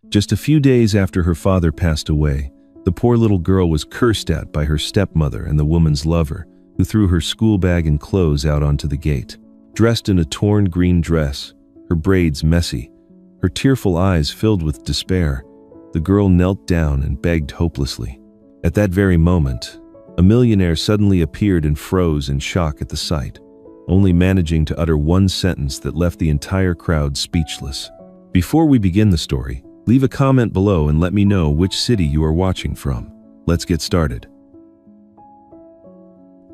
Just a few days after her father passed away, the poor little girl was cursed at by her stepmother and the woman's lover, who threw her school bag and clothes out onto the gate. Dressed in a torn green dress, her braids messy, her tearful eyes filled with despair, the girl knelt down and begged hopelessly. At that very moment, a millionaire suddenly appeared and froze in shock at the sight, only managing to utter one sentence that left the entire crowd speechless. Before we begin the story, leave a comment below and let me know which city you are watching from. Let's get started.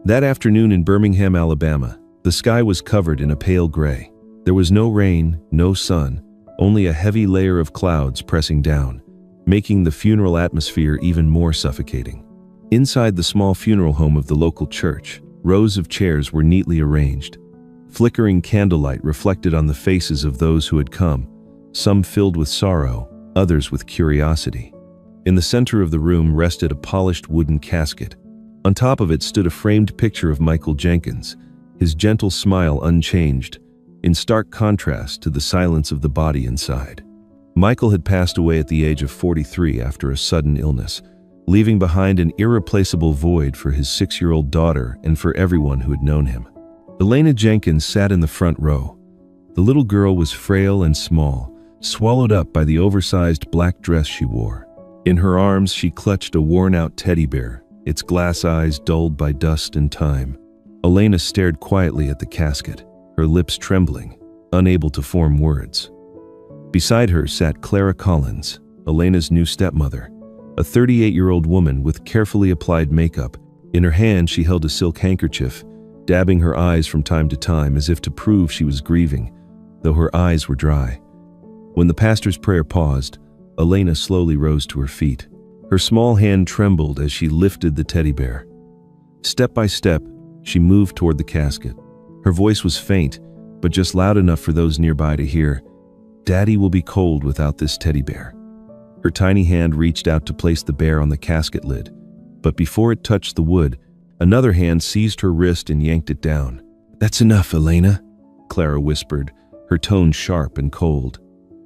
That afternoon in Birmingham, Alabama, the sky was covered in a pale gray. There was no rain, no sun, only a heavy layer of clouds pressing down, making the funeral atmosphere even more suffocating. Inside the small funeral home of the local church, rows of chairs were neatly arranged. Flickering candlelight reflected on the faces of those who had come, some filled with sorrow, others with curiosity. In the center of the room rested a polished wooden casket. On top of it stood a framed picture of Michael Jenkins, his gentle smile unchanged, in stark contrast to the silence of the body inside. Michael had passed away at the age of 43 after a sudden illness, leaving behind an irreplaceable void for his 6-year-old daughter and for everyone who had known him. Elena Jenkins sat in the front row. The little girl was frail and small, swallowed up by the oversized black dress she wore. In her arms, she clutched a worn-out teddy bear, its glass eyes dulled by dust and time. Elena stared quietly at the casket, her lips trembling, unable to form words. Beside her sat Clara Collins, Elena's new stepmother, a 38-year-old woman with carefully applied makeup. In her hand, she held a silk handkerchief, dabbing her eyes from time to time as if to prove she was grieving, though her eyes were dry. When the pastor's prayer paused, Elena slowly rose to her feet. Her small hand trembled as she lifted the teddy bear. Step by step, she moved toward the casket. Her voice was faint, but just loud enough for those nearby to hear, "Daddy will be cold without this teddy bear." Her tiny hand reached out to place the bear on the casket lid, but before it touched the wood, another hand seized her wrist and yanked it down. "That's enough, Elena," Clara whispered, her tone sharp and cold.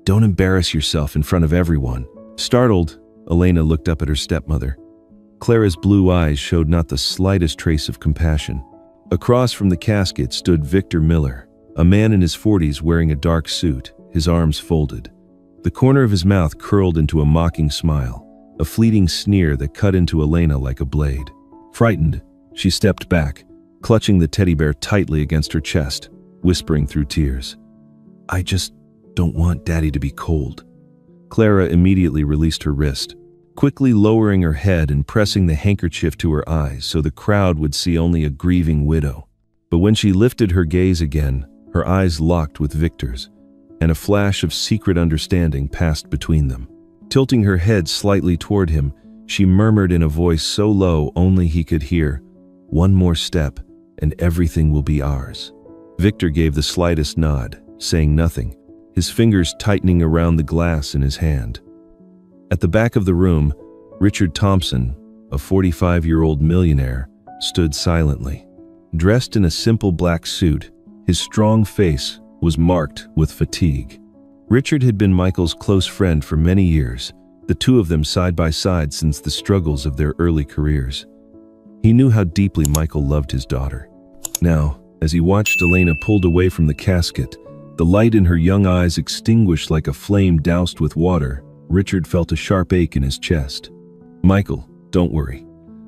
"Don't embarrass yourself in front of everyone." Startled, Elena looked up at her stepmother. Clara's blue eyes showed not the slightest trace of compassion. Across from the casket stood Victor Miller, a man in his 40s wearing a dark suit, his arms folded. The corner of his mouth curled into a mocking smile, a fleeting sneer that cut into Elena like a blade. Frightened, she stepped back, clutching the teddy bear tightly against her chest, whispering through tears, "I just don't want Daddy to be cold." Clara immediately released her wrist, quickly lowering her head and pressing the handkerchief to her eyes so the crowd would see only a grieving widow. But when she lifted her gaze again, her eyes locked with Victor's, and a flash of secret understanding passed between them. Tilting her head slightly toward him, she murmured in a voice so low only he could hear, "One more step, and everything will be ours." Victor gave the slightest nod, saying nothing, his fingers tightening around the glass in his hand. At the back of the room, Richard Thompson, a 45-year-old millionaire, stood silently. Dressed in a simple black suit, his strong face was marked with fatigue. Richard had been Michael's close friend for many years, the two of them side by side since the struggles of their early careers. He knew how deeply Michael loved his daughter. Now, as he watched Elena pulled away from the casket, the light in her young eyes extinguished like a flame doused with water, Richard felt a sharp ache in his chest. "Michael, don't worry.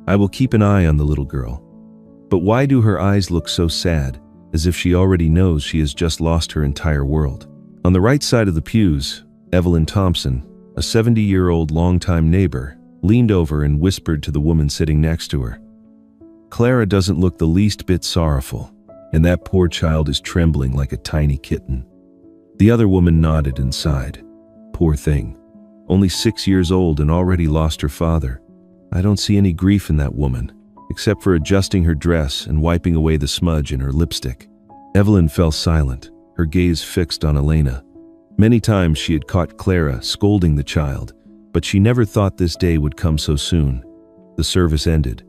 I will keep an eye on the little girl." But why do her eyes look so sad, as if she already knows she has just lost her entire world? On the right side of the pews, Evelyn Thompson, a 70-year-old longtime neighbor, leaned over and whispered to the woman sitting next to her, "Clara doesn't look the least bit sorrowful, and that poor child is trembling like a tiny kitten." The other woman nodded and sighed. "Poor thing. Only 6 years old and already lost her father. I don't see any grief in that woman, except for adjusting her dress and wiping away the smudge in her lipstick." Evelyn fell silent, her gaze fixed on Elena. Many times she had caught Clara scolding the child, but she never thought this day would come so soon. The service ended.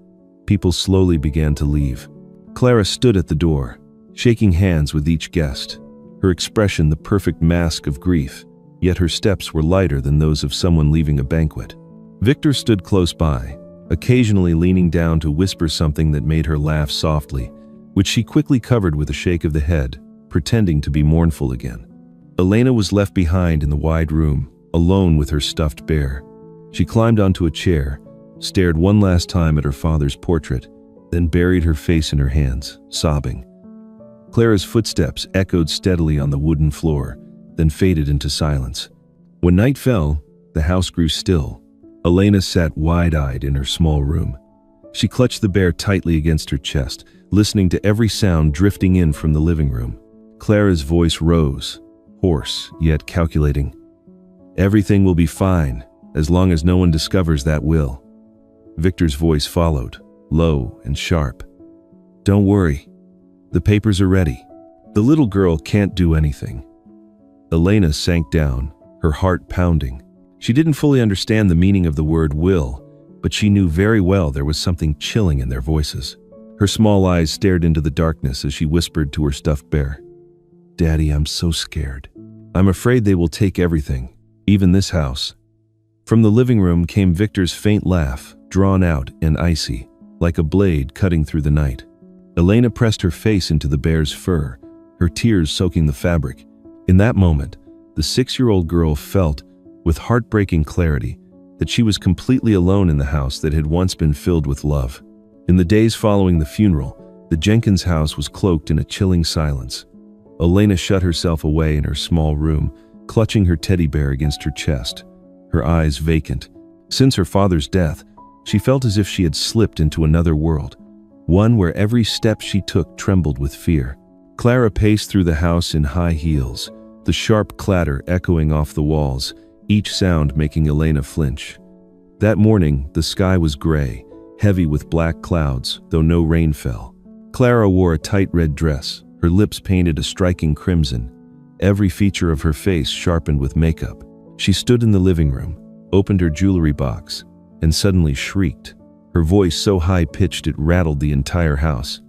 People slowly began to leave. Clara stood at the door, shaking hands with each guest, her expression the perfect mask of grief, yet her steps were lighter than those of someone leaving a banquet. Victor stood close by, occasionally leaning down to whisper something that made her laugh softly, which she quickly covered with a shake of the head, pretending to be mournful again. Elena was left behind in the wide room, alone with her stuffed bear. She climbed onto a chair, stared one last time at her father's portrait, then buried her face in her hands, sobbing. Clara's footsteps echoed steadily on the wooden floor, then faded into silence. When night fell, the house grew still. Elena sat wide-eyed in her small room. She clutched the bear tightly against her chest, listening to every sound drifting in from the living room. Clara's voice rose, hoarse yet calculating. "Everything will be fine, as long as no one discovers that will." Victor's voice followed, low and sharp. "Don't worry. The papers are ready. The little girl can't do anything." Elena sank down, her heart pounding. She didn't fully understand the meaning of the word will, but she knew very well there was something chilling in their voices. Her small eyes stared into the darkness as she whispered to her stuffed bear, "Daddy, I'm so scared. I'm afraid they will take everything, even this house." From the living room came Victor's faint laugh, drawn out and icy, like a blade cutting through the night. Elena pressed her face into the bear's fur, her tears soaking the fabric. In that moment, the 6-year-old girl felt, with heartbreaking clarity, that she was completely alone in the house that had once been filled with love. In the days following the funeral, the Jenkins house was cloaked in a chilling silence. Elena shut herself away in her small room, clutching her teddy bear against her chest, her eyes vacant. Since her father's death, she felt as if she had slipped into another world, one where every step she took trembled with fear. Clara paced through the house in high heels, the sharp clatter echoing off the walls, each sound making Elena flinch. That morning, the sky was gray, heavy with black clouds, though no rain fell. Clara wore a tight red dress, her lips painted a striking crimson, every feature of her face sharpened with makeup. She stood in the living room, opened her jewelry box, and suddenly shrieked, her voice so high-pitched it rattled the entire house.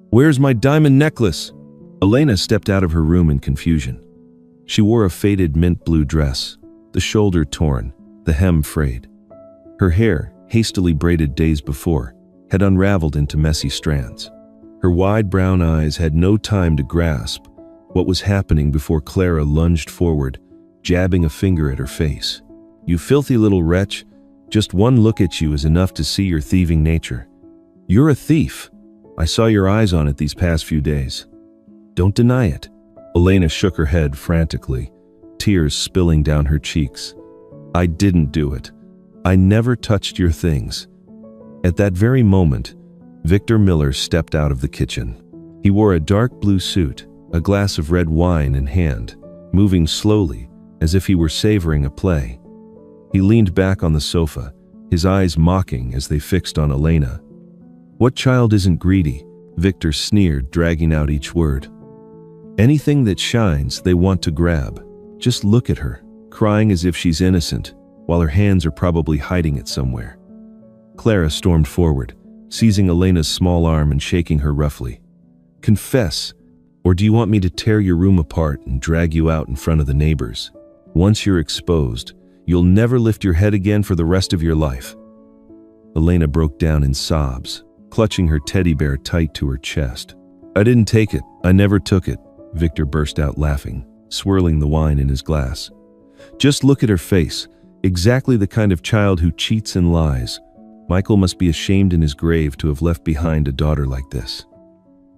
"Where's my diamond necklace?" Elena stepped out of her room in confusion. She wore a faded mint blue dress, the shoulder torn, the hem frayed. Her hair, hastily braided days before, had unraveled into messy strands. Her wide brown eyes had no time to grasp what was happening before Clara lunged forward, jabbing a finger at her face. "You filthy little wretch, just one look at you is enough to see your thieving nature. You're a thief. I saw your eyes on it these past few days. Don't deny it." Elena shook her head frantically, tears spilling down her cheeks. "I didn't do it. I never touched your things." At that very moment, Victor Miller stepped out of the kitchen. He wore a dark blue suit, a glass of red wine in hand, moving slowly, as if he were savoring a play. He leaned back on the sofa, his eyes mocking as they fixed on Elena. "What child isn't greedy?" Victor sneered, dragging out each word. "Anything that shines, they want to grab. Just look at her, crying as if she's innocent, while her hands are probably hiding it somewhere." Clara stormed forward, seizing Elena's small arm and shaking her roughly. "Confess, or do you want me to tear your room apart and drag you out in front of the neighbors? Once you're exposed, you'll never lift your head again for the rest of your life." Elena broke down in sobs, clutching her teddy bear tight to her chest. "I didn't take it. I never took it," Victor burst out laughing, swirling the wine in his glass. "Just look at her face, exactly the kind of child who cheats and lies. Michael must be ashamed in his grave to have left behind a daughter like this."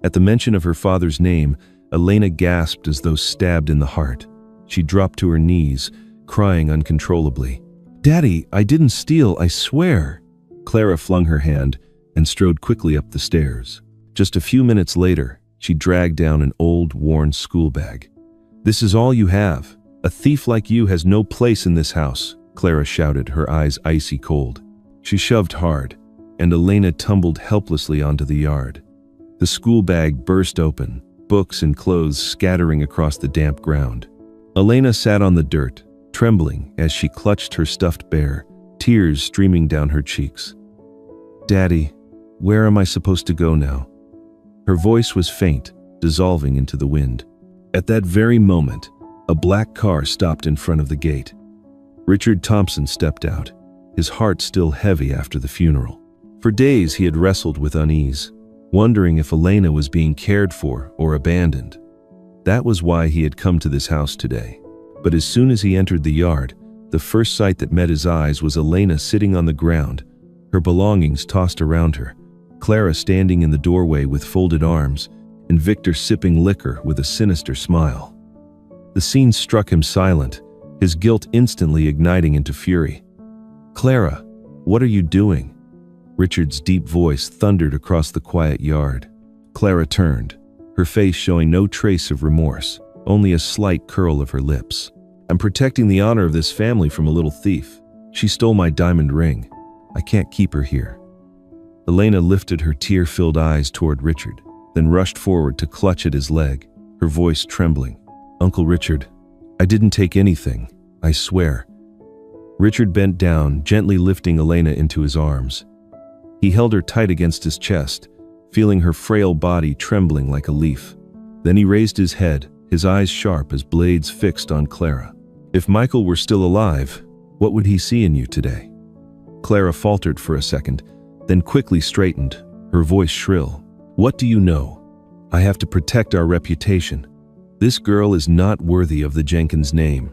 At the mention of her father's name, Elena gasped as though stabbed in the heart. She dropped to her knees, crying uncontrollably. "Daddy, I didn't steal, I swear." Clara flung her hand and strode quickly up the stairs. Just a few minutes later, she dragged down an old, worn school bag. "This is all you have. A thief like you has no place in this house," Clara shouted, her eyes icy cold. She shoved hard, and Elena tumbled helplessly onto the yard. The school bag burst open, books and clothes scattering across the damp ground. Elena sat on the dirt, trembling as she clutched her stuffed bear, tears streaming down her cheeks. "Daddy, where am I supposed to go now?" Her voice was faint, dissolving into the wind. At that very moment, A black car stopped in front of the gate. Richard Thompson stepped out, his heart still heavy after the funeral. For days he had wrestled with unease, wondering if Elena was being cared for or abandoned. That was why he had come to this house today. But as soon as he entered the yard, the first sight that met his eyes was Elena sitting on the ground, her belongings tossed around her, Clara standing in the doorway with folded arms, and Victor sipping liquor with a sinister smile. The scene struck him silent, his guilt instantly igniting into fury. "Clara, what are you doing?" Richard's deep voice thundered across the quiet yard. Clara turned, her face showing no trace of remorse, only a slight curl of her lips. "I'm protecting the honor of this family from a little thief. She stole my diamond ring. I can't keep her here." Elena lifted her tear-filled eyes toward Richard, then rushed forward to clutch at his leg, her voice trembling. "Uncle Richard, I didn't take anything, I swear." Richard bent down, gently lifting Elena into his arms. He held her tight against his chest, feeling her frail body trembling like a leaf. Then he raised his head, his eyes sharp as blades fixed on Clara. "If Michael were still alive, what would he see in you today?" Clara faltered for a second, then quickly straightened, her voice shrill. "What do you know? I have to protect our reputation. This girl is not worthy of the Jenkins name."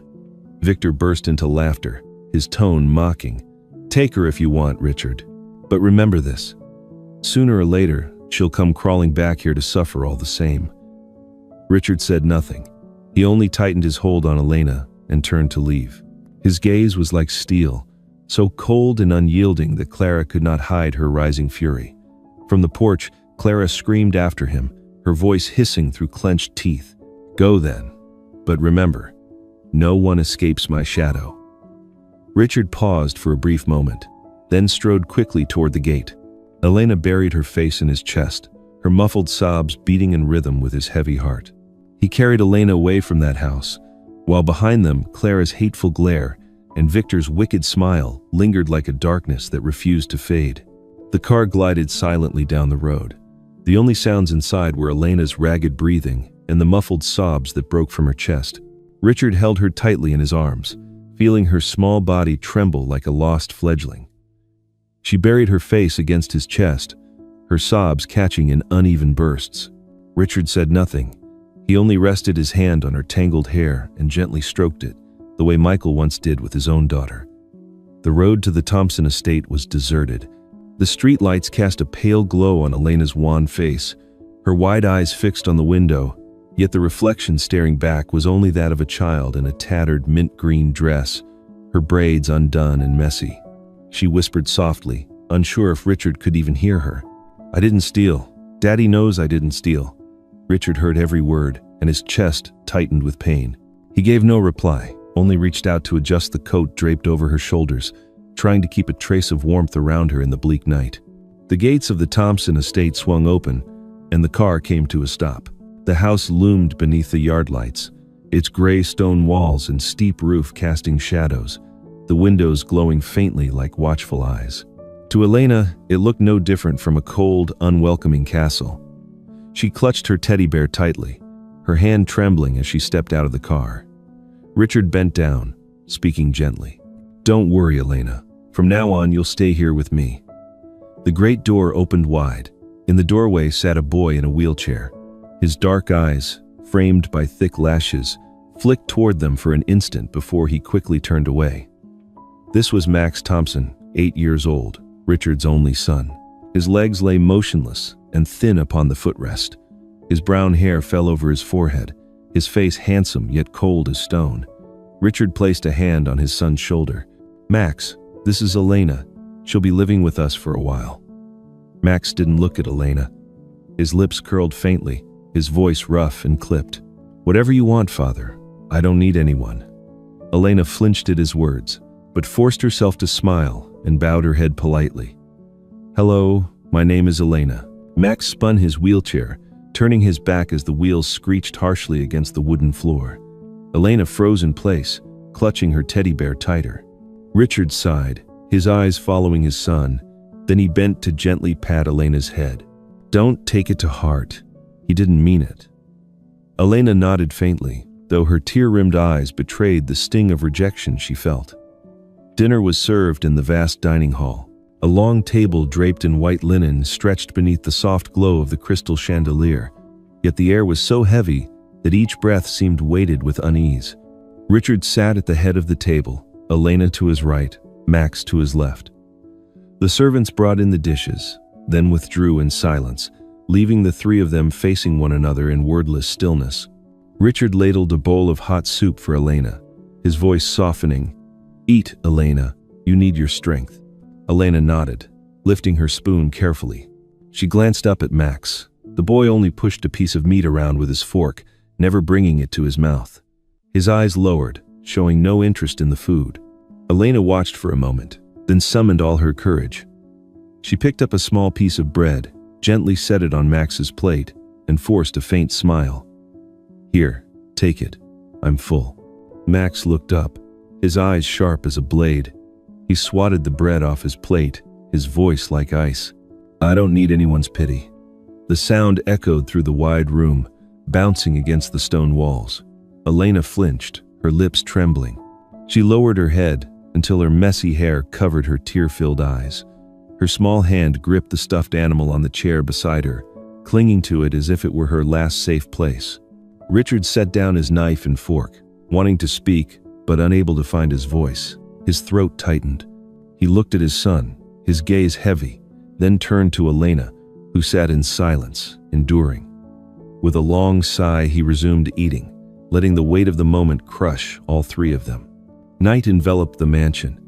Victor burst into laughter, his tone mocking. "Take her if you want, Richard. But remember this. Sooner or later, she'll come crawling back here to suffer all the same." Richard said nothing. He only tightened his hold on Elena and turned to leave. His gaze was like steel, so cold and unyielding that Clara could not hide her rising fury. From the porch, Clara screamed after him, her voice hissing through clenched teeth. "Go then. But remember, no one escapes my shadow." Richard paused for a brief moment, then strode quickly toward the gate. Elena buried her face in his chest, her muffled sobs beating in rhythm with his heavy heart. He carried Elena away from that house, while behind them Clara's hateful glare and Victor's wicked smile lingered like a darkness that refused to fade. The car glided silently down the road. The only sounds inside were Elena's ragged breathing and the muffled sobs that broke from her chest. Richard held her tightly in his arms, feeling her small body tremble like a lost fledgling. She buried her face against his chest, her sobs catching in uneven bursts. Richard said nothing. He only rested his hand on her tangled hair and gently stroked it, the way Michael once did with his own daughter. The road to the Thompson estate was deserted. The street lights cast a pale glow on Elena's wan face, her wide eyes fixed on the window, yet the reflection staring back was only that of a child in a tattered mint-green dress, her braids undone and messy. She whispered softly, unsure if Richard could even hear her. "I didn't steal. Daddy knows I didn't steal." Richard heard every word, and his chest tightened with pain. He gave no reply, only reached out to adjust the coat draped over her shoulders, trying to keep a trace of warmth around her in the bleak night. The gates of the Thompson estate swung open, and the car came to a stop. The house loomed beneath the yard lights, its gray stone walls and steep roof casting shadows, the windows glowing faintly like watchful eyes. To Elena, it looked no different from a cold, unwelcoming castle. She clutched her teddy bear tightly, her hand trembling as she stepped out of the car. Richard bent down, speaking gently. "Don't worry, Elena. From now on, you'll stay here with me." The great door opened wide. In the doorway sat a boy in a wheelchair. His dark eyes, framed by thick lashes, flicked toward them for an instant before he quickly turned away. This was Max Thompson, 8 years old, Richard's only son. His legs lay motionless and thin upon the footrest. His brown hair fell over his forehead, his face handsome yet cold as stone. Richard placed a hand on his son's shoulder. "Max, this is Elena. She'll be living with us for a while." Max didn't look at Elena. His lips curled faintly, his voice rough and clipped. "Whatever you want, Father. I don't need anyone." Elena flinched at his words, but forced herself to smile and bowed her head politely. "Hello, my name is Elena." Max spun his wheelchair, turning his back as the wheels screeched harshly against the wooden floor. Elena froze in place, clutching her teddy bear tighter. Richard sighed, his eyes following his son. Then he bent to gently pat Elena's head. "Don't take it to heart. He didn't mean it." Elena nodded faintly, though her tear-rimmed eyes betrayed the sting of rejection she felt. Dinner was served in the vast dining hall. A long table draped in white linen stretched beneath the soft glow of the crystal chandelier, yet the air was so heavy that each breath seemed weighted with unease. Richard sat at the head of the table, Elena to his right, Max to his left. The servants brought in the dishes, then withdrew in silence, leaving the three of them facing one another in wordless stillness. Richard ladled a bowl of hot soup for Elena, his voice softening. "Eat, Elena. You need your strength." Elena nodded, lifting her spoon carefully. She glanced up at Max. The boy only pushed a piece of meat around with his fork, never bringing it to his mouth. His eyes lowered, showing no interest in the food. Elena watched for a moment, then summoned all her courage. She picked up a small piece of bread, gently set it on Max's plate, and forced a faint smile. "Here, take it. I'm full." Max looked up, his eyes sharp as a blade. He swatted the bread off his plate, his voice like ice. "I don't need anyone's pity." The sound echoed through the wide room, bouncing against the stone walls. Elena flinched, her lips trembling. She lowered her head until her messy hair covered her tear-filled eyes. Her small hand gripped the stuffed animal on the chair beside her, clinging to it as if it were her last safe place. Richard set down his knife and fork, wanting to speak, but unable to find his voice. His throat tightened. He looked at his son, his gaze heavy, then turned to Elena, who sat in silence, enduring. With a long sigh, he resumed eating, letting the weight of the moment crush all three of them. Night enveloped the mansion.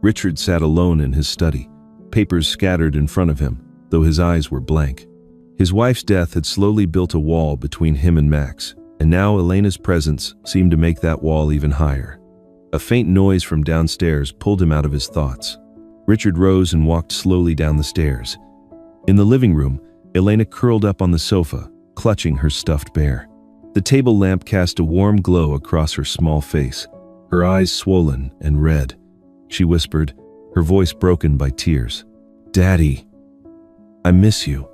Richard sat alone in his study, papers scattered in front of him, though his eyes were blank. His wife's death had slowly built a wall between him and Max, and now Elena's presence seemed to make that wall even higher. A faint noise from downstairs pulled him out of his thoughts. Richard rose and walked slowly down the stairs. In the living room, Elena curled up on the sofa, clutching her stuffed bear. The table lamp cast a warm glow across her small face, her eyes swollen and red. She whispered, her voice broken by tears. "Daddy, I miss you.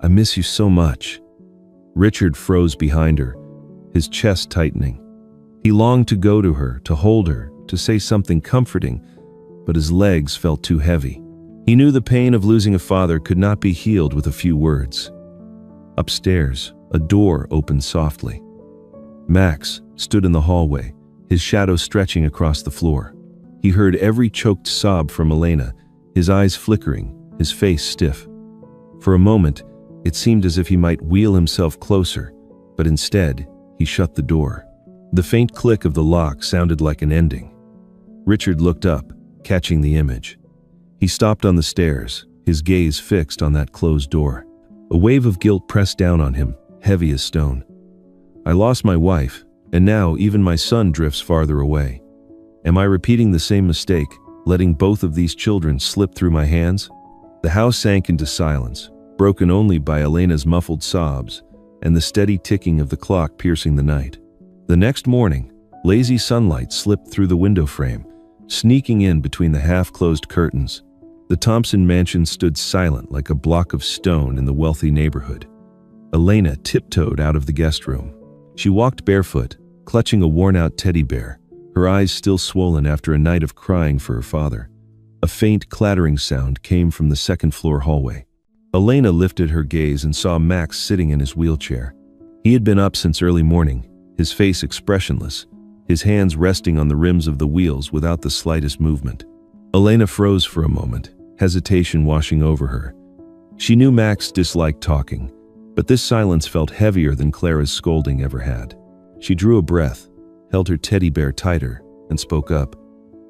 I miss you so much." Richard froze behind her, his chest tightening. He longed to go to her, to hold her, to say something comforting, but his legs felt too heavy. He knew the pain of losing a father could not be healed with a few words. Upstairs, a door opened softly. Max stood in the hallway, his shadow stretching across the floor. He heard every choked sob from Elena, his eyes flickering, his face stiff. For a moment, it seemed as if he might wheel himself closer, but instead, he shut the door. The faint click of the lock sounded like an ending. Richard looked up, catching the image. He stopped on the stairs, his gaze fixed on that closed door. A wave of guilt pressed down on him, heavy as stone. "I lost my wife, and now even my son drifts farther away. Am I repeating the same mistake, letting both of these children slip through my hands?" The house sank into silence, broken only by Elena's muffled sobs and the steady ticking of the clock piercing the night. The next morning, lazy sunlight slipped through the window frame, sneaking in between the half-closed curtains. The Thompson mansion stood silent like a block of stone in the wealthy neighborhood. Elena tiptoed out of the guest room. She walked barefoot, clutching a worn-out teddy bear, her eyes still swollen after a night of crying for her father. A faint clattering sound came from the second-floor hallway. Elena lifted her gaze and saw Max sitting in his wheelchair. He had been up since early morning, his face expressionless, his hands resting on the rims of the wheels without the slightest movement. Elena froze for a moment, hesitation washing over her. She knew Max disliked talking, but this silence felt heavier than Clara's scolding ever had. She drew a breath, held her teddy bear tighter, and spoke up.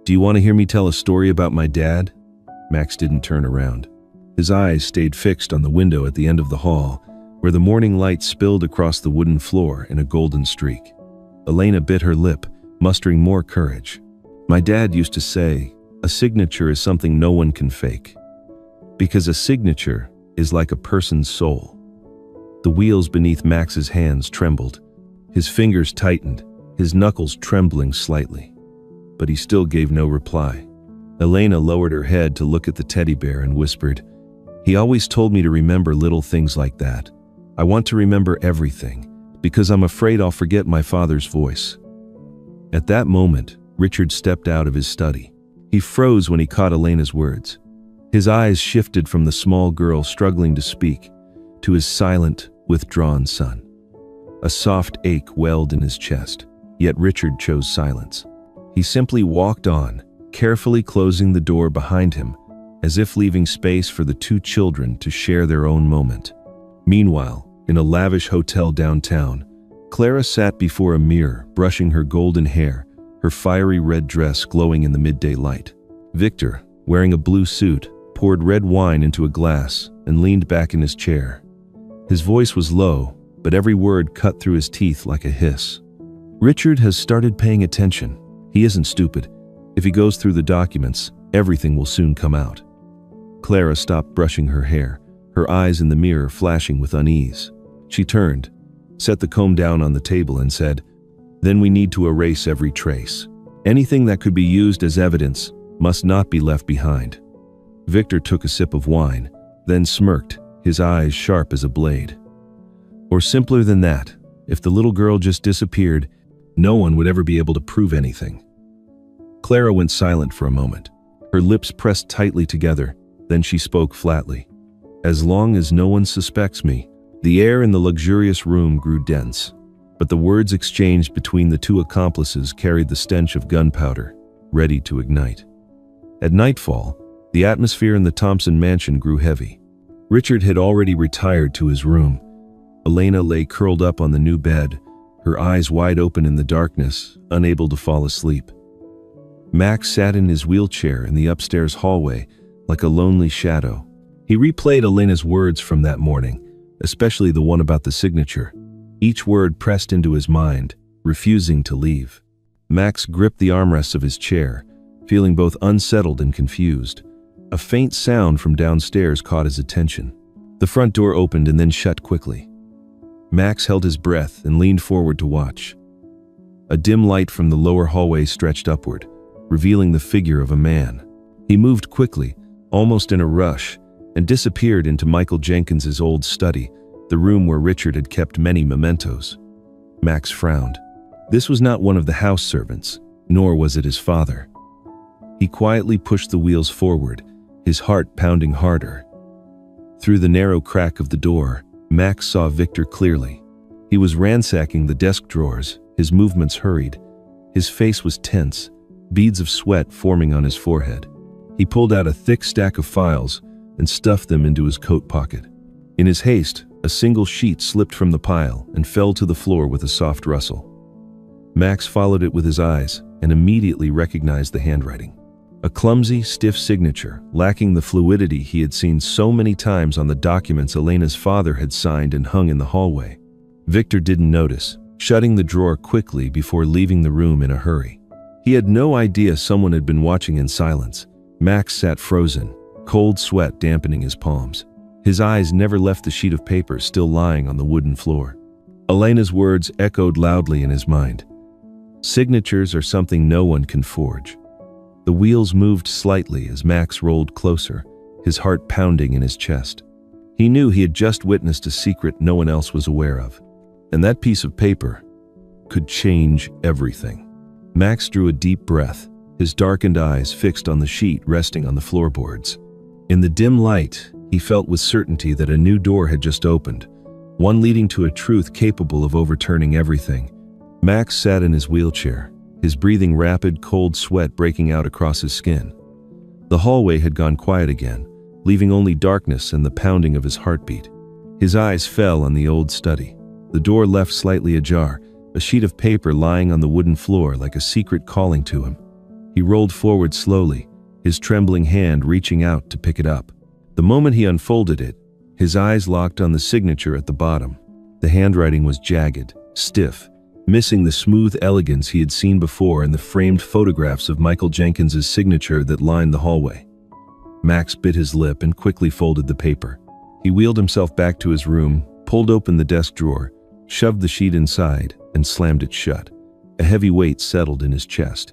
"Do you want to hear me tell a story about my dad?" Max didn't turn around. His eyes stayed fixed on the window at the end of the hall, where the morning light spilled across the wooden floor in a golden streak. Elena bit her lip, mustering more courage. "My dad used to say, a signature is something no one can fake. Because a signature is like a person's soul." The wheels beneath Max's hands trembled. His fingers tightened, his knuckles trembling slightly. But he still gave no reply. Elena lowered her head to look at the teddy bear and whispered, "He always told me to remember little things like that. I want to remember everything, Because I'm afraid I'll forget my father's voice." At that moment, Richard stepped out of his study. He froze when he caught Elena's words. His eyes shifted from the small girl struggling to speak to his silent, withdrawn son. A soft ache welled in his chest, yet Richard chose silence. He simply walked on, carefully closing the door behind him, as if leaving space for the two children to share their own moment. Meanwhile, in a lavish hotel downtown, Clara sat before a mirror, brushing her golden hair, her fiery red dress glowing in the midday light. Victor, wearing a blue suit, poured red wine into a glass and leaned back in his chair. His voice was low, but every word cut through his teeth like a hiss. "Richard has started paying attention. He isn't stupid. If he goes through the documents, everything will soon come out." Clara stopped brushing her hair, her eyes in the mirror flashing with unease. She turned, set the comb down on the table and said, "Then we need to erase every trace. Anything that could be used as evidence must not be left behind." Victor took a sip of wine, then smirked, his eyes sharp as a blade. "Or simpler than that, if the little girl just disappeared, no one would ever be able to prove anything." Clara went silent for a moment, her lips pressed tightly together, then she spoke flatly. "As long as no one suspects me." The air in the luxurious room grew dense, but the words exchanged between the two accomplices carried the stench of gunpowder, ready to ignite. At nightfall, the atmosphere in the Thompson mansion grew heavy. Richard had already retired to his room. Elena lay curled up on the new bed, her eyes wide open in the darkness, unable to fall asleep. Max sat in his wheelchair in the upstairs hallway, like a lonely shadow. He replayed Elena's words from that morning, especially the one about the signature. Each word pressed into his mind, refusing to leave. Max gripped the armrests of his chair, feeling both unsettled and confused. A faint sound from downstairs caught his attention. The front door opened and then shut quickly. Max held his breath and leaned forward to watch. A dim light from the lower hallway stretched upward, revealing the figure of a man. He moved quickly, almost in a rush, and disappeared into Michael Jenkins's old study, the room where Richard had kept many mementos. Max frowned. This was not one of the house servants, nor was it his father. He quietly pushed the wheels forward, his heart pounding harder. Through the narrow crack of the door, Max saw Victor clearly. He was ransacking the desk drawers, his movements hurried. His face was tense, beads of sweat forming on his forehead. He pulled out a thick stack of files and stuffed them into his coat pocket. In his haste, a single sheet slipped from the pile and fell to the floor with a soft rustle. Max followed it with his eyes and immediately recognized the handwriting. A clumsy, stiff signature, lacking the fluidity he had seen so many times on the documents Elena's father had signed and hung in the hallway. Victor didn't notice, shutting the drawer quickly before leaving the room in a hurry. He had no idea someone had been watching in silence. Max sat frozen, cold sweat dampening his palms. His eyes never left the sheet of paper still lying on the wooden floor. Elena's words echoed loudly in his mind. Signatures are something no one can forge. The wheels moved slightly as Max rolled closer, his heart pounding in his chest. He knew he had just witnessed a secret no one else was aware of. And that piece of paper could change everything. Max drew a deep breath, his darkened eyes fixed on the sheet resting on the floorboards. In the dim light, he felt with certainty that a new door had just opened, one leading to a truth capable of overturning everything. Max sat in his wheelchair, his breathing rapid, cold sweat breaking out across his skin. The hallway had gone quiet again, leaving only darkness and the pounding of his heartbeat. His eyes fell on the old study. The door left slightly ajar, a sheet of paper lying on the wooden floor like a secret calling to him. He rolled forward slowly, his trembling hand reaching out to pick it up. The moment he unfolded it, his eyes locked on the signature at the bottom. The handwriting was jagged, stiff, missing the smooth elegance he had seen before in the framed photographs of Michael Jenkins's signature that lined the hallway. Max bit his lip and quickly folded the paper. He wheeled himself back to his room, pulled open the desk drawer, shoved the sheet inside, and slammed it shut. A heavy weight settled in his chest.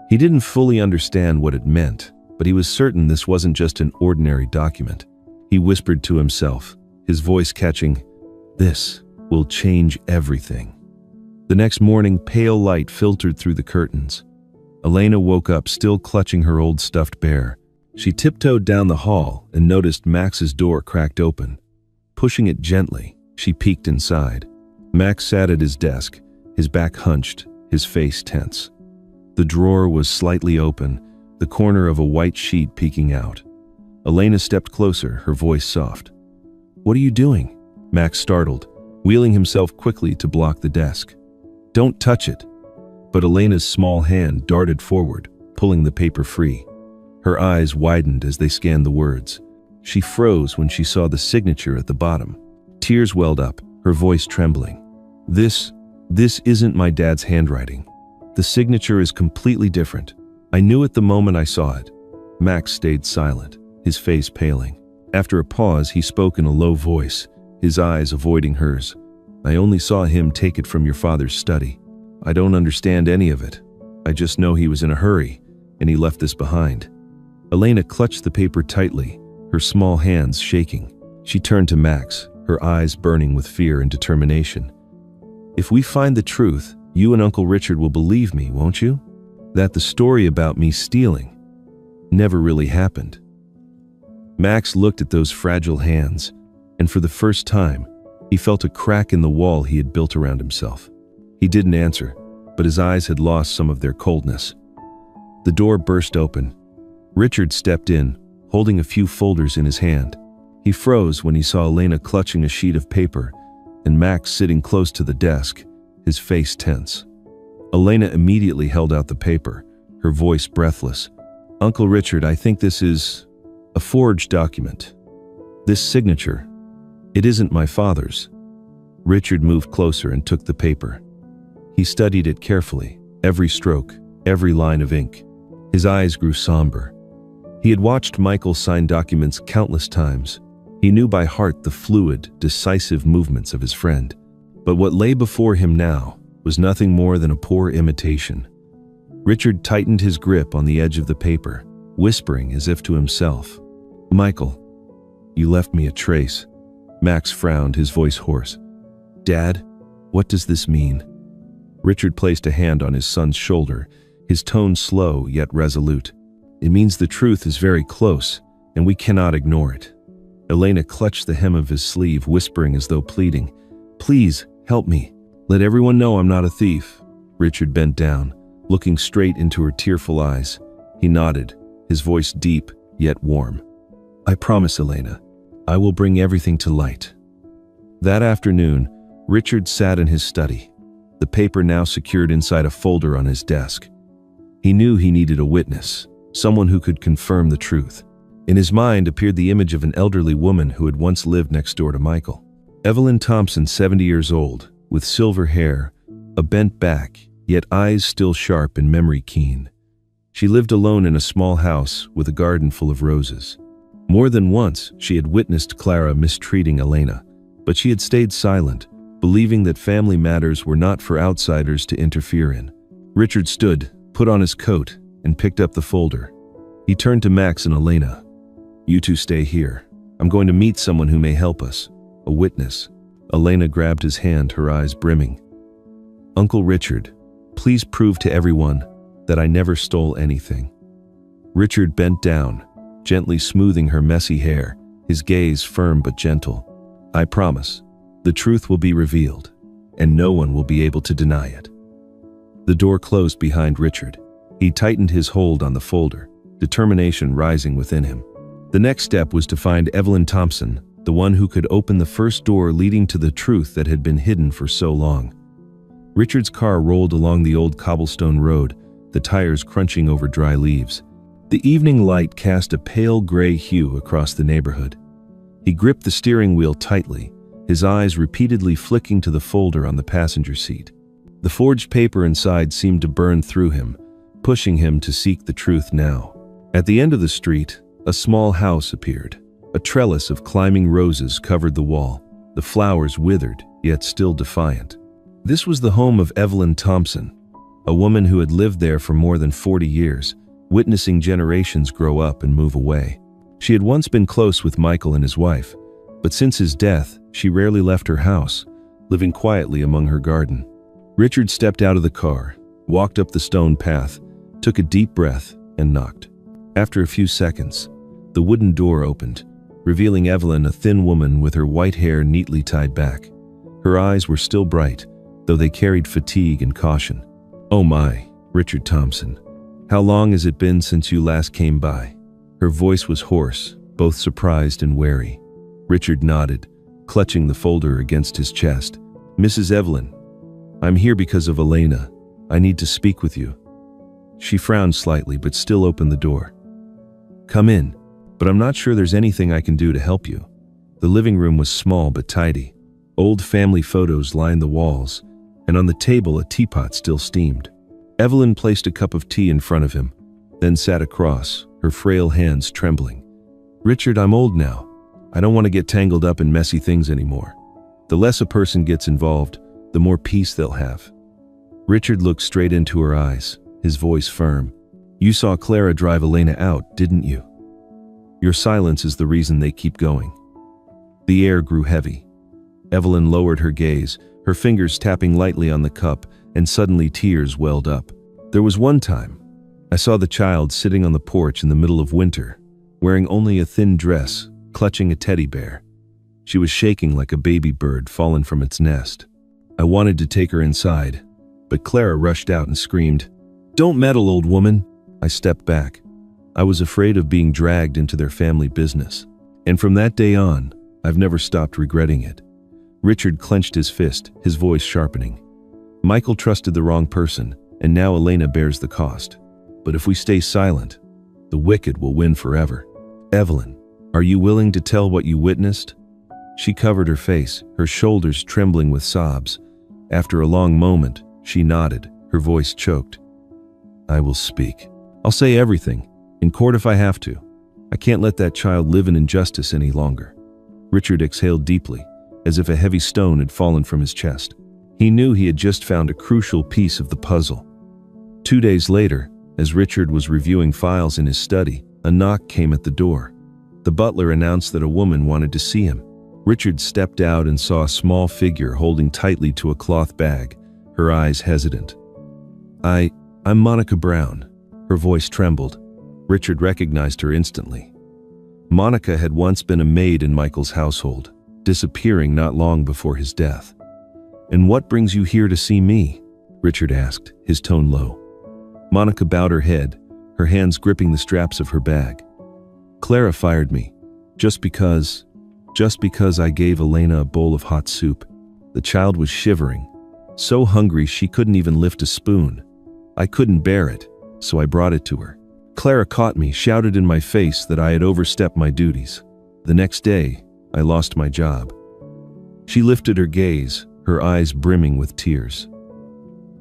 He didn't fully understand what it meant, but he was certain this wasn't just an ordinary document. He whispered to himself, his voice catching, "This will change everything. The next morning, pale light filtered through the curtains. Elena woke up still clutching her old stuffed bear. She tiptoed down the hall and noticed Max's door cracked open. Pushing it gently, she peeked inside. Max sat at his desk, his back hunched, his face tense. The drawer was slightly open, the corner of a white sheet peeking out. Elena stepped closer, her voice soft. "What are you doing?" Max startled, wheeling himself quickly to block the desk. "Don't touch it." But Elena's small hand darted forward, pulling the paper free. Her eyes widened as they scanned the words. She froze when she saw the signature at the bottom. Tears welled up, her voice trembling. This isn't my dad's handwriting. The signature is completely different. I knew it the moment I saw it." Max stayed silent, his face paling. After a pause, he spoke in a low voice, his eyes avoiding hers. "I only saw him take it from your father's study. I don't understand any of it. I just know he was in a hurry, and he left this behind." Elena clutched the paper tightly, her small hands shaking. She turned to Max, her eyes burning with fear and determination. "If we find the truth, you and Uncle Richard will believe me, won't you? That the story about me stealing never really happened." Max looked at those fragile hands, and for the first time, he felt a crack in the wall he had built around himself. He didn't answer, but his eyes had lost some of their coldness. The door burst open. Richard stepped in, holding a few folders in his hand. He froze when he saw Elena clutching a sheet of paper, and Max sitting close to the desk, his face tense. Elena immediately held out the paper, her voice breathless. "Uncle Richard, I think this is a forged document. This signature, it isn't my father's." Richard moved closer and took the paper. He studied it carefully, every stroke, every line of ink. His eyes grew somber. He had watched Michael sign documents countless times. He knew by heart the fluid, decisive movements of his friend. But what lay before him now was nothing more than a poor imitation. Richard tightened his grip on the edge of the paper, whispering as if to himself, "Michael, you left me a trace." Max frowned, his voice hoarse. "Dad, what does this mean?" Richard placed a hand on his son's shoulder, his tone slow yet resolute. "It means the truth is very close, and we cannot ignore it." Elena clutched the hem of his sleeve, whispering as though pleading, "Please, help me. Let everyone know I'm not a thief." Richard bent down, looking straight into her tearful eyes. He nodded, his voice deep yet warm. "I promise, Elena. I will bring everything to light." That afternoon, Richard sat in his study, the paper now secured inside a folder on his desk. He knew he needed a witness, someone who could confirm the truth. In his mind appeared the image of an elderly woman who had once lived next door to Michael. Evelyn Thompson, 70 years old, with silver hair, a bent back, yet eyes still sharp and memory keen. She lived alone in a small house with a garden full of roses. More than once, she had witnessed Clara mistreating Elena, but she had stayed silent, believing that family matters were not for outsiders to interfere in. Richard stood, put on his coat, and picked up the folder. He turned to Max and Elena. "You two stay here. I'm going to meet someone who may help us. A witness." Elena grabbed his hand, her eyes brimming. "Uncle Richard, please prove to everyone that I never stole anything." Richard bent down, gently smoothing her messy hair, his gaze firm but gentle. "I promise, the truth will be revealed, and no one will be able to deny it." The door closed behind Richard. He tightened his hold on the folder, determination rising within him. The next step was to find Evelyn Thompson, the one who could open the first door leading to the truth that had been hidden for so long. Richard's car rolled along the old cobblestone road, the tires crunching over dry leaves. The evening light cast a pale gray hue across the neighborhood. He gripped the steering wheel tightly, his eyes repeatedly flicking to the folder on the passenger seat. The forged paper inside seemed to burn through him, pushing him to seek the truth now. At the end of the street, a small house appeared. A trellis of climbing roses covered the wall, the flowers withered, yet still defiant. This was the home of Evelyn Thompson, a woman who had lived there for more than 40 years, witnessing generations grow up and move away. She had once been close with Michael and his wife, but since his death, she rarely left her house, living quietly among her garden. Richard stepped out of the car, walked up the stone path, took a deep breath, and knocked. After a few seconds, the wooden door opened, revealing Evelyn, a thin woman with her white hair neatly tied back. Her eyes were still bright, though they carried fatigue and caution. "Oh my, Richard Thompson. How long has it been since you last came by?" Her voice was hoarse, both surprised and wary. Richard nodded, clutching the folder against his chest. "Mrs. Evelyn, I'm here because of Elena. I need to speak with you." She frowned slightly but still opened the door. "Come in, but I'm not sure there's anything I can do to help you." The living room was small but tidy. Old family photos lined the walls, and on the table a teapot still steamed. Evelyn placed a cup of tea in front of him, then sat across, her frail hands trembling. "Richard, I'm old now. I don't want to get tangled up in messy things anymore. The less a person gets involved, the more peace they'll have." Richard looked straight into her eyes, his voice firm. "You saw Clara drive Elena out, didn't you? Your silence is the reason they keep going." The air grew heavy. Evelyn lowered her gaze, her fingers tapping lightly on the cup, and suddenly tears welled up. "There was one time I saw the child sitting on the porch in the middle of winter, wearing only a thin dress, clutching a teddy bear. She was shaking like a baby bird fallen from its nest. I wanted to take her inside, but Clara rushed out and screamed, 'Don't meddle, old woman!' I stepped back. I was afraid of being dragged into their family business. And from that day on, I've never stopped regretting it." Richard clenched his fist, his voice sharpening. "Michael trusted the wrong person, and now Elena bears the cost. But if we stay silent, the wicked will win forever." "Evelyn, are you willing to tell what you witnessed?" She covered her face, her shoulders trembling with sobs. After a long moment, she nodded, her voice choked. "I will speak. I'll say everything, in court if I have to. I can't let that child live in injustice any longer." Richard exhaled deeply, as if a heavy stone had fallen from his chest. He knew he had just found a crucial piece of the puzzle. 2 days later, as Richard was reviewing files in his study, a knock came at the door. The butler announced that a woman wanted to see him. Richard stepped out and saw a small figure holding tightly to a cloth bag, her eyes hesitant. I'm Monica Brown." Her voice trembled. Richard recognized her instantly. Monica had once been a maid in Michael's household, disappearing not long before his death. "And what brings you here to see me?" Richard asked, his tone low. Monica bowed her head, her hands gripping the straps of her bag. "Clara fired me, just because I gave Elena a bowl of hot soup. The child was shivering, so hungry she couldn't even lift a spoon. I couldn't bear it, so I brought it to her. Clara caught me, shouted in my face that I had overstepped my duties. The next day, I lost my job." She lifted her gaze, her eyes brimming with tears.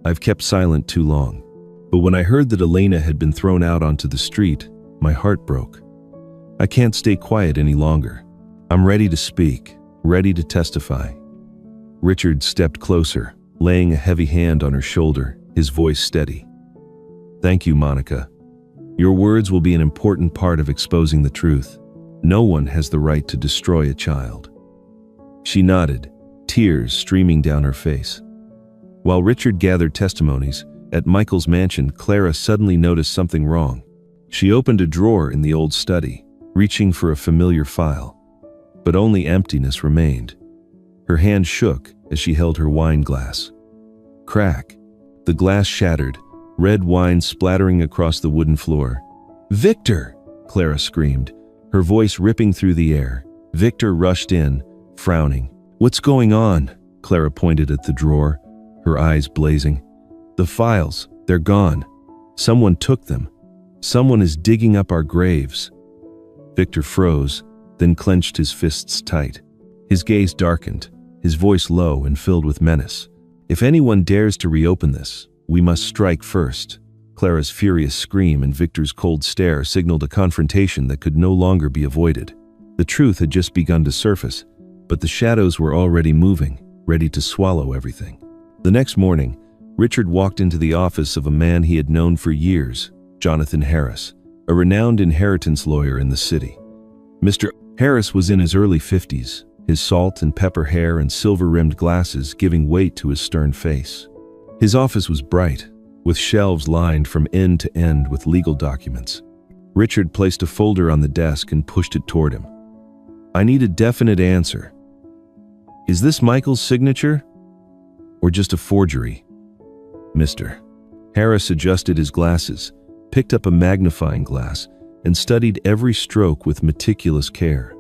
"I've kept silent too long, but when I heard that Elena had been thrown out onto the street, my heart broke. I can't stay quiet any longer. I'm ready to speak, ready to testify." Richard stepped closer, laying a heavy hand on her shoulder, his voice steady. "Thank you, Monica. Your words will be an important part of exposing the truth. No one has the right to destroy a child." She nodded, tears streaming down her face. While Richard gathered testimonies, at Michael's mansion, Clara suddenly noticed something wrong. She opened a drawer in the old study, reaching for a familiar file. But only emptiness remained. Her hand shook as she held her wine glass. Crack. The glass shattered, red wine splattering across the wooden floor. "Victor!" Clara screamed, her voice ripping through the air. Victor rushed in, frowning. "What's going on?" Clara pointed at the drawer, her eyes blazing. "The files, they're gone. Someone took them. Someone is digging up our graves." Victor froze, then clenched his fists tight. His gaze darkened, his voice low and filled with menace. "If anyone dares to reopen this, we must strike first." Clara's furious scream and Victor's cold stare signaled a confrontation that could no longer be avoided. The truth had just begun to surface, but the shadows were already moving, ready to swallow everything. The next morning, Richard walked into the office of a man he had known for years, Jonathan Harris, a renowned inheritance lawyer in the city. Mr. Harris was in his early 50s, his salt and pepper hair and silver-rimmed glasses giving weight to his stern face. His office was bright, with shelves lined from end to end with legal documents. Richard placed a folder on the desk and pushed it toward him. "I need a definite answer. Is this Michael's signature? Or just a forgery, Mr.?" Harris adjusted his glasses, picked up a magnifying glass, and studied every stroke with meticulous care.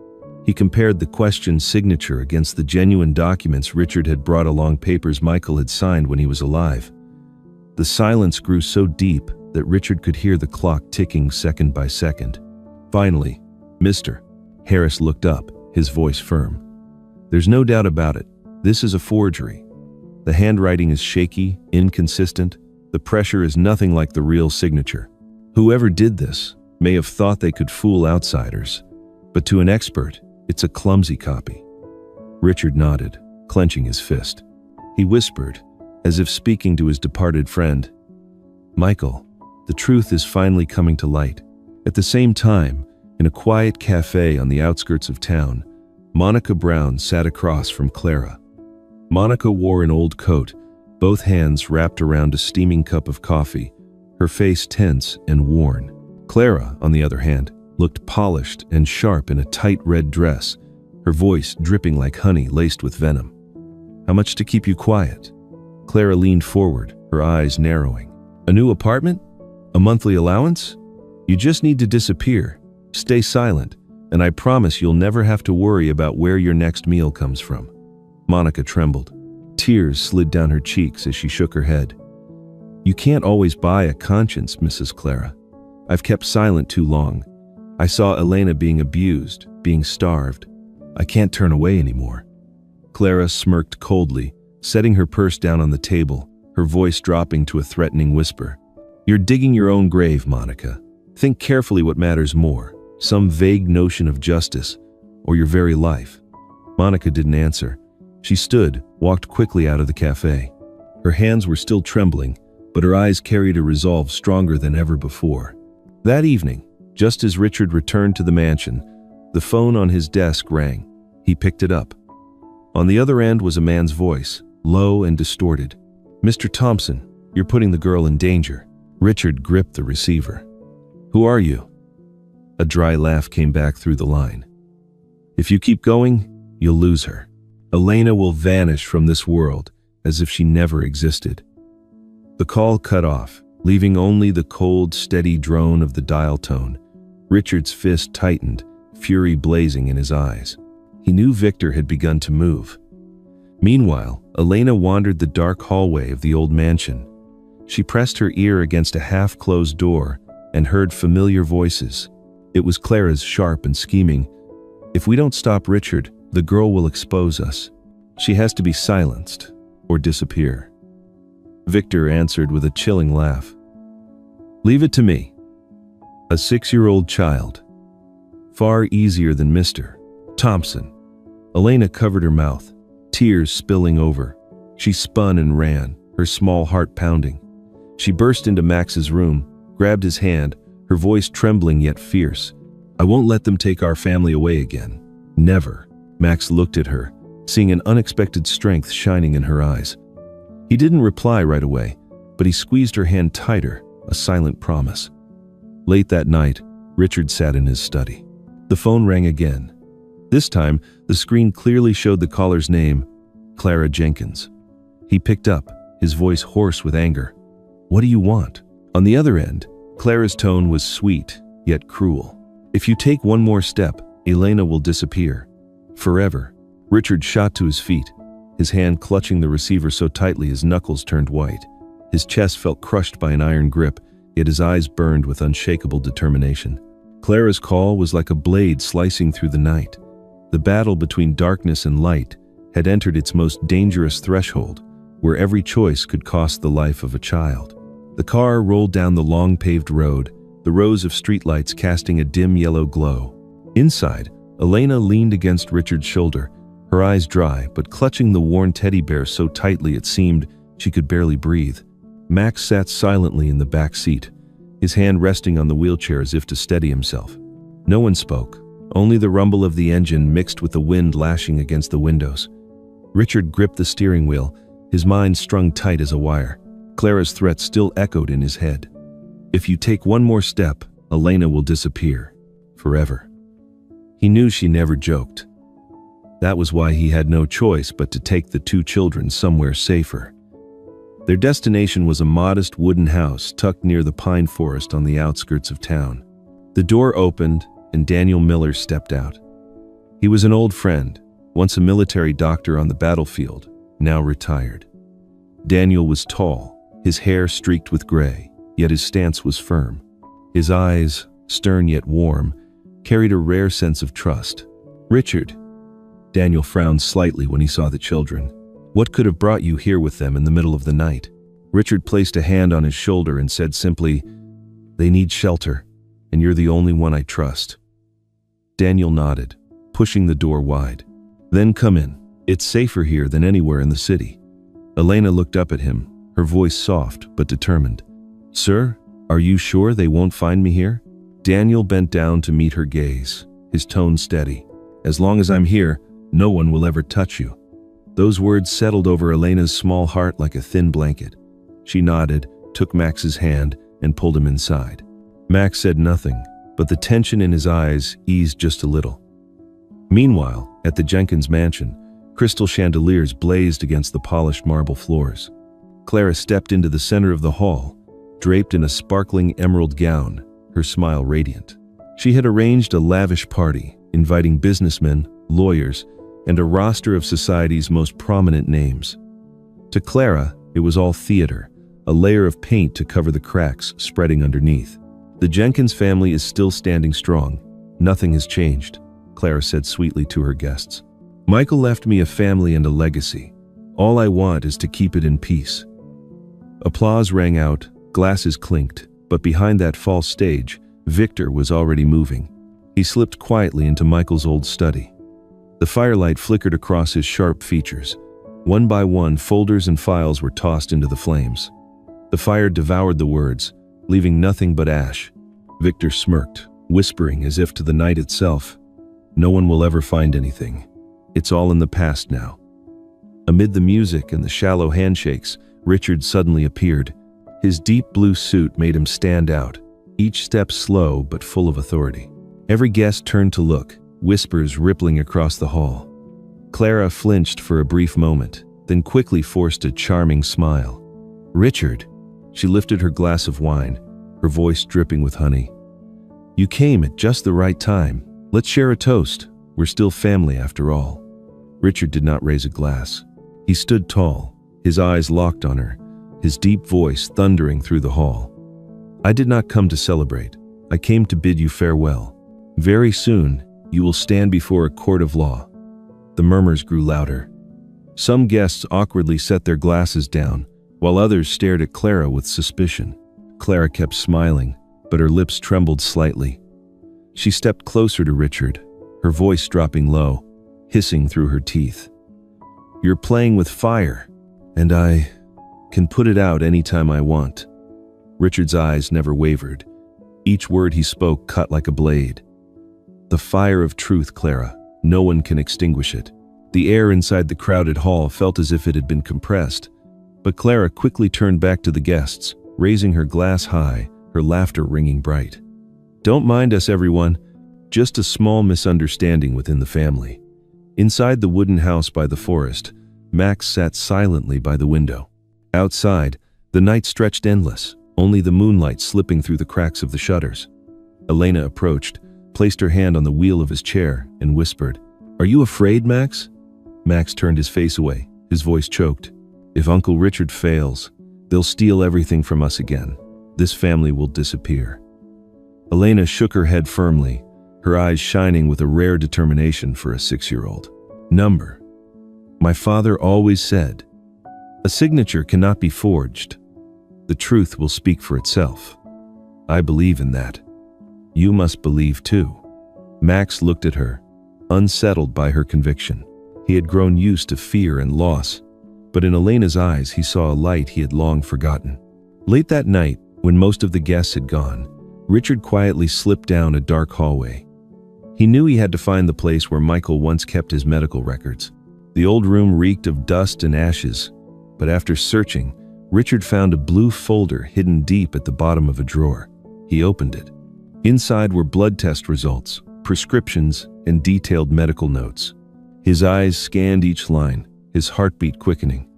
He compared the questioned signature against the genuine documents Richard had brought along, papers Michael had signed when he was alive. The silence grew so deep that Richard could hear the clock ticking second by second. Finally, "Mr." Harris looked up, his voice firm. "There's no doubt about it. This is a forgery. The handwriting is shaky, inconsistent. The pressure is nothing like the real signature. Whoever did this may have thought they could fool outsiders, but to an expert, it's a clumsy copy." Richard nodded, clenching his fist. He whispered, as if speaking to his departed friend, "Michael, the truth is finally coming to light." At the same time, in a quiet cafe on the outskirts of town, Monica Brown sat across from Clara. Monica wore an old coat, both hands wrapped around a steaming cup of coffee, her face tense and worn. Clara, on the other hand, looked polished and sharp in a tight red dress, her voice dripping like honey laced with venom. "How much to keep you quiet?" Clara leaned forward, her eyes narrowing. "A new apartment? A monthly allowance? You just need to disappear. Stay silent, and I promise you'll never have to worry about where your next meal comes from." Monica trembled. Tears slid down her cheeks as she shook her head. "You can't always buy a conscience, Mrs. Clara. I've kept silent too long. I saw Elena being abused, being starved. I can't turn away anymore." Clara smirked coldly, setting her purse down on the table, her voice dropping to a threatening whisper. "You're digging your own grave, Monica. Think carefully what matters more, some vague notion of justice, or your very life." Monica didn't answer. She stood, walked quickly out of the cafe. Her hands were still trembling, but her eyes carried a resolve stronger than ever before. That evening, just as Richard returned to the mansion, the phone on his desk rang. He picked it up. On the other end was a man's voice, low and distorted. "Mr. Thompson, you're putting the girl in danger." Richard gripped the receiver. "Who are you?" A dry laugh came back through the line. "If you keep going, you'll lose her. Elena will vanish from this world as if she never existed." The call cut off, leaving only the cold, steady drone of the dial tone. Richard's fist tightened, fury blazing in his eyes. He knew Victor had begun to move. Meanwhile, Elena wandered the dark hallway of the old mansion. She pressed her ear against a half-closed door and heard familiar voices. It was Clara's, sharp and scheming. "If we don't stop Richard, the girl will expose us. She has to be silenced or disappear." Victor answered with a chilling laugh. "Leave it to me. A 6-year-old child. Far easier than Mr. Thompson." Elena covered her mouth, tears spilling over. She spun and ran, her small heart pounding. She burst into Max's room, grabbed his hand, her voice trembling yet fierce. "I won't let them take our family away again. Never." Max looked at her, seeing an unexpected strength shining in her eyes. He didn't reply right away, but he squeezed her hand tighter, a silent promise. Late that night, Richard sat in his study. The phone rang again. This time, the screen clearly showed the caller's name, Clara Jenkins. He picked up, his voice hoarse with anger. "What do you want?" On the other end, Clara's tone was sweet, yet cruel. "If you take one more step, Elena will disappear. Forever." Richard shot to his feet, his hand clutching the receiver so tightly his knuckles turned white. His chest felt crushed by an iron grip, yet his eyes burned with unshakable determination. Clara's call was like a blade slicing through the night. The battle between darkness and light had entered its most dangerous threshold, where every choice could cost the life of a child. The car rolled down the long paved road, the rows of streetlights casting a dim yellow glow. Inside, Elena leaned against Richard's shoulder, her eyes dry but clutching the worn teddy bear so tightly it seemed she could barely breathe. Max sat silently in the back seat, his hand resting on the wheelchair as if to steady himself. No one spoke, only the rumble of the engine mixed with the wind lashing against the windows. Richard gripped the steering wheel, his mind strung tight as a wire. Clara's threat still echoed in his head. If you take one more step, Elena will disappear. Forever. He knew she never joked. That was why he had no choice but to take the two children somewhere safer. Their destination was a modest wooden house tucked near the pine forest on the outskirts of town. The door opened, and Daniel Miller stepped out. He was an old friend, once a military doctor on the battlefield, now retired. Daniel was tall, his hair streaked with gray, yet his stance was firm. His eyes, stern yet warm, carried a rare sense of trust. "Richard." Daniel frowned slightly when he saw the children. "What could have brought you here with them in the middle of the night?" Richard placed a hand on his shoulder and said simply, "They need shelter, and you're the only one I trust." Daniel nodded, pushing the door wide. "Then come in. It's safer here than anywhere in the city." Elena looked up at him, her voice soft but determined. "Sir, are you sure they won't find me here?" Daniel bent down to meet her gaze, his tone steady. "As long as I'm here, no one will ever touch you." Those words settled over Elena's small heart like a thin blanket. She nodded, took Max's hand, and pulled him inside. Max said nothing, but the tension in his eyes eased just a little. Meanwhile, at the Jenkins mansion, crystal chandeliers blazed against the polished marble floors. Clara stepped into the center of the hall, draped in a sparkling emerald gown, her smile radiant. She had arranged a lavish party, inviting businessmen, lawyers, and a roster of society's most prominent names. To Clara, it was all theater, a layer of paint to cover the cracks spreading underneath. "The Jenkins family is still standing strong. Nothing has changed," Clara said sweetly to her guests. "Michael left me a family and a legacy. All I want is to keep it in peace." Applause rang out, glasses clinked, but behind that false stage, Victor was already moving. He slipped quietly into Michael's old study. The firelight flickered across his sharp features. One by one, folders and files were tossed into the flames. The fire devoured the words, leaving nothing but ash. Victor smirked, whispering as if to the night itself, "No one will ever find anything. It's all in the past now." Amid the music and the shallow handshakes, Richard suddenly appeared. His deep blue suit made him stand out, each step slow but full of authority. Every guest turned to look, whispers rippling across the hall. Clara flinched for a brief moment, then quickly forced a charming smile. "Richard." She lifted her glass of wine, her voice dripping with honey. "You came at just the right time. Let's share a toast. We're still family after all." Richard did not raise a glass. He stood tall, his eyes locked on her, his deep voice thundering through the hall. "I did not come to celebrate. I came to bid you farewell. Very soon, you will stand before a court of law." The murmurs grew louder. Some guests awkwardly set their glasses down, while others stared at Clara with suspicion. Clara kept smiling, but her lips trembled slightly. She stepped closer to Richard, her voice dropping low, hissing through her teeth. "You're playing with fire, and I can put it out anytime I want." Richard's eyes never wavered. Each word he spoke cut like a blade. "The fire of truth, Clara. No one can extinguish it." The air inside the crowded hall felt as if it had been compressed, but Clara quickly turned back to the guests, raising her glass high, her laughter ringing bright. "Don't mind us, everyone. Just a small misunderstanding within the family." Inside the wooden house by the forest, Max sat silently by the window. Outside, the night stretched endless, only the moonlight slipping through the cracks of the shutters. Elena approached, placed her hand on the wheel of his chair, and whispered, "Are you afraid, Max?" Max turned his face away, his voice choked. "If Uncle Richard fails, they'll steal everything from us again. This family will disappear." Elena shook her head firmly, her eyes shining with a rare determination for a 6-year-old. "Number. My father always said, a signature cannot be forged. The truth will speak for itself. I believe in that. You must believe too." Max looked at her, unsettled by her conviction. He had grown used to fear and loss, but in Elena's eyes he saw a light he had long forgotten. Late that night, when most of the guests had gone, Richard quietly slipped down a dark hallway. He knew he had to find the place where Michael once kept his medical records. The old room reeked of dust and ashes, but after searching, Richard found a blue folder hidden deep at the bottom of a drawer. He opened it. Inside were blood test results, prescriptions, and detailed medical notes. His eyes scanned each line, his heartbeat quickening.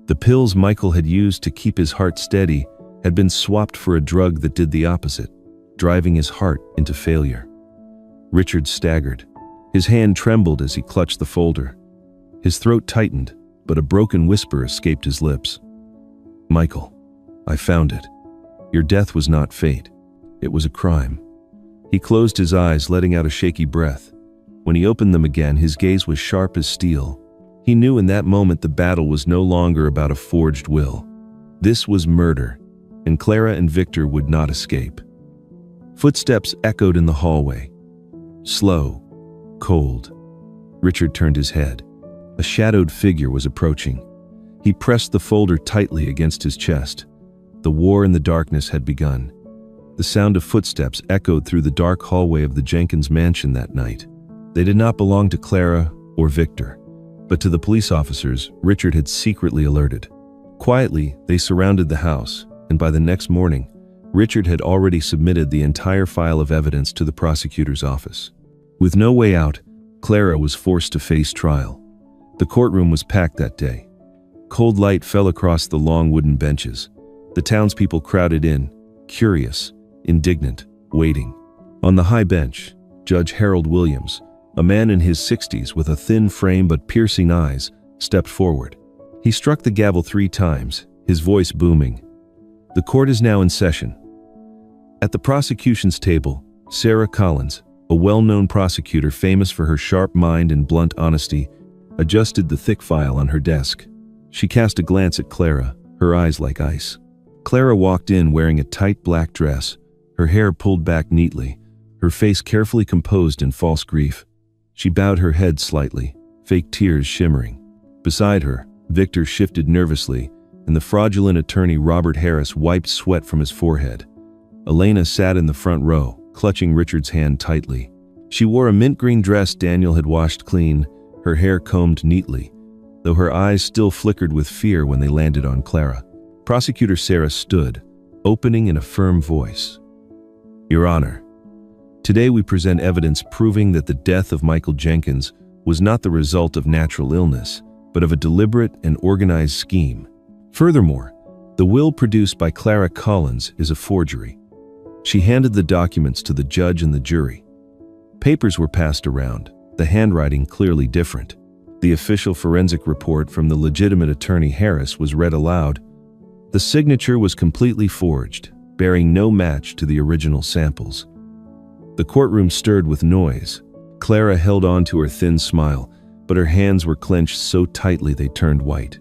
The pills Michael had used to keep his heart steady had been swapped for a drug that did the opposite, driving his heart into failure. Richard staggered. His hand trembled as he clutched the folder. His throat tightened, but a broken whisper escaped his lips. "Michael, I found it. Your death was not fate. It was a crime." He closed his eyes, letting out a shaky breath. When he opened them again, his gaze was sharp as steel. He knew in that moment the battle was no longer about a forged will. This was murder, and Clara and Victor would not escape. Footsteps echoed in the hallway. Slow, cold. Richard turned his head. A shadowed figure was approaching. He pressed the folder tightly against his chest. The war in the darkness had begun. The sound of footsteps echoed through the dark hallway of the Jenkins mansion that night. They did not belong to Clara or Victor, but to the police officers Richard had secretly alerted. Quietly, they surrounded the house, and by the next morning, Richard had already submitted the entire file of evidence to the prosecutor's office. With no way out, Clara was forced to face trial. The courtroom was packed that day. Cold light fell across the long wooden benches. The townspeople crowded in, curious, indignant, waiting. On the high bench, Judge Harold Williams, a man in his 60s with a thin frame but piercing eyes, stepped forward. He struck the gavel 3 times, his voice booming. "The court is now in session." At the prosecution's table, Sarah Collins, a well-known prosecutor famous for her sharp mind and blunt honesty, adjusted the thick file on her desk. She cast a glance at Clara, her eyes like ice. Clara walked in wearing a tight black dress, her hair pulled back neatly, her face carefully composed in false grief. She bowed her head slightly, fake tears shimmering. Beside her, Victor shifted nervously, and the fraudulent attorney Robert Harris wiped sweat from his forehead. Elena sat in the front row, clutching Richard's hand tightly. She wore a mint green dress Daniel had washed clean, her hair combed neatly, though her eyes still flickered with fear when they landed on Clara. Prosecutor Sarah stood, opening in a firm voice. "Your Honor, today we present evidence proving that the death of Michael Jenkins was not the result of natural illness, but of a deliberate and organized scheme. Furthermore, the will produced by Clara Collins is a forgery." She handed the documents to the judge and the jury. Papers were passed around, the handwriting clearly different. The official forensic report from the legitimate attorney Harris was read aloud. The signature was completely forged, bearing no match to the original samples. The courtroom stirred with noise. Clara held on to her thin smile, but her hands were clenched so tightly they turned white.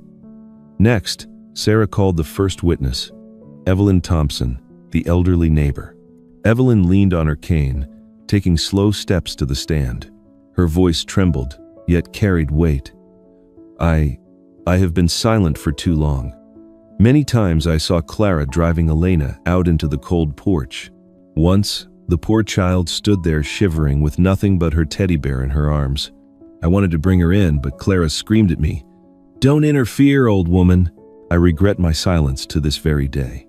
Next, Sarah called the first witness, Evelyn Thompson, the elderly neighbor. Evelyn leaned on her cane, taking slow steps to the stand. Her voice trembled, yet carried weight. I have been silent for too long. Many times I saw Clara driving Elena out into the cold porch. Once, the poor child stood there shivering with nothing but her teddy bear in her arms. I wanted to bring her in, but Clara screamed at me, "Don't interfere, old woman." I regret my silence to this very day.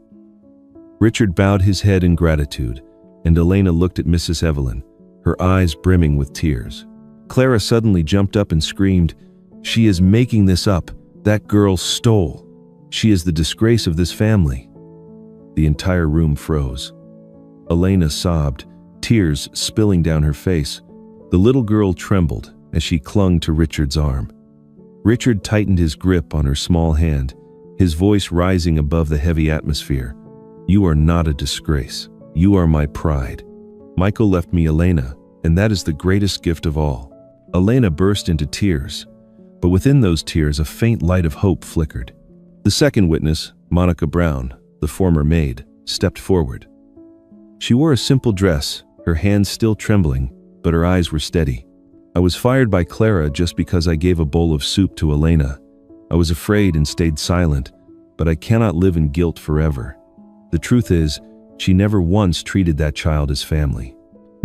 Richard bowed his head in gratitude, and Elena looked at Mrs. Evelyn, her eyes brimming with tears. Clara suddenly jumped up and screamed, "She is making this up. That girl stole. She is the disgrace of this family." The entire room froze. Elena sobbed, tears spilling down her face. The little girl trembled as she clung to Richard's arm. Richard tightened his grip on her small hand, his voice rising above the heavy atmosphere. "You are not a disgrace. You are my pride. Michael left me Elena, and that is the greatest gift of all." Elena burst into tears, but within those tears a faint light of hope flickered. The second witness, Monica Brown, the former maid, stepped forward. She wore a simple dress, her hands still trembling, but her eyes were steady. "I was fired by Clara just because I gave a bowl of soup to Elena. I was afraid and stayed silent, but I cannot live in guilt forever. The truth is, she never once treated that child as family.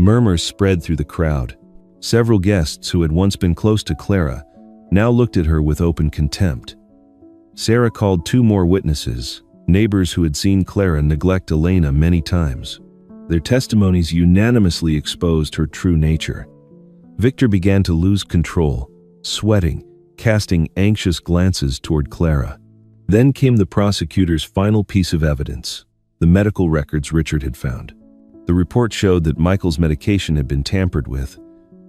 Murmurs spread through the crowd. Several guests who had once been close to Clara now looked at her with open contempt. Sarah called 2 more witnesses, neighbors who had seen Clara neglect Elena many times. Their testimonies unanimously exposed her true nature. Victor began to lose control, sweating, casting anxious glances toward Clara. Then came the prosecutor's final piece of evidence, the medical records Richard had found. The report showed that Michael's medication had been tampered with,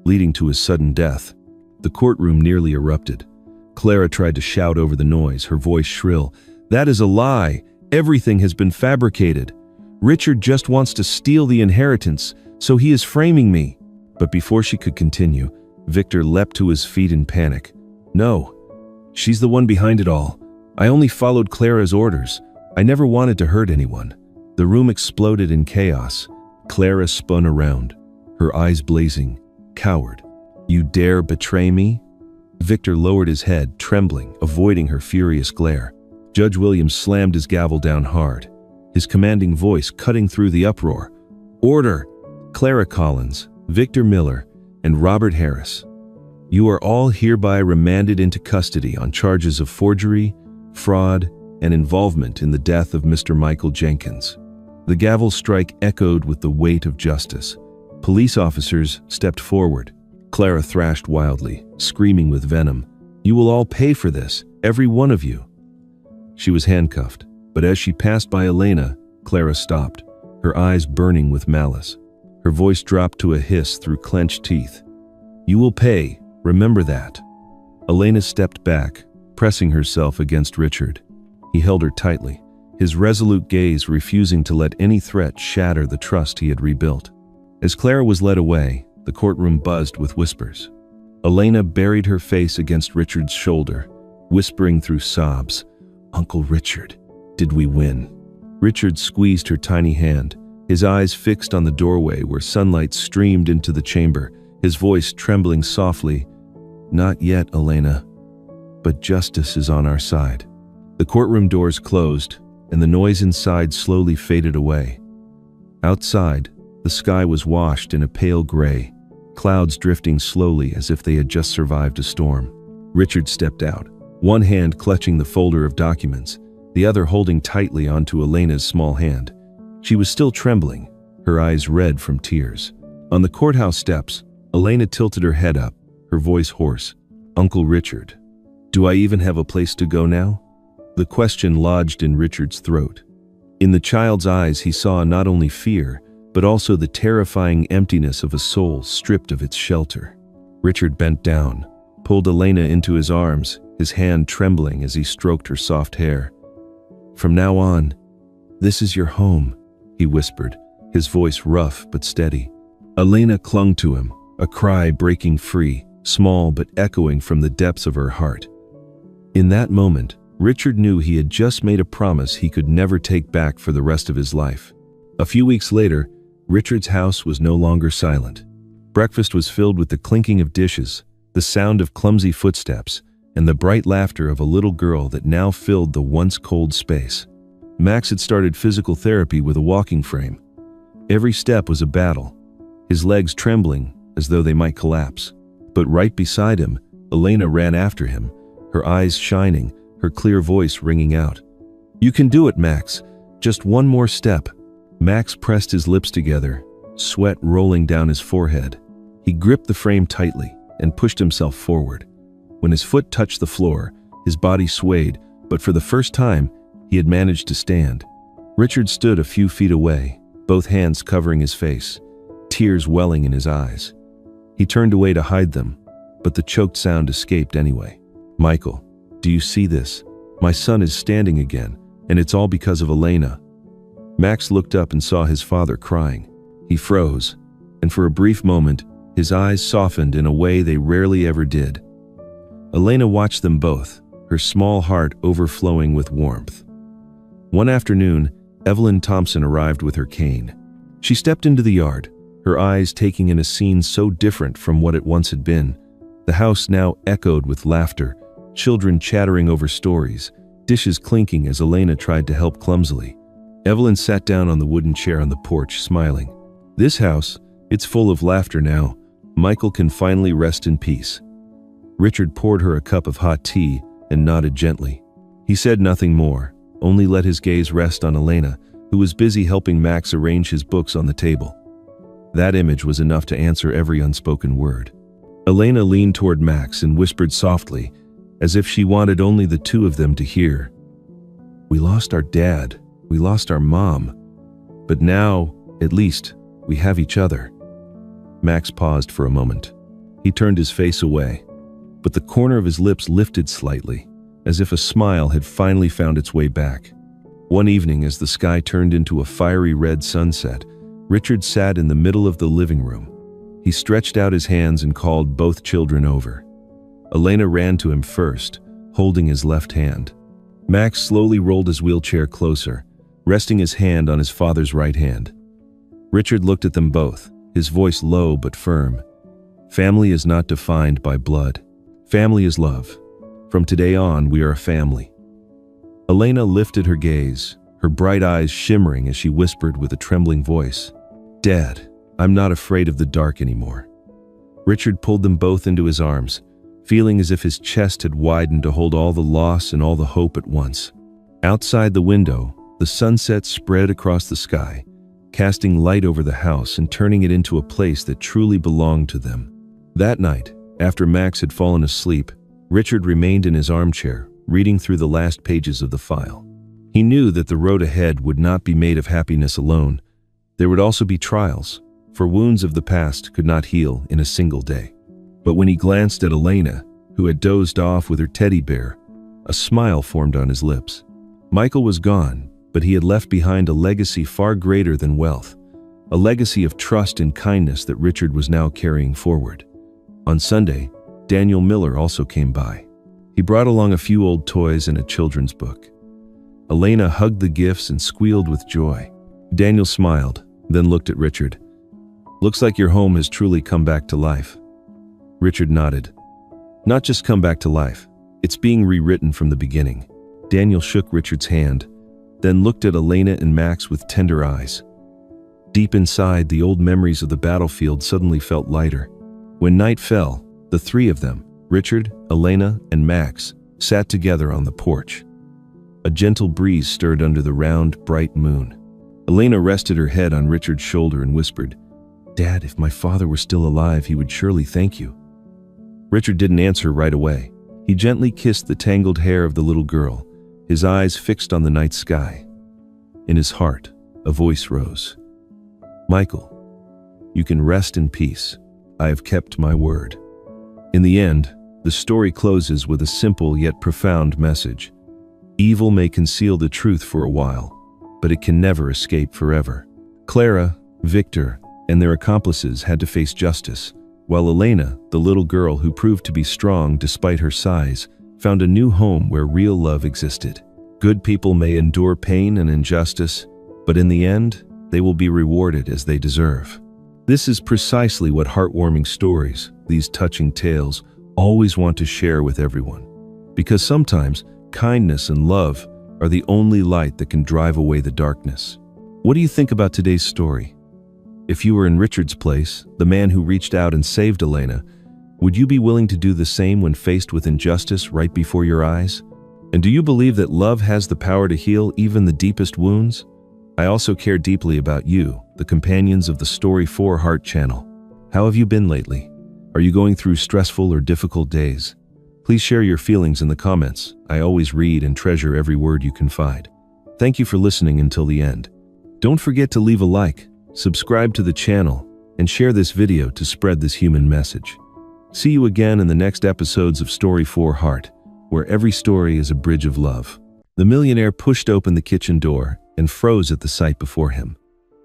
leading to his sudden death. The courtroom nearly erupted. Clara tried to shout over the noise, her voice shrill. "That is a lie! Everything has been fabricated! Richard just wants to steal the inheritance, so he is framing me!" But before she could continue, Victor leapt to his feet in panic. "No, she's the one behind it all. I only followed Clara's orders. I never wanted to hurt anyone." The room exploded in chaos. Clara spun around, her eyes blazing. "Coward! You dare betray me?" Victor lowered his head, trembling, avoiding her furious glare. Judge Williams slammed his gavel down hard, his commanding voice cutting through the uproar. "Order! Clara Collins, Victor Miller, and Robert Harris. You are all hereby remanded into custody on charges of forgery, fraud, and involvement in the death of Mr. Michael Jenkins." The gavel strike echoed with the weight of justice. Police officers stepped forward. Clara thrashed wildly, screaming with venom. "You will all pay for this, every one of you." She was handcuffed, but as she passed by Elena, Clara stopped, her eyes burning with malice. Her voice dropped to a hiss through clenched teeth. "You will pay, remember that." Elena stepped back, pressing herself against Richard. He held her tightly, his resolute gaze refusing to let any threat shatter the trust he had rebuilt. As Clara was led away, the courtroom buzzed with whispers. Elena buried her face against Richard's shoulder, whispering through sobs, "Uncle Richard, did we win?" Richard squeezed her tiny hand, his eyes fixed on the doorway where sunlight streamed into the chamber, his voice trembling softly, "Not yet, Elena, but justice is on our side." The courtroom doors closed, and the noise inside slowly faded away. Outside, the sky was washed in a pale gray, clouds drifting slowly as if they had just survived a storm. Richard stepped out, one hand clutching the folder of documents, the other holding tightly onto Elena's small hand. She was still trembling, her eyes red from tears. On the courthouse steps, Elena tilted her head up, her voice hoarse. "Uncle Richard, do I even have a place to go now?" The question lodged in Richard's throat. In the child's eyes he saw not only fear, but also the terrifying emptiness of a soul stripped of its shelter. Richard bent down, pulled Elena into his arms, his hand trembling as he stroked her soft hair. "From now on, this is your home," he whispered, his voice rough but steady. Elena clung to him, a cry breaking free, small but echoing from the depths of her heart. In that moment, Richard knew he had just made a promise he could never take back for the rest of his life. A few weeks later, Richard's house was no longer silent. Breakfast was filled with the clinking of dishes, the sound of clumsy footsteps, and the bright laughter of a little girl that now filled the once cold space. Max had started physical therapy with a walking frame. Every step was a battle, his legs trembling as though they might collapse. But right beside him, Elena ran after him, her eyes shining, her clear voice ringing out. "You can do it, Max. Just one more step." Max pressed his lips together, sweat rolling down his forehead. He gripped the frame tightly and pushed himself forward. When his foot touched the floor, his body swayed, but for the first time, he had managed to stand. Richard stood a few feet away, both hands covering his face, tears welling in his eyes. He turned away to hide them, but the choked sound escaped anyway. "Michael, do you see this? My son is standing again, and it's all because of Elena." Max looked up and saw his father crying. He froze, and for a brief moment, his eyes softened in a way they rarely ever did. Elena watched them both, her small heart overflowing with warmth. One afternoon, Evelyn Thompson arrived with her cane. She stepped into the yard, her eyes taking in a scene so different from what it once had been. The house now echoed with laughter, children chattering over stories, dishes clinking as Elena tried to help clumsily. Evelyn sat down on the wooden chair on the porch, smiling. "This house It's full of laughter now. Michael can finally rest in peace. Richard poured her a cup of hot tea and nodded gently. He said nothing more, only let his gaze rest on Elena, who was busy helping Max arrange his books on the table. That image was enough to answer every unspoken word. Elena leaned toward Max and whispered softly, as if she wanted only the two of them to hear. "We lost our dad, we lost our mom, but now, at least, we have each other." Max paused for a moment. He turned his face away, but the corner of his lips lifted slightly, as if a smile had finally found its way back. One evening, as the sky turned into a fiery red sunset, Richard sat in the middle of the living room. He stretched out his hands and called both children over. Elena ran to him first, holding his left hand. Max slowly rolled his wheelchair closer, resting his hand on his father's right hand. Richard looked at them both, his voice low but firm. "Family is not defined by blood. Family is love. From today on, we are a family." Elena lifted her gaze, her bright eyes shimmering as she whispered with a trembling voice, "Dad, I'm not afraid of the dark anymore." Richard pulled them both into his arms, feeling as if his chest had widened to hold all the loss and all the hope at once. Outside the window, the sunset spread across the sky, casting light over the house and turning it into a place that truly belonged to them. That night, after Max had fallen asleep, Richard remained in his armchair, reading through the last pages of the file. He knew that the road ahead would not be made of happiness alone. There would also be trials, for wounds of the past could not heal in a single day. But when he glanced at Elena, who had dozed off with her teddy bear, a smile formed on his lips. Michael was gone, but he had left behind a legacy far greater than wealth, a legacy of trust and kindness that Richard was now carrying forward. On Sunday, Daniel Miller also came by. He brought along a few old toys and a children's book. Elena hugged the gifts and squealed with joy. Daniel smiled, then looked at Richard. "Looks like your home has truly come back to life." Richard nodded. "Not just come back to life, it's being rewritten from the beginning." Daniel shook Richard's hand, then looked at Elena and Max with tender eyes. Deep inside, the old memories of the battlefield suddenly felt lighter. When night fell, the three of them, Richard, Elena, and Max, sat together on the porch. A gentle breeze stirred under the round, bright moon. Elena rested her head on Richard's shoulder and whispered, "Dad, if my father were still alive, he would surely thank you." Richard didn't answer right away. He gently kissed the tangled hair of the little girl, his eyes fixed on the night sky. In his heart, a voice rose. "Michael, you can rest in peace. I have kept my word." In the end, the story closes with a simple yet profound message. Evil may conceal the truth for a while, but it can never escape forever. Clara, Victor, and their accomplices had to face justice, while Elena, the little girl who proved to be strong despite her size, found a new home where real love existed. Good people may endure pain and injustice, but in the end, they will be rewarded as they deserve. This is precisely what heartwarming stories, these touching tales, always want to share with everyone. Because sometimes, kindness and love are the only light that can drive away the darkness. What do you think about today's story? If you were in Richard's place, the man who reached out and saved Elena, would you be willing to do the same when faced with injustice right before your eyes? And do you believe that love has the power to heal even the deepest wounds? I also care deeply about you, the companions of the Story 4 Heart channel. How have you been lately? Are you going through stressful or difficult days? Please share your feelings in the comments. I always read and treasure every word you confide. Thank you for listening until the end. Don't forget to leave a like, subscribe to the channel, and share this video to spread this human message. See you again in the next episodes of Story 4 Heart, where every story is a bridge of love. The millionaire pushed open the kitchen door and froze at the sight before him.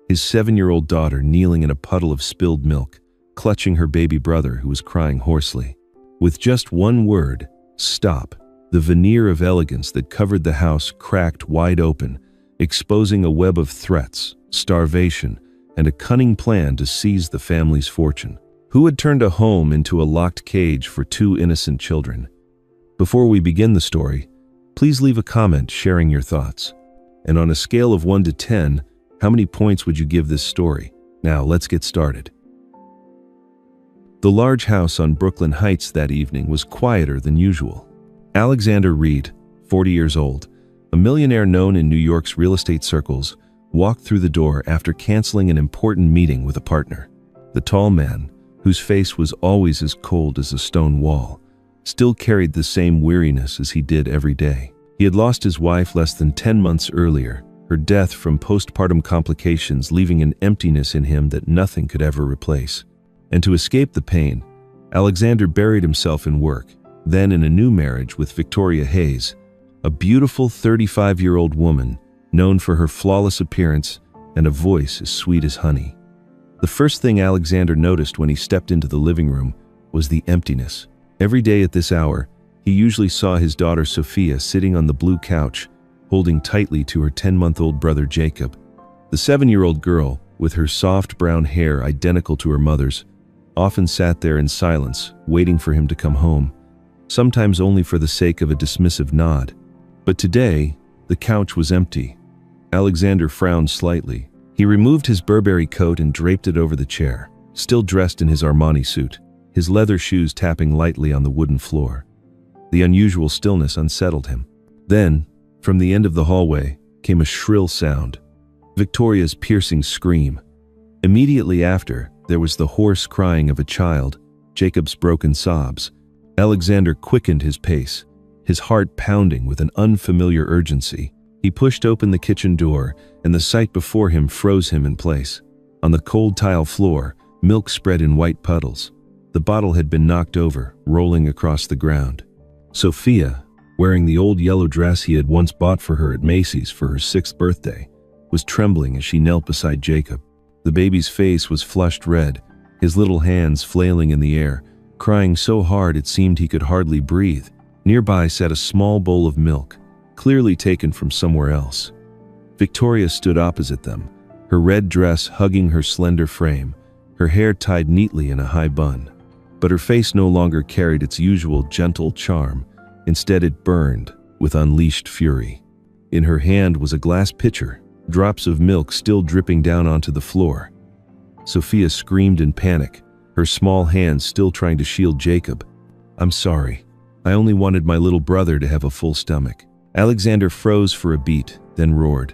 His 7-year-old daughter kneeling in a puddle of spilled milk, clutching her baby brother who was crying hoarsely. With just one word, stop, the veneer of elegance that covered the house cracked wide open, exposing a web of threats, starvation, and a cunning plan to seize the family's fortune. Who had turned a home into a locked cage for 2 innocent children? Before we begin the story, please leave a comment sharing your thoughts. And on a scale of 1 to 10, how many points would you give this story? Now, let's get started. The large house on Brooklyn Heights that evening was quieter than usual. Alexander Reed, 40 years old, a millionaire known in New York's real estate circles, walked through the door after canceling an important meeting with a partner. The tall man, whose face was always as cold as a stone wall, still carried the same weariness as he did every day. He had lost his wife less than 10 months earlier, her death from postpartum complications leaving an emptiness in him that nothing could ever replace. And to escape the pain, Alexander buried himself in work, then in a new marriage with Victoria Hayes, a beautiful 35-year-old woman known for her flawless appearance and a voice as sweet as honey. The first thing Alexander noticed when he stepped into the living room was the emptiness. Every day at this hour, he usually saw his daughter Sophia sitting on the blue couch, holding tightly to her 10-month-old brother Jacob. The 7-year-old girl, with her soft brown hair identical to her mother's, often sat there in silence, waiting for him to come home, sometimes only for the sake of a dismissive nod. But today, the couch was empty. Alexander frowned slightly. He removed his Burberry coat and draped it over the chair, still dressed in his Armani suit, his leather shoes tapping lightly on the wooden floor. The unusual stillness unsettled him. Then, from the end of the hallway, came a shrill sound, Victoria's piercing scream. Immediately after, there was the hoarse crying of a child, Jacob's broken sobs. Alexander quickened his pace, his heart pounding with an unfamiliar urgency. He pushed open the kitchen door, and the sight before him froze him in place. On the cold tile floor, milk spread in white puddles. The bottle had been knocked over, rolling across the ground. Sophia, wearing the old yellow dress he had once bought for her at Macy's for her 6th birthday, was trembling as she knelt beside Jacob. The baby's face was flushed red, his little hands flailing in the air, crying so hard it seemed he could hardly breathe. Nearby sat a small bowl of milk, clearly taken from somewhere else. Victoria stood opposite them, her red dress hugging her slender frame, her hair tied neatly in a high bun. But her face no longer carried its usual gentle charm. Instead, it burned with unleashed fury. In her hand was a glass pitcher, drops of milk still dripping down onto the floor. Sophia screamed in panic, her small hands still trying to shield Jacob. "I'm sorry. I only wanted my little brother to have a full stomach." Alexander froze for a beat, then roared.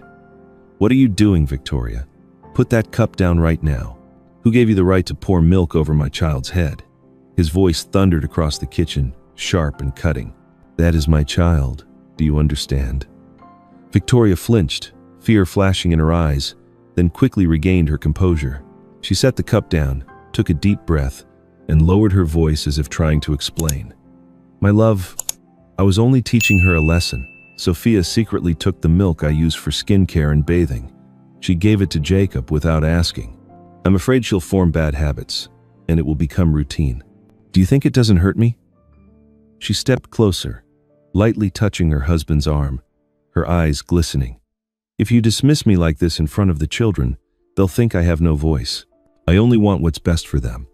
"What are you doing, Victoria? Put that cup down right now. Who gave you the right to pour milk over my child's head?" His voice thundered across the kitchen, sharp and cutting. "That is my child. Do you understand?" Victoria flinched, fear flashing in her eyes, then quickly regained her composure. She set the cup down, took a deep breath, and lowered her voice as if trying to explain. "My love, I was only teaching her a lesson. Sophia secretly took the milk I use for skincare and bathing. She gave it to Jacob without asking. I'm afraid she'll form bad habits, and it will become routine. Do you think it doesn't hurt me?" She stepped closer, lightly touching her husband's arm, her eyes glistening. "If you dismiss me like this in front of the children, they'll think I have no voice. I only want what's best for them."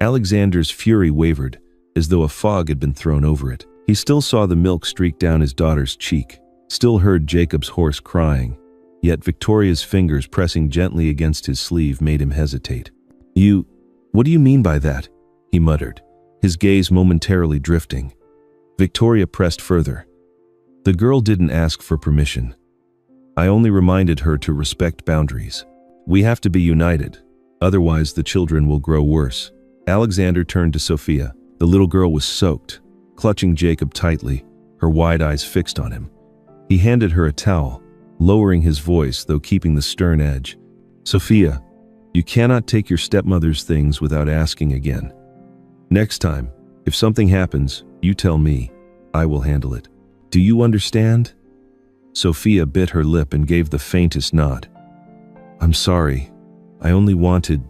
Alexander's fury wavered, as though a fog had been thrown over it. He still saw the milk streak down his daughter's cheek, still heard Jacob's hoarse crying, yet Victoria's fingers pressing gently against his sleeve made him hesitate. What do you mean by that?" he muttered, his gaze momentarily drifting. Victoria pressed further. "The girl didn't ask for permission. I only reminded her to respect boundaries. We have to be united, otherwise the children will grow worse." Alexander turned to Sophia. The little girl was soaked, clutching Jacob tightly, her wide eyes fixed on him. He handed her a towel, lowering his voice though keeping the stern edge. "Sophia, you cannot take your stepmother's things without asking again. Next time, if something happens, you tell me. I will handle it. Do you understand?" Sophia bit her lip and gave the faintest nod. "I'm sorry. I only wanted—"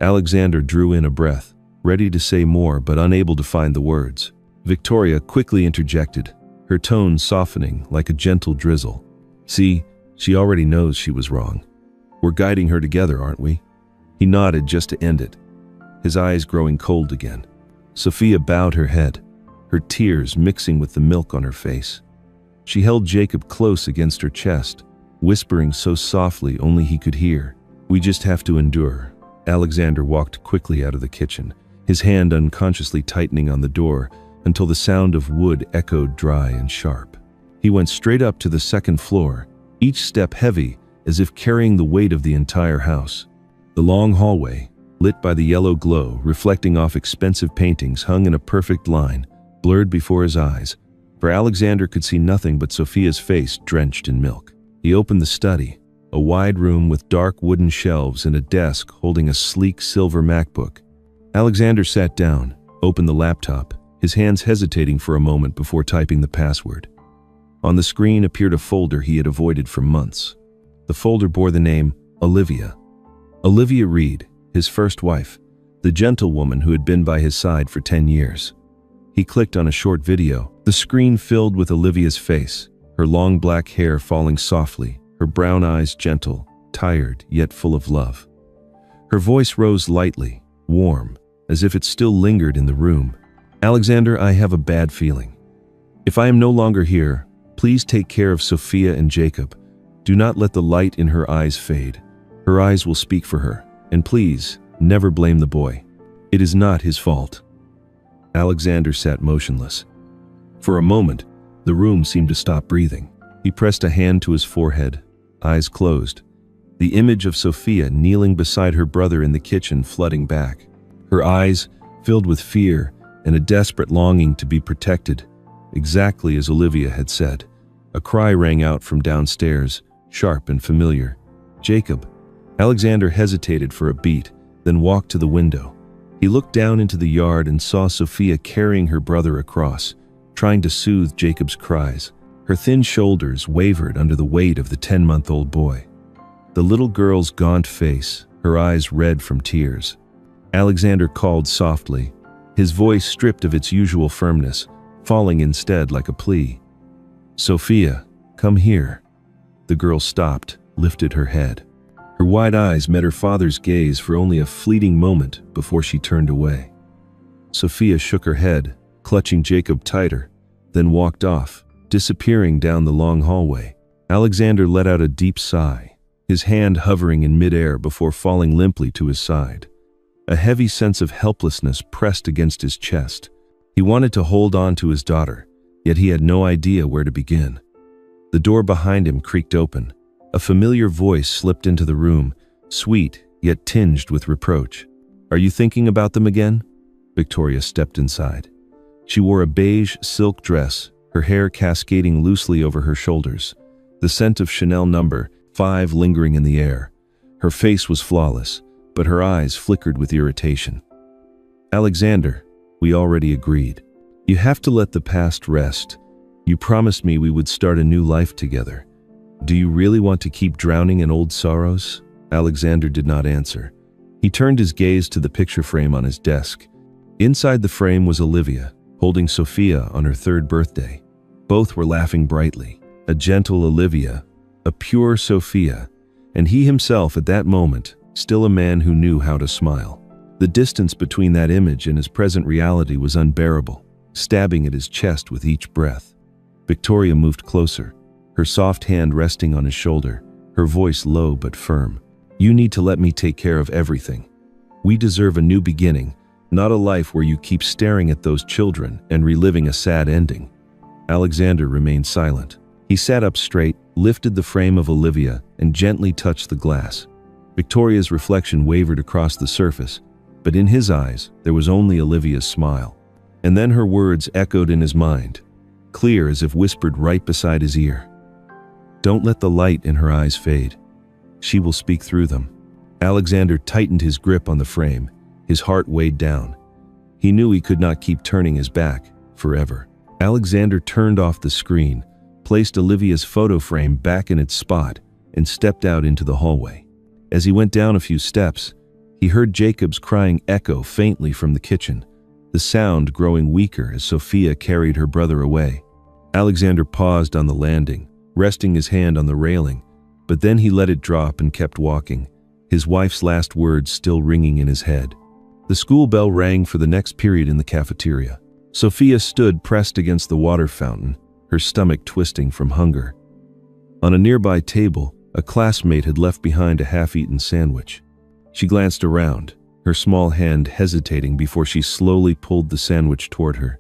Alexander drew in a breath, ready to say more but unable to find the words. Victoria quickly interjected, her tone softening like a gentle drizzle. "See, she already knows she was wrong. We're guiding her together, aren't we?" He nodded just to end it, his eyes growing cold again. Sophia bowed her head, her tears mixing with the milk on her face. She held Jacob close against her chest, whispering so softly only he could hear. "We just have to endure." Alexander walked quickly out of the kitchen, his hand unconsciously tightening on the door until the sound of wood echoed dry and sharp. He went straight up to the second floor, each step heavy as if carrying the weight of the entire house. The long hallway, lit by the yellow glow reflecting off expensive paintings, hung in a perfect line, blurred before his eyes, for Alexander could see nothing but Sophia's face drenched in milk. He opened the study, a wide room with dark wooden shelves and a desk holding a sleek silver MacBook. Alexander sat down, opened the laptop, his hands hesitating for a moment before typing the password. On the screen appeared a folder he had avoided for months. The folder bore the name Olivia. Olivia Reed, his first wife, the gentlewoman who had been by his side for 10 years. He clicked on a short video, the screen filled with Olivia's face, her long black hair falling softly, her brown eyes gentle, tired yet full of love. Her voice rose lightly, warm, as if it still lingered in the room. "Alexander, I have a bad feeling. If I am no longer here, please take care of Sophia and Jacob. Do not let the light in her eyes fade. Her eyes will speak for her. And please, never blame the boy. It is not his fault." Alexander sat motionless. For a moment, the room seemed to stop breathing. He pressed a hand to his forehead, eyes closed, the image of Sophia kneeling beside her brother in the kitchen flooding back. Her eyes filled with fear and a desperate longing to be protected, exactly as Olivia had said. A cry rang out from downstairs, sharp and familiar. "Jacob." Alexander hesitated for a beat, then walked to the window. He looked down into the yard and saw Sophia carrying her brother across, trying to soothe Jacob's cries. Her thin shoulders wavered under the weight of the 10-month-old boy. The little girl's gaunt face, her eyes red from tears. Alexander called softly, his voice stripped of its usual firmness, falling instead like a plea. "Sophia, come here." The girl stopped, lifted her head. Her wide eyes met her father's gaze for only a fleeting moment before she turned away. Sophia shook her head, clutching Jacob tighter, then walked off, disappearing down the long hallway. Alexander let out a deep sigh, his hand hovering in midair before falling limply to his side. A heavy sense of helplessness pressed against his chest. He wanted to hold on to his daughter, yet he had no idea where to begin. The door behind him creaked open. A familiar voice slipped into the room, sweet yet tinged with reproach. "Are you thinking about them again?" Victoria stepped inside. She wore a beige silk dress, her hair cascading loosely over her shoulders, the scent of Chanel No. 5 lingering in the air. Her face was flawless, but her eyes flickered with irritation. "Alexander, we already agreed. You have to let the past rest. You promised me we would start a new life together. Do you really want to keep drowning in old sorrows?" Alexander did not answer. He turned his gaze to the picture frame on his desk. Inside the frame was Olivia, holding Sophia on her 3rd birthday. Both were laughing brightly. A gentle Olivia, a pure Sophia, and he himself at that moment, still a man who knew how to smile. The distance between that image and his present reality was unbearable, stabbing at his chest with each breath. Victoria moved closer, her soft hand resting on his shoulder, her voice low but firm. "You need to let me take care of everything. We deserve a new beginning, not a life where you keep staring at those children and reliving a sad ending." Alexander remained silent. He sat up straight, lifted the frame of Olivia, and gently touched the glass. Victoria's reflection wavered across the surface, but in his eyes there was only Olivia's smile. And then her words echoed in his mind, clear as if whispered right beside his ear. "Don't let the light in her eyes fade. She will speak through them." Alexander tightened his grip on the frame, his heart weighed down. He knew he could not keep turning his back forever. Alexander turned off the screen, placed Olivia's photo frame back in its spot, and stepped out into the hallway. As he went down a few steps, he heard Jacob's crying echo faintly from the kitchen, the sound growing weaker as Sophia carried her brother away. Alexander paused on the landing, resting his hand on the railing, but then he let it drop and kept walking, his wife's last words still ringing in his head. The school bell rang for the next period in the cafeteria. Sophia stood pressed against the water fountain, her stomach twisting from hunger. On a nearby table, a classmate had left behind a half-eaten sandwich. She glanced around, her small hand hesitating before she slowly pulled the sandwich toward her.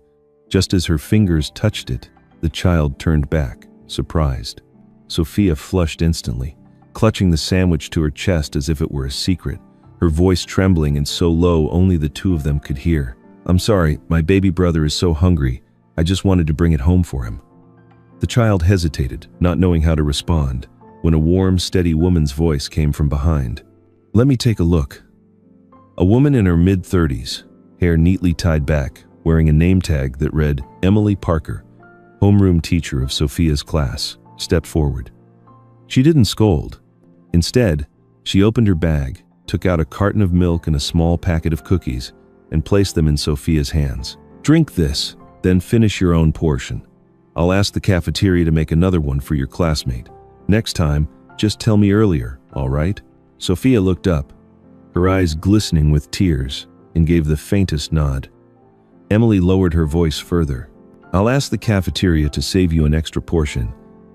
Just as her fingers touched it, the child turned back, surprised. Sophia flushed instantly, clutching the sandwich to her chest as if it were a secret, her voice trembling and so low only the two of them could hear. "I'm sorry, my baby brother is so hungry. I just wanted to bring it home for him." The child hesitated, not knowing how to respond, when a warm, steady woman's voice came from behind. "Let me take a look." A woman in her mid-30s, hair neatly tied back, wearing a name tag that read Emily Parker, homeroom teacher of Sophia's class, stepped forward. She didn't scold. Instead, she opened her bag, took out a carton of milk and a small packet of cookies, and placed them in Sophia's hands. "Drink this, then finish your own portion. I'll ask the cafeteria to make another one for your classmate. Next time, just tell me earlier, all right?" Sophia looked up, her eyes glistening with tears, and gave the faintest nod. Emily lowered her voice further. "I'll ask the cafeteria to save you an extra portion,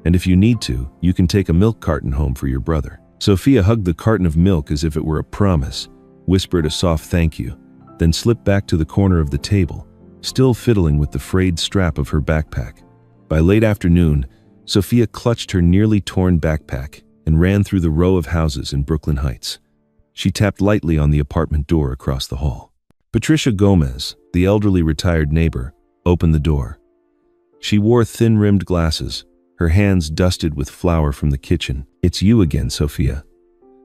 and if you need to, you can take a milk carton home for your brother." Sophia hugged the carton of milk as if it were a promise, whispered a soft thank you, then slipped back to the corner of the table, still fiddling with the frayed strap of her backpack. By late afternoon, Sophia clutched her nearly torn backpack and ran through the row of houses in Brooklyn Heights. She tapped lightly on the apartment door across the hall. Patricia Gomez, the elderly retired neighbor, opened the door. She wore thin-rimmed glasses, her hands dusted with flour from the kitchen. "It's you again, Sophia."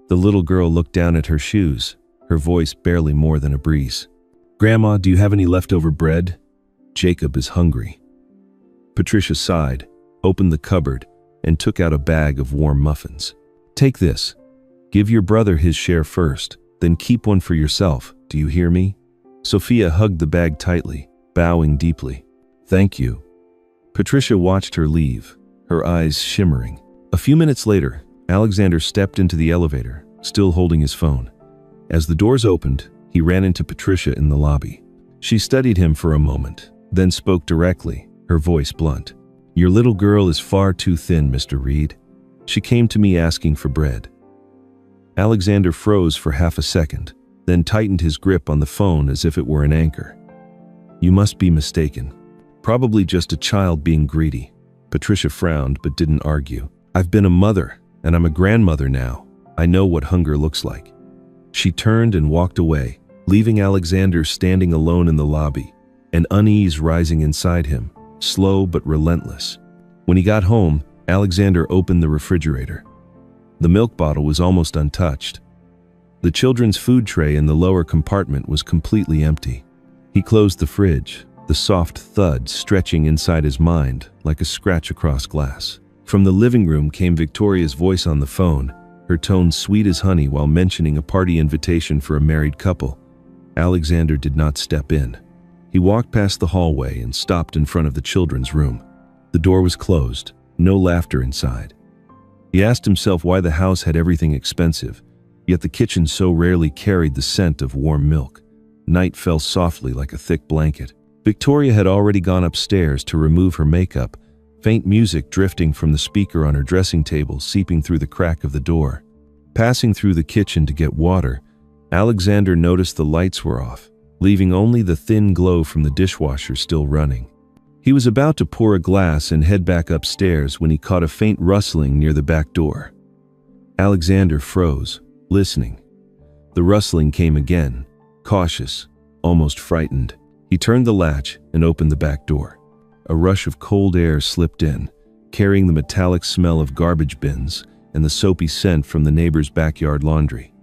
The little girl looked down at her shoes, her voice barely more than a breeze. "Grandma, do you have any leftover bread? Jacob is hungry." Patricia sighed, opened the cupboard, and took out a bag of warm muffins. "Take this. Give your brother his share first, then keep one for yourself. Do you hear me?" Sophia hugged the bag tightly, bowing deeply. "Thank you." Patricia watched her leave, her eyes shimmering. A few minutes later, Alexander stepped into the elevator, still holding his phone. As the doors opened, he ran into Patricia in the lobby. She studied him for a moment, then spoke directly, her voice blunt. "Your little girl is far too thin, Mr. Reed. She came to me asking for bread." Alexander froze for half a second, then tightened his grip on the phone as if it were an anchor. "You must be mistaken. Probably just a child being greedy." Patricia frowned but didn't argue. "I've been a mother, and I'm a grandmother now. I know what hunger looks like." She turned and walked away, leaving Alexander standing alone in the lobby, an unease rising inside him, slow but relentless. When he got home, Alexander opened the refrigerator. The milk bottle was almost untouched. The children's food tray in the lower compartment was completely empty. He closed the fridge, the soft thud stretching inside his mind like a scratch across glass. From the living room came Victoria's voice on the phone, her tone sweet as honey while mentioning a party invitation for a married couple. Alexander did not step in. He walked past the hallway and stopped in front of the children's room. The door was closed, no laughter inside. He asked himself why the house had everything expensive, yet the kitchen so rarely carried the scent of warm milk. Night fell softly like a thick blanket. Victoria had already gone upstairs to remove her makeup, faint music drifting from the speaker on her dressing table seeping through the crack of the door. Passing through the kitchen to get water, Alexander noticed the lights were off, leaving only the thin glow from the dishwasher still running. He was about to pour a glass and head back upstairs when he caught a faint rustling near the back door. Alexander froze, listening. The rustling came again, cautious, almost frightened. He turned the latch and opened the back door. A rush of cold air slipped in, carrying the metallic smell of garbage bins and the soapy scent from the neighbor's backyard laundry.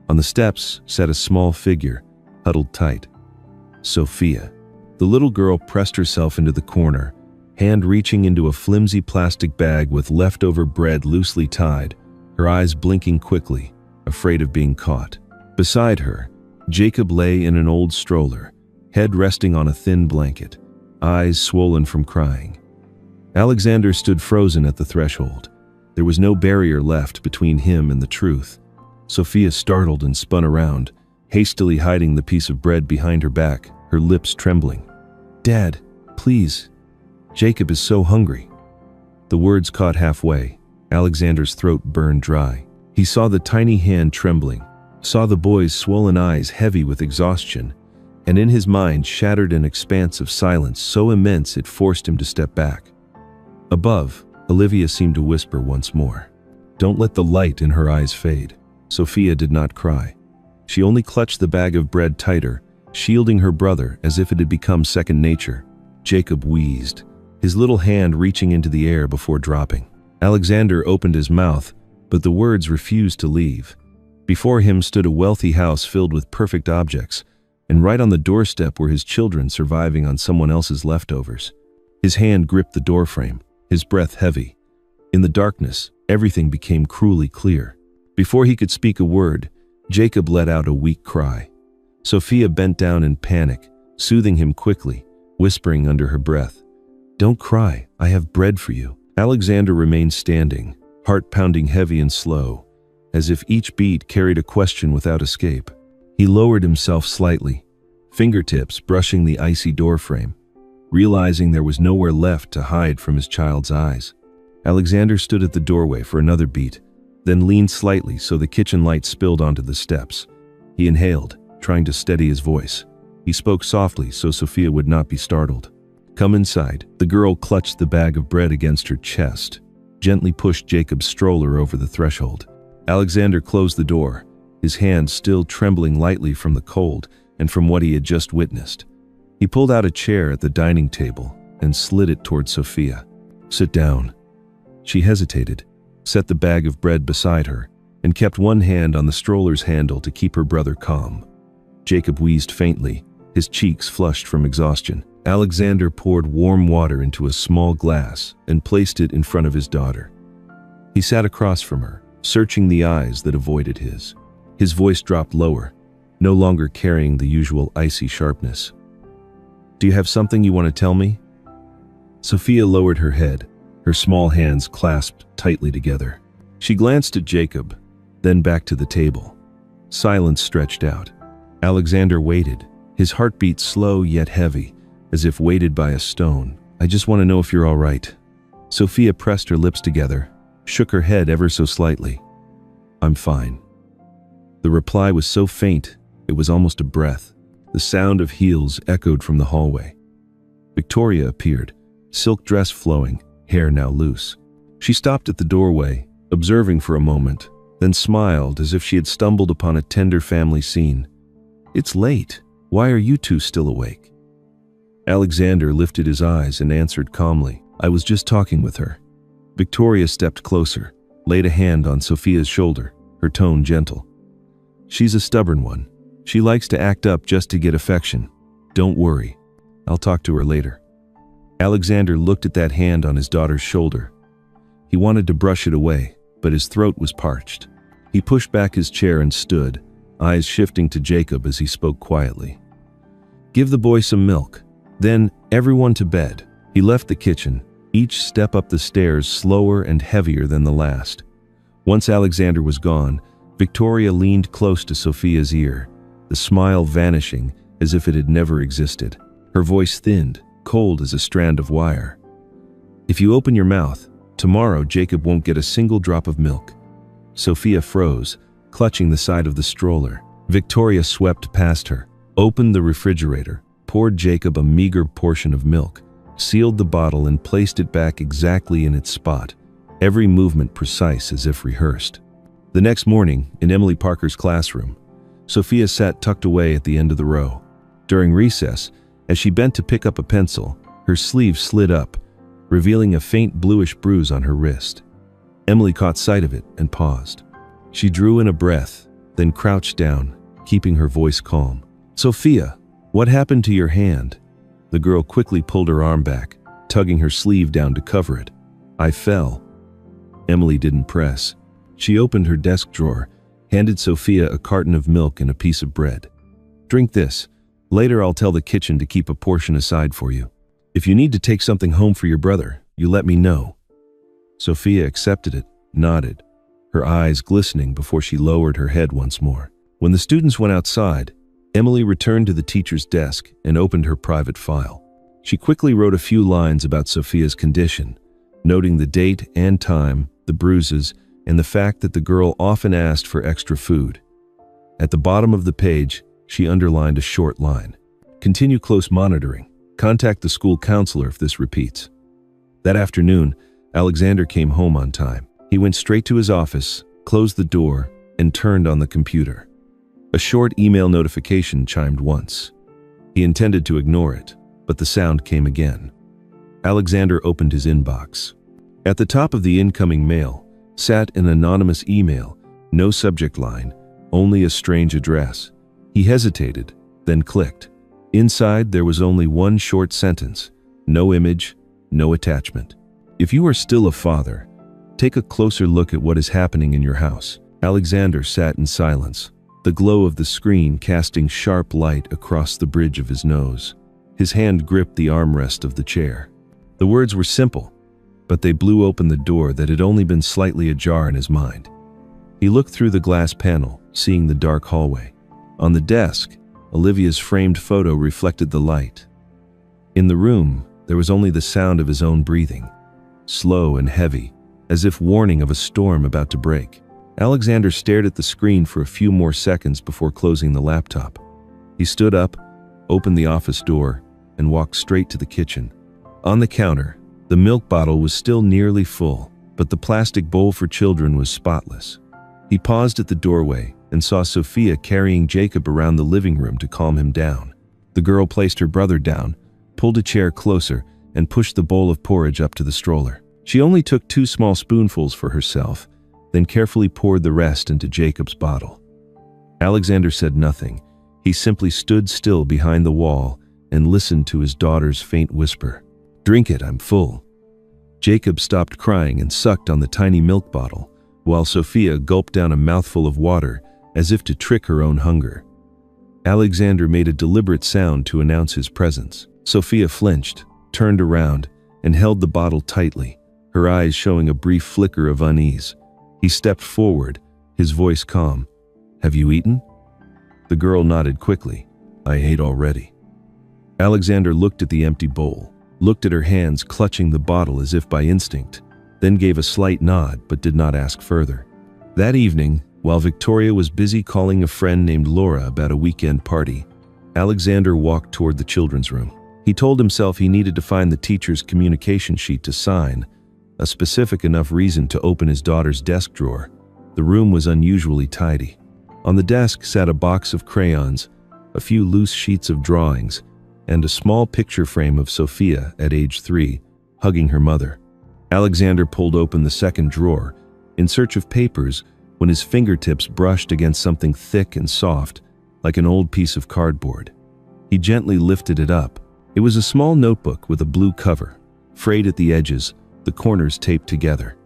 On the steps sat a small figure, huddled tight. Sophia. The little girl pressed herself into the corner, hand reaching into a flimsy plastic bag with leftover bread loosely tied, her eyes blinking quickly, afraid of being caught. Beside her, Jacob lay in an old stroller, head resting on a thin blanket, eyes swollen from crying. Alexander stood frozen at the threshold. There was no barrier left between him and the truth. Sophia startled and spun around, hastily hiding the piece of bread behind her back, her lips trembling. "Dad, please. Jacob is so hungry." The words caught halfway. Alexander's throat burned dry. He saw the tiny hand trembling, saw the boy's swollen eyes heavy with exhaustion, and in his mind shattered an expanse of silence so immense it forced him to step back. Above, Olivia seemed to whisper once more. Don't let the light in her eyes fade. Sophia did not cry. She only clutched the bag of bread tighter, shielding her brother as if it had become second nature. Jacob wheezed, his little hand reaching into the air before dropping. Alexander opened his mouth, but the words refused to leave. Before him stood a wealthy house filled with perfect objects, and right on the doorstep were his children surviving on someone else's leftovers. His hand gripped the doorframe, his breath heavy. In the darkness, everything became cruelly clear. Before he could speak a word, Jacob let out a weak cry. Sophia bent down in panic, soothing him quickly, whispering under her breath, "Don't cry, I have bread for you." Alexander remained standing, heart pounding heavy and slow, as if each beat carried a question without escape. He lowered himself slightly, fingertips brushing the icy doorframe, realizing there was nowhere left to hide from his child's eyes. Alexander stood at the doorway for another beat, then leaned slightly so the kitchen light spilled onto the steps. He inhaled, trying to steady his voice. He spoke softly so Sophia would not be startled. "Come inside." The girl clutched the bag of bread against her chest, gently pushed Jacob's stroller over the threshold. Alexander closed the door, his hand still trembling lightly from the cold and from what he had just witnessed. He pulled out a chair at the dining table and slid it toward Sophia. "Sit down." She hesitated, set the bag of bread beside her, and kept one hand on the stroller's handle to keep her brother calm. Jacob wheezed faintly, his cheeks flushed from exhaustion. Alexander poured warm water into a small glass and placed it in front of his daughter. He sat across from her, searching the eyes that avoided his. His voice dropped lower, no longer carrying the usual icy sharpness. "Do you have something you want to tell me?" Sophia lowered her head, her small hands clasped tightly together. She glanced at Jacob, then back to the table. Silence stretched out. Alexander waited, his heartbeat slow yet heavy, as if weighted by a stone. "I just want to know if you're all right." Sophia pressed her lips together, shook her head ever so slightly. "I'm fine." The reply was so faint, it was almost a breath. The sound of heels echoed from the hallway. Victoria appeared, silk dress flowing, hair now loose. She stopped at the doorway, observing for a moment, then smiled as if she had stumbled upon a tender family scene. "It's late. Why are you two still awake?" Alexander lifted his eyes and answered calmly, "I was just talking with her." Victoria stepped closer, laid a hand on Sophia's shoulder, her tone gentle. "She's a stubborn one. She likes to act up just to get affection. Don't worry. I'll talk to her later." Alexander looked at that hand on his daughter's shoulder. He wanted to brush it away, but his throat was parched. He pushed back his chair and stood, eyes shifting to Jacob as he spoke quietly. "Give the boy some milk. Then, everyone to bed." He left the kitchen, each step up the stairs slower and heavier than the last. Once Alexander was gone, Victoria leaned close to Sophia's ear, the smile vanishing as if it had never existed. Her voice thinned, cold as a strand of wire. "If you open your mouth, tomorrow Jacob won't get a single drop of milk." Sophia froze, clutching the side of the stroller. Victoria swept past her, opened the refrigerator, poured Jacob a meager portion of milk, sealed the bottle and placed it back exactly in its spot, every movement precise as if rehearsed. The next morning, in Emily Parker's classroom, Sophia sat tucked away at the end of the row. During recess, as she bent to pick up a pencil, her sleeve slid up, revealing a faint bluish bruise on her wrist. Emily caught sight of it and paused. She drew in a breath, then crouched down, keeping her voice calm. "Sophia, what happened to your hand?" The girl quickly pulled her arm back, tugging her sleeve down to cover it. "I fell." Emily didn't press. She opened her desk drawer, handed Sophia a carton of milk and a piece of bread. "Drink this. Later I'll tell the kitchen to keep a portion aside for you. If you need to take something home for your brother, you let me know." Sophia accepted it, nodded, her eyes glistening before she lowered her head once more. When the students went outside, Emily returned to the teacher's desk and opened her private file. She quickly wrote a few lines about Sophia's condition, noting the date and time, the bruises, and the fact that the girl often asked for extra food. At the bottom of the page, she underlined a short line. Continue close monitoring. Contact the school counselor if this repeats. That afternoon, Alexander came home on time. He went straight to his office, closed the door, and turned on the computer. A short email notification chimed once. He intended to ignore it, but the sound came again. Alexander opened his inbox. At the top of the incoming mail sat an anonymous email, no subject line, only a strange address. He hesitated, then clicked. Inside, there was only one short sentence, no image, no attachment. If you are still a father, take a closer look at what is happening in your house. Alexander sat in silence, the glow of the screen casting sharp light across the bridge of his nose. His hand gripped the armrest of the chair. The words were simple, but they blew open the door that had only been slightly ajar in his mind. He looked through the glass panel, seeing the dark hallway. On the desk, Olivia's framed photo reflected the light. In the room, there was only the sound of his own breathing, slow and heavy, as if warning of a storm about to break. Alexander stared at the screen for a few more seconds before closing the laptop. He stood up, opened the office door, and walked straight to the kitchen. On the counter, the milk bottle was still nearly full, but the plastic bowl for children was spotless. He paused at the doorway and saw Sophia carrying Jacob around the living room to calm him down. The girl placed her brother down, pulled a chair closer, and pushed the bowl of porridge up to the stroller. She only took 2 small spoonfuls for herself, then carefully poured the rest into Jacob's bottle. Alexander said nothing. He simply stood still behind the wall and listened to his daughter's faint whisper, "Drink it, I'm full." Jacob stopped crying and sucked on the tiny milk bottle, while Sophia gulped down a mouthful of water as if to trick her own hunger. Alexander made a deliberate sound to announce his presence. Sophia flinched, turned around, and held the bottle tightly, her eyes showing a brief flicker of unease. He stepped forward, his voice calm. "Have you eaten?" The girl nodded quickly. "I ate already." Alexander looked at the empty bowl, looked at her hands clutching the bottle as if by instinct, then gave a slight nod but did not ask further. That evening, while Victoria was busy calling a friend named Laura about a weekend party, Alexander walked toward the children's room. He told himself he needed to find the teacher's communication sheet to sign, a specific enough reason to open his daughter's desk drawer. The room was unusually tidy. On the desk sat a box of crayons, a few loose sheets of drawings, and a small picture frame of Sophia at age 3, hugging her mother. Alexander pulled open the second drawer, in search of papers, when his fingertips brushed against something thick and soft, like an old piece of cardboard. He gently lifted it up. It was a small notebook with a blue cover, frayed at the edges, the corners taped together.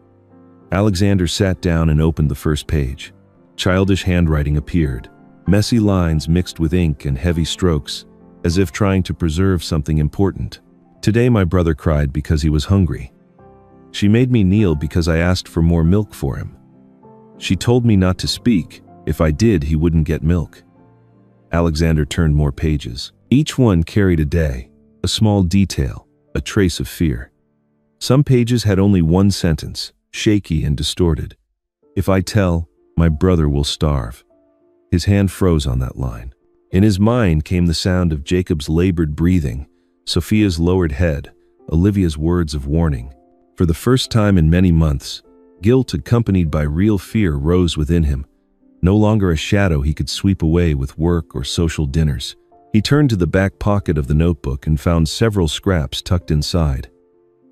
Alexander sat down and opened the first page. Childish handwriting appeared, messy lines mixed with ink and heavy strokes, as if trying to preserve something important. "Today my brother cried because he was hungry. She made me kneel because I asked for more milk for him. She told me not to speak. If I did, he wouldn't get milk." Alexander turned more pages. Each one carried a day, a small detail, a trace of fear. Some pages had only one sentence, shaky and distorted. "If I tell, my brother will starve." His hand froze on that line. In his mind came the sound of Jacob's labored breathing, Sophia's lowered head, Olivia's words of warning. For the first time in many months, guilt accompanied by real fear rose within him, no longer a shadow he could sweep away with work or social dinners. He turned to the back pocket of the notebook and found several scraps tucked inside.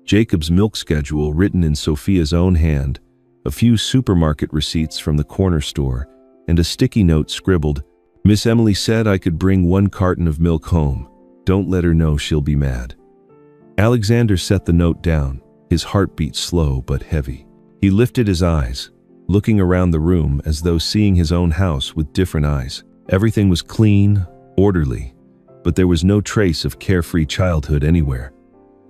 Jacob's milk schedule written in Sophia's own hand, a few supermarket receipts from the corner store, and a sticky note scribbled, "Miss Emily said I could bring 1 carton of milk home. Don't let her know, she'll be mad." Alexander set the note down, his heartbeat slow but heavy. He lifted his eyes, looking around the room as though seeing his own house with different eyes. Everything was clean, orderly, but there was no trace of carefree childhood anywhere.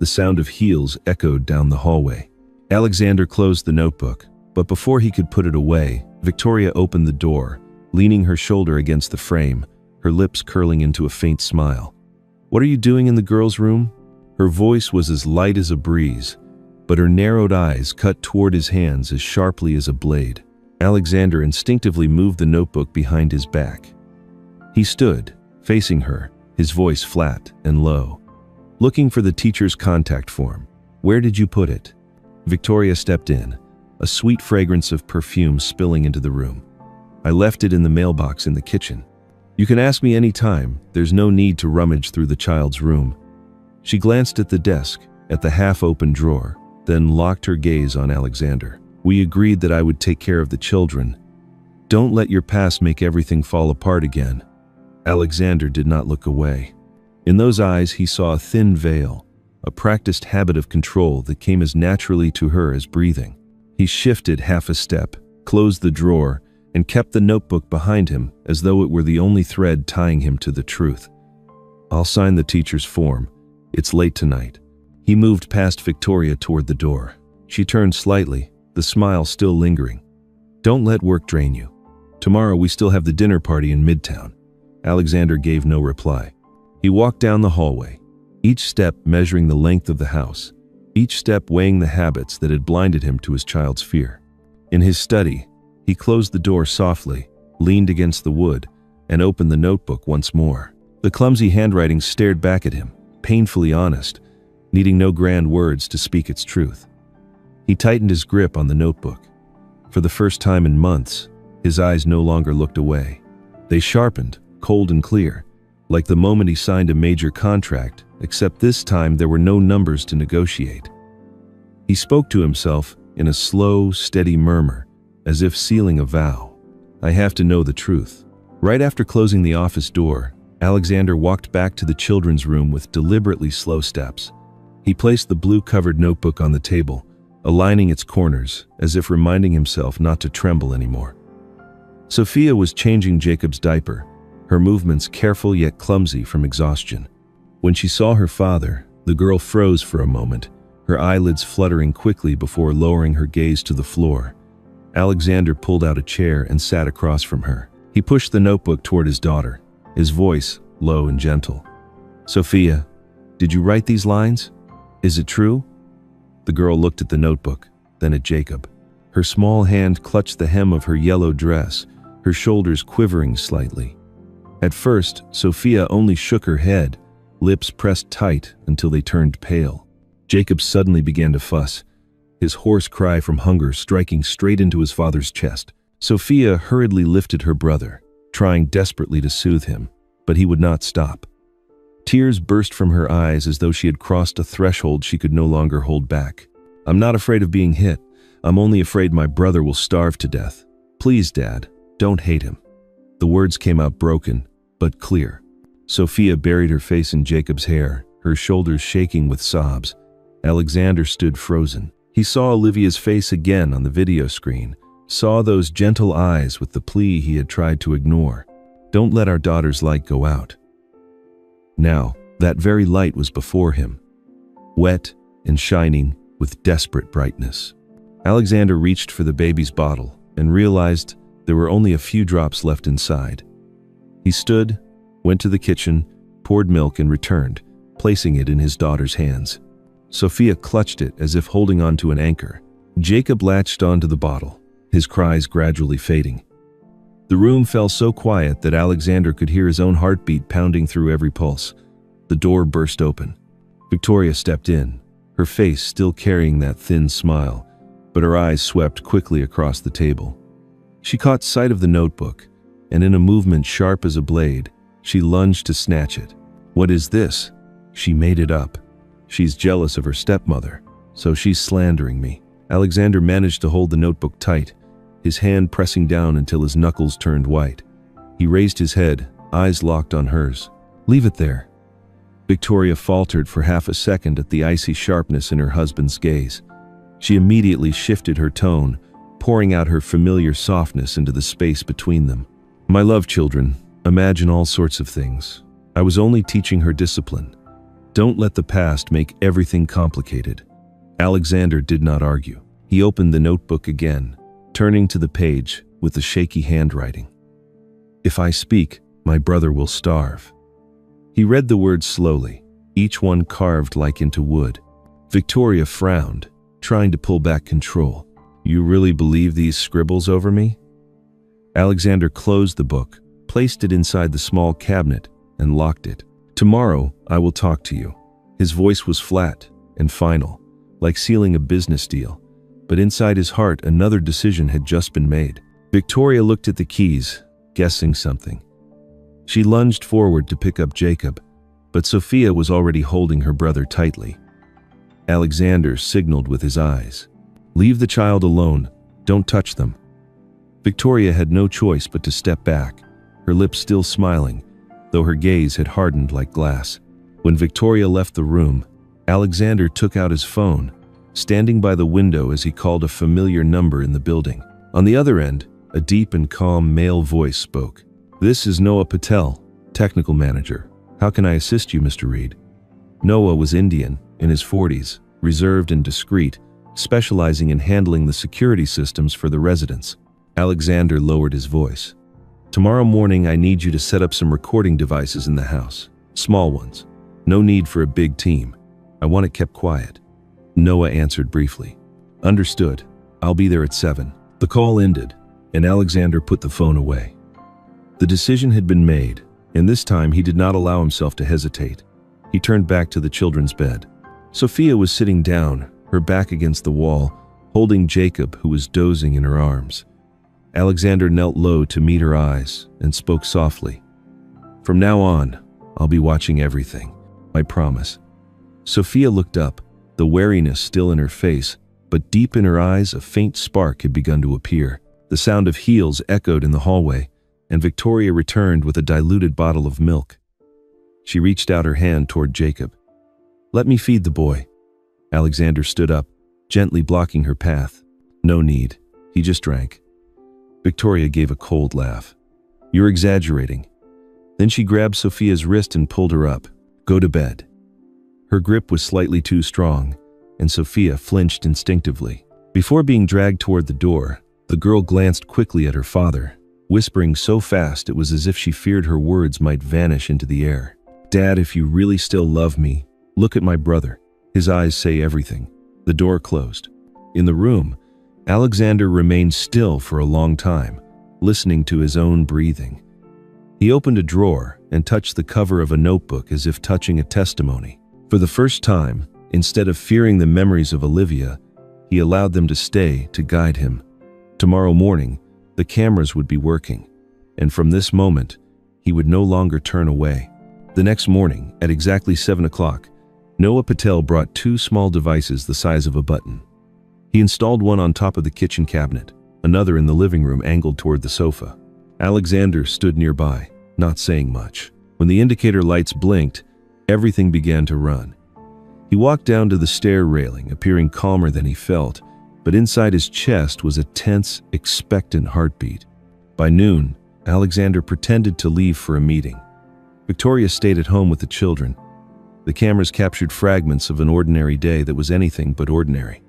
The sound of heels echoed down the hallway. Alexander closed the notebook, but before he could put it away, Victoria opened the door, leaning her shoulder against the frame, her lips curling into a faint smile. "What are you doing in the girls' room?" Her voice was as light as a breeze, but her narrowed eyes cut toward his hands as sharply as a blade. Alexander instinctively moved the notebook behind his back. He stood, facing her, his voice flat and low. "Looking for the teacher's contact form. Where did you put it?" Victoria stepped in, a sweet fragrance of perfume spilling into the room. "I left it in the mailbox in the kitchen. You can ask me any time, there's no need to rummage through the child's room." She glanced at the desk, at the half-open drawer, then locked her gaze on Alexander. "We agreed that I would take care of the children. Don't let your past make everything fall apart again." Alexander did not look away. In those eyes he saw a thin veil, a practiced habit of control that came as naturally to her as breathing. He shifted half a step, closed the drawer, and kept the notebook behind him as though it were the only thread tying him to the truth. "I'll sign the teacher's form. It's late tonight." He moved past Victoria toward the door. She turned slightly, the smile still lingering. "Don't let work drain you. Tomorrow we still have the dinner party in Midtown." Alexander gave no reply. He walked down the hallway, each step measuring the length of the house, each step weighing the habits that had blinded him to his child's fear. In his study, he closed the door softly, leaned against the wood, and opened the notebook once more. The clumsy handwriting stared back at him, painfully honest, needing no grand words to speak its truth. He tightened his grip on the notebook. For the first time in months, his eyes no longer looked away. They sharpened, cold and clear, like the moment he signed a major contract, except this time there were no numbers to negotiate. He spoke to himself in a slow, steady murmur, as if sealing a vow. "I have to know the truth." Right after closing the office door, Alexander walked back to the children's room with deliberately slow steps. He placed the blue-covered notebook on the table, aligning its corners, as if reminding himself not to tremble anymore. Sophia was changing Jacob's diaper, her movements careful yet clumsy from exhaustion. When she saw her father, the girl froze for a moment, her eyelids fluttering quickly before lowering her gaze to the floor. Alexander pulled out a chair and sat across from her. He pushed the notebook toward his daughter, his voice low and gentle. "Sophia, did you write these lines? Is it true?" The girl looked at the notebook, then at Jacob. Her small hand clutched the hem of her yellow dress, her shoulders quivering slightly. At first, Sophia only shook her head, lips pressed tight until they turned pale. Jacob suddenly began to fuss, his hoarse cry from hunger striking straight into his father's chest. Sophia hurriedly lifted her brother, trying desperately to soothe him, but he would not stop. Tears burst from her eyes as though she had crossed a threshold she could no longer hold back. "I'm not afraid of being hit. I'm only afraid my brother will starve to death. Please, Dad, don't hate him." The words came out broken, but clear. Sophia buried her face in Jacob's hair, her shoulders shaking with sobs. Alexander stood frozen. He saw Olivia's face again on the video screen, saw those gentle eyes with the plea he had tried to ignore. "Don't let our daughter's light go out." Now, that very light was before him, wet and shining with desperate brightness. Alexander reached for the baby's bottle and realized there were only a few drops left inside. He stood, went to the kitchen, poured milk and returned, placing it in his daughter's hands. Sophia clutched it as if holding onto an anchor. Jacob latched onto the bottle, his cries gradually fading. The room fell so quiet that Alexander could hear his own heartbeat pounding through every pulse. The door burst open. Victoria stepped in, her face still carrying that thin smile, but her eyes swept quickly across the table. She caught sight of the notebook, and in a movement sharp as a blade, she lunged to snatch it. "What is this?" "She made it up. She's jealous of her stepmother, so she's slandering me." Alexander managed to hold the notebook tight, his hand pressing down until his knuckles turned white. He raised his head, eyes locked on hers. "Leave it there." Victoria faltered for half a second at the icy sharpness in her husband's gaze. She immediately shifted her tone, pouring out her familiar softness into the space between them. "My love, children, imagine all sorts of things. I was only teaching her discipline. Don't let the past make everything complicated." Alexander did not argue. He opened the notebook again, turning to the page with the shaky handwriting. "If I speak, my brother will starve." He read the words slowly, each one carved like into wood. Victoria frowned, trying to pull back control. You really believe these scribbles over me? Alexander closed the book, placed it inside the small cabinet, and locked it. Tomorrow, I will talk to you. His voice was flat and final, like sealing a business deal. But inside his heart, another decision had just been made. Victoria looked at the keys, guessing something. She lunged forward to pick up Jacob, but Sophia was already holding her brother tightly. Alexander signaled with his eyes. Leave the child alone. Don't touch them. Victoria had no choice but to step back, her lips still smiling, though her gaze had hardened like glass. When Victoria left the room, Alexander took out his phone, standing by the window as he called a familiar number in the building. On the other end, a deep and calm male voice spoke. This is Noah Patel, technical manager. How can I assist you, Mr. Reed? Noah was Indian, in his 40s, reserved and discreet, specializing in handling the security systems for the residents. Alexander lowered his voice. Tomorrow morning, I need you to set up some recording devices in the house. Small ones. No need for a big team. I want it kept quiet. Noah answered briefly. Understood. I'll be there at 7. The call ended, and Alexander put the phone away. The decision had been made, and this time he did not allow himself to hesitate. He turned back to the children's bed. Sophia was sitting down, her back against the wall, holding Jacob, who was dozing in her arms. Alexander knelt low to meet her eyes and spoke softly. From now on, I'll be watching everything. I promise. Sophia looked up, the wariness still in her face, but deep in her eyes a faint spark had begun to appear. The sound of heels echoed in the hallway, and Victoria returned with a diluted bottle of milk. She reached out her hand toward Jacob. Let me feed the boy. Alexander stood up, gently blocking her path. No need. He just drank. Victoria gave a cold laugh. You're exaggerating. Then she grabbed Sophia's wrist and pulled her up. Go to bed. Her grip was slightly too strong, and Sophia flinched instinctively. Before being dragged toward the door, the girl glanced quickly at her father, whispering so fast it was as if she feared her words might vanish into the air. Dad, if you really still love me, look at my brother. His eyes say everything. The door closed. In the room, Alexander remained still for a long time, listening to his own breathing. He opened a drawer and touched the cover of a notebook as if touching a testimony. For the first time, instead of fearing the memories of Olivia, he allowed them to stay to guide him. Tomorrow morning, the cameras would be working, and from this moment, he would no longer turn away. The next morning, at exactly 7 o'clock, Noah Patel brought 2 small devices the size of a button. He installed one on top of the kitchen cabinet, another in the living room angled toward the sofa. Alexander stood nearby, not saying much. When the indicator lights blinked, everything began to run. He walked down to the stair railing, appearing calmer than he felt, but inside his chest was a tense, expectant heartbeat. By noon, Alexander pretended to leave for a meeting. Victoria stayed at home with the children. The cameras captured fragments of an ordinary day that was anything but ordinary.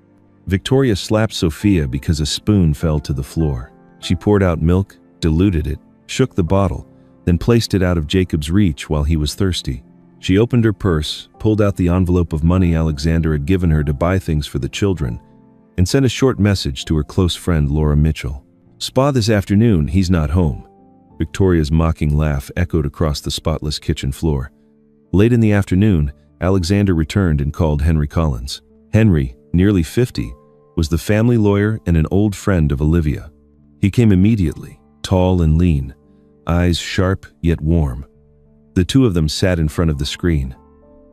Victoria slapped Sophia because a spoon fell to the floor. She poured out milk, diluted it, shook the bottle, then placed it out of Jacob's reach while he was thirsty. She opened her purse, pulled out the envelope of money Alexander had given her to buy things for the children, and sent a short message to her close friend Laura Mitchell. Spa this afternoon, he's not home. Victoria's mocking laugh echoed across the spotless kitchen floor. Late in the afternoon, Alexander returned and called Henry Collins. Henry, nearly 50, was the family lawyer and an old friend of Olivia. He came immediately, tall and lean, eyes sharp yet warm. The two of them sat in front of the screen.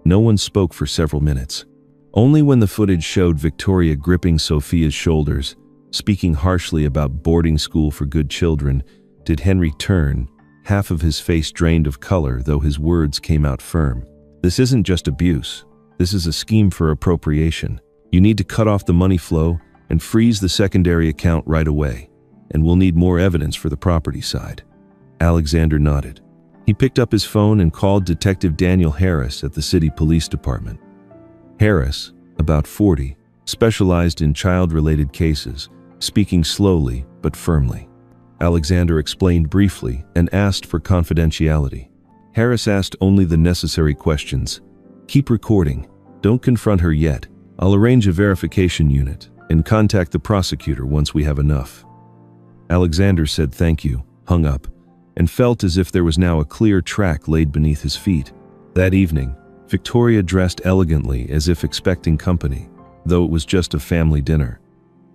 No one spoke for several minutes. Only when the footage showed Victoria gripping Sophia's shoulders, speaking harshly about boarding school for good children, did Henry turn, half of his face drained of color, though his words came out firm. This isn't just abuse. This is a scheme for appropriation. You need to cut off the money flow and freeze the secondary account right away, and we'll need more evidence for the property side. Alexander nodded. He picked up his phone and called Detective Daniel Harris at the city police department. Harris, about 40, specialized in child-related cases, speaking slowly but firmly. Alexander explained briefly and asked for confidentiality. Harris asked only the necessary questions. Keep recording. Don't confront her yet. I'll arrange a verification unit. and contact the prosecutor once we have enough." Alexander said thank you, hung up, and felt as if there was now a clear track laid beneath his feet. That evening, Victoria dressed elegantly as if expecting company, though it was just a family dinner.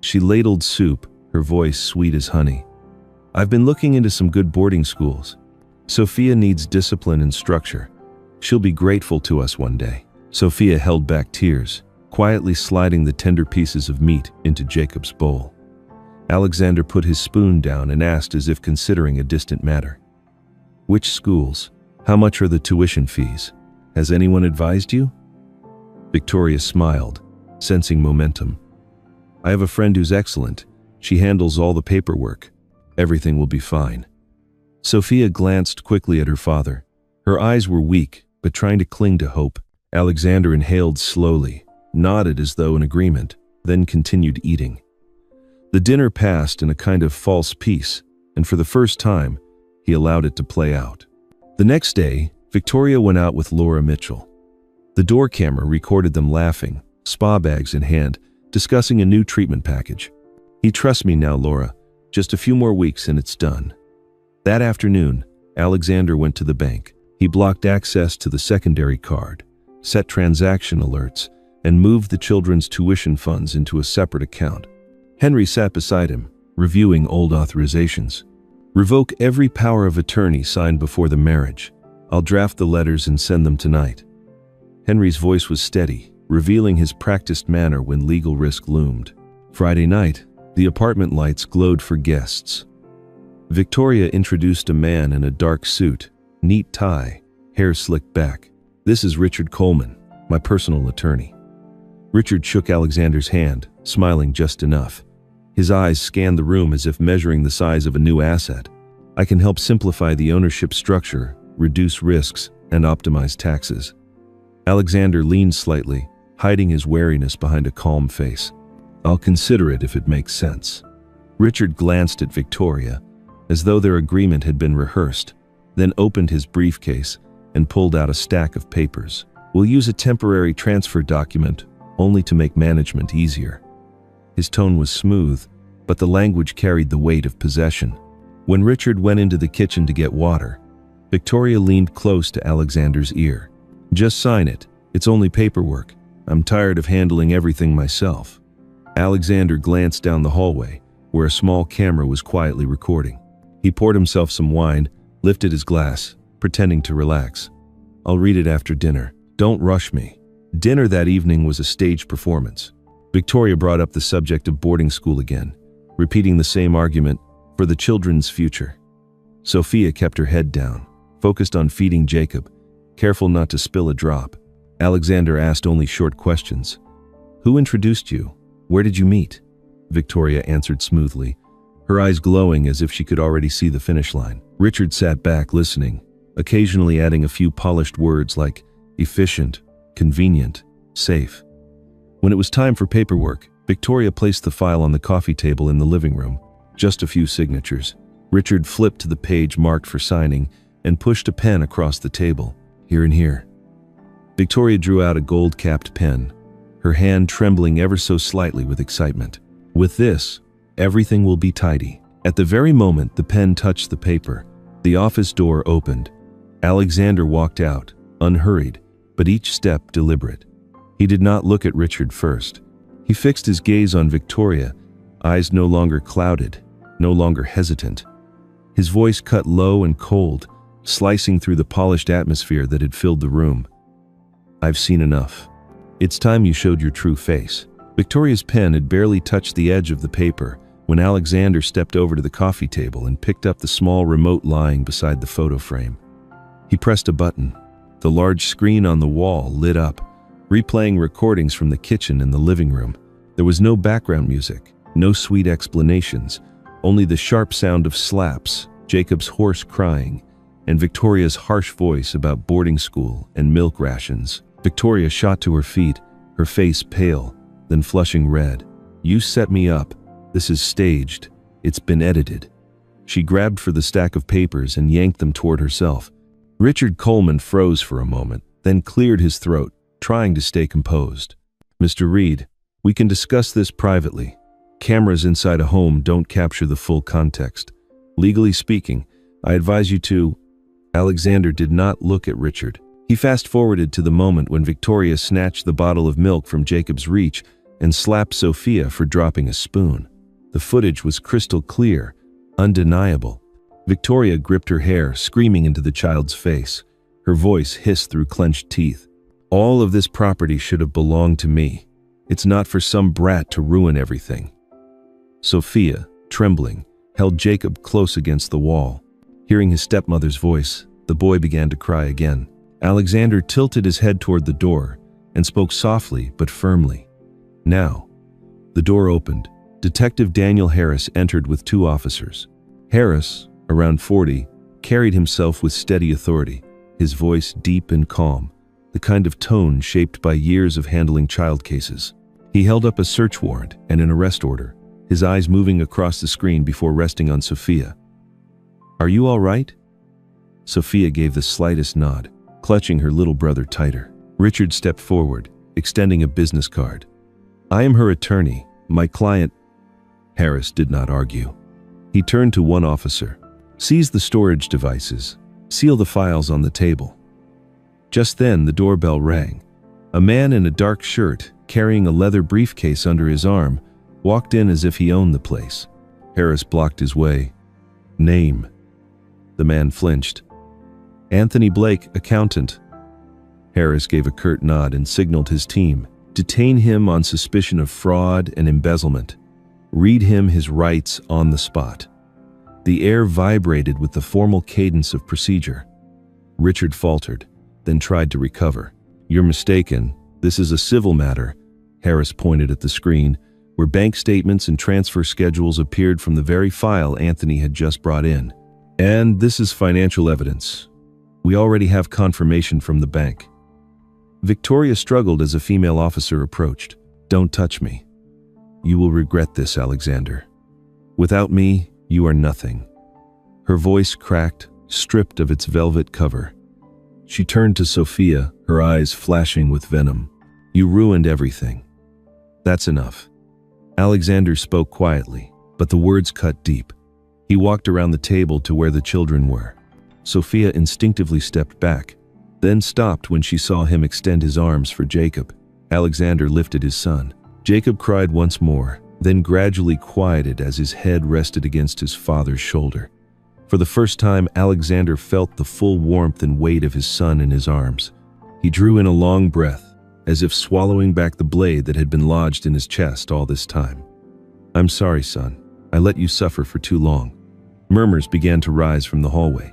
She ladled soup, her voice sweet as honey. "I've been looking into some good boarding schools. Sophia needs discipline and structure. She'll be grateful to us one day." Sophia held back tears, quietly sliding the tender pieces of meat into Jacob's bowl. Alexander put his spoon down and asked as if considering a distant matter. "Which schools? How much are the tuition fees? Has anyone advised you?" Victoria smiled, sensing momentum. "I have a friend who's excellent. She handles all the paperwork. Everything will be fine." Sophia glanced quickly at her father. Her eyes were weak, but trying to cling to hope. Alexander inhaled slowly, nodded as though in agreement, then continued eating. The dinner passed in a kind of false peace, and for the first time, he allowed it to play out. The next day, Victoria went out with Laura Mitchell. The door camera recorded them laughing, spa bags in hand, discussing a new treatment package. "You trust me now, Laura. Just a few more weeks and it's done." That afternoon, Alexander went to the bank. He blocked access to the secondary card, set transaction alerts, and moved the children's tuition funds into a separate account. Henry sat beside him, reviewing old authorizations. "Revoke every power of attorney signed before the marriage. I'll draft the letters and send them tonight." Henry's voice was steady, revealing his practiced manner when legal risk loomed. Friday night, the apartment lights glowed for guests. Victoria introduced a man in a dark suit, neat tie, hair slicked back. "This is Richard Coleman, my personal attorney." Richard shook Alexander's hand, smiling just enough. His eyes scanned the room as if measuring the size of a new asset. "I can help simplify the ownership structure, reduce risks, and optimize taxes." Alexander leaned slightly, hiding his wariness behind a calm face. "I'll consider it if it makes sense." Richard glanced at Victoria, as though their agreement had been rehearsed, then opened his briefcase and pulled out a stack of papers. "We'll use a temporary transfer document, only to make management easier." His tone was smooth, but the language carried the weight of possession. When Richard went into the kitchen to get water, Victoria leaned close to Alexander's ear. "Just sign it. It's only paperwork. I'm tired of handling everything myself." Alexander glanced down the hallway, where a small camera was quietly recording. He poured himself some wine, lifted his glass, pretending to relax. "I'll read it after dinner. Don't rush me." Dinner that evening was a staged performance. Victoria brought up the subject of boarding school again, repeating the same argument for the children's future. Sophia kept her head down, focused on feeding Jacob, careful not to spill a drop. Alexander asked only short questions. "Who introduced you? Where did you meet?" Victoria answered smoothly, her eyes glowing as if she could already see the finish line. Richard sat back listening, occasionally adding a few polished words like efficient, convenient, safe. When it was time for paperwork, Victoria placed the file on the coffee table in the living room. Just a few signatures. Richard flipped to the page marked for signing and pushed a pen across the table. "Here and here." Victoria drew out a gold-capped pen, her hand trembling ever so slightly with excitement. "With this, everything will be tidy." At the very moment the pen touched the paper, the office door opened. Alexander walked out, unhurried, but each step deliberate. He did not look at Richard first. He fixed his gaze on Victoria, eyes no longer clouded, no longer hesitant. His voice cut low and cold, slicing through the polished atmosphere that had filled the room. "I've seen enough. It's time you showed your true face." Victoria's pen had barely touched the edge of the paper when Alexander stepped over to the coffee table and picked up the small remote lying beside the photo frame. He pressed a button. The large screen on the wall lit up, replaying recordings from the kitchen and the living room. There was no background music, no sweet explanations, only the sharp sound of slaps, Jacob's hoarse crying, and Victoria's harsh voice about boarding school and milk rations. Victoria shot to her feet, her face pale, then flushing red. "You set me up. This is staged. It's been edited." She grabbed for the stack of papers and yanked them toward herself. Richard Coleman froze for a moment, then cleared his throat, trying to stay composed. "Mr. Reed, We can discuss this privately. Cameras inside a home don't capture the full context. Legally speaking, I advise you to—" Alexander did not look at Richard. He fast-forwarded to the moment when Victoria snatched the bottle of milk from Jacob's reach and slapped Sophia for dropping a spoon. The footage was crystal clear, undeniable. Victoria gripped her hair, screaming into the child's face. Her voice hissed through clenched teeth. "All of this property should have belonged to me. It's not for some brat to ruin everything." Sophia, trembling, held Jacob close against the wall. Hearing his stepmother's voice, the boy began to cry again. Alexander tilted his head toward the door and spoke softly but firmly. "Now." The door opened. Detective Daniel Harris entered with 2 officers. Harris, around 40, carried himself with steady authority, his voice deep and calm, the kind of tone shaped by years of handling child cases. He held up a search warrant and an arrest order, his eyes moving across the screen before resting on Sophia. "Are you all right?" Sophia gave the slightest nod, clutching her little brother tighter. Richard stepped forward, extending a business card. "I am her attorney. My client—" Harris did not argue. He turned to one officer. "Seize the storage devices. Seal the files on the table." Just then, the doorbell rang. A man in a dark shirt, carrying a leather briefcase under his arm, walked in as if he owned the place. Harris blocked his way. "Name?" The man flinched. "Anthony Blake, accountant." Harris gave a curt nod and signaled his team. "Detain him on suspicion of fraud and embezzlement. Read him his rights on the spot." The air vibrated with the formal cadence of procedure. Richard faltered, then tried to recover. "You're mistaken. This is a civil matter." Harris pointed at the screen, where bank statements and transfer schedules appeared from the very file Anthony had just brought in. "And this is financial evidence. We already have confirmation from the bank." Victoria struggled as a female officer approached. "Don't touch me. You will regret this, Alexander. Without me, you are nothing." Her voice cracked, stripped of its velvet cover. She turned to Sophia, her eyes flashing with venom. "You ruined everything. That's enough." Alexander spoke quietly, but the words cut deep. He walked around the table to where the children were. Sophia instinctively stepped back, then stopped when she saw him extend his arms for Jacob. Alexander lifted his son. Jacob cried once more, then gradually quieted as his head rested against his father's shoulder. For the first time, Alexander felt the full warmth and weight of his son in his arms. He drew in a long breath, as if swallowing back the blade that had been lodged in his chest all this time. "I'm sorry, son. I let you suffer for too long." Murmurs began to rise from the hallway.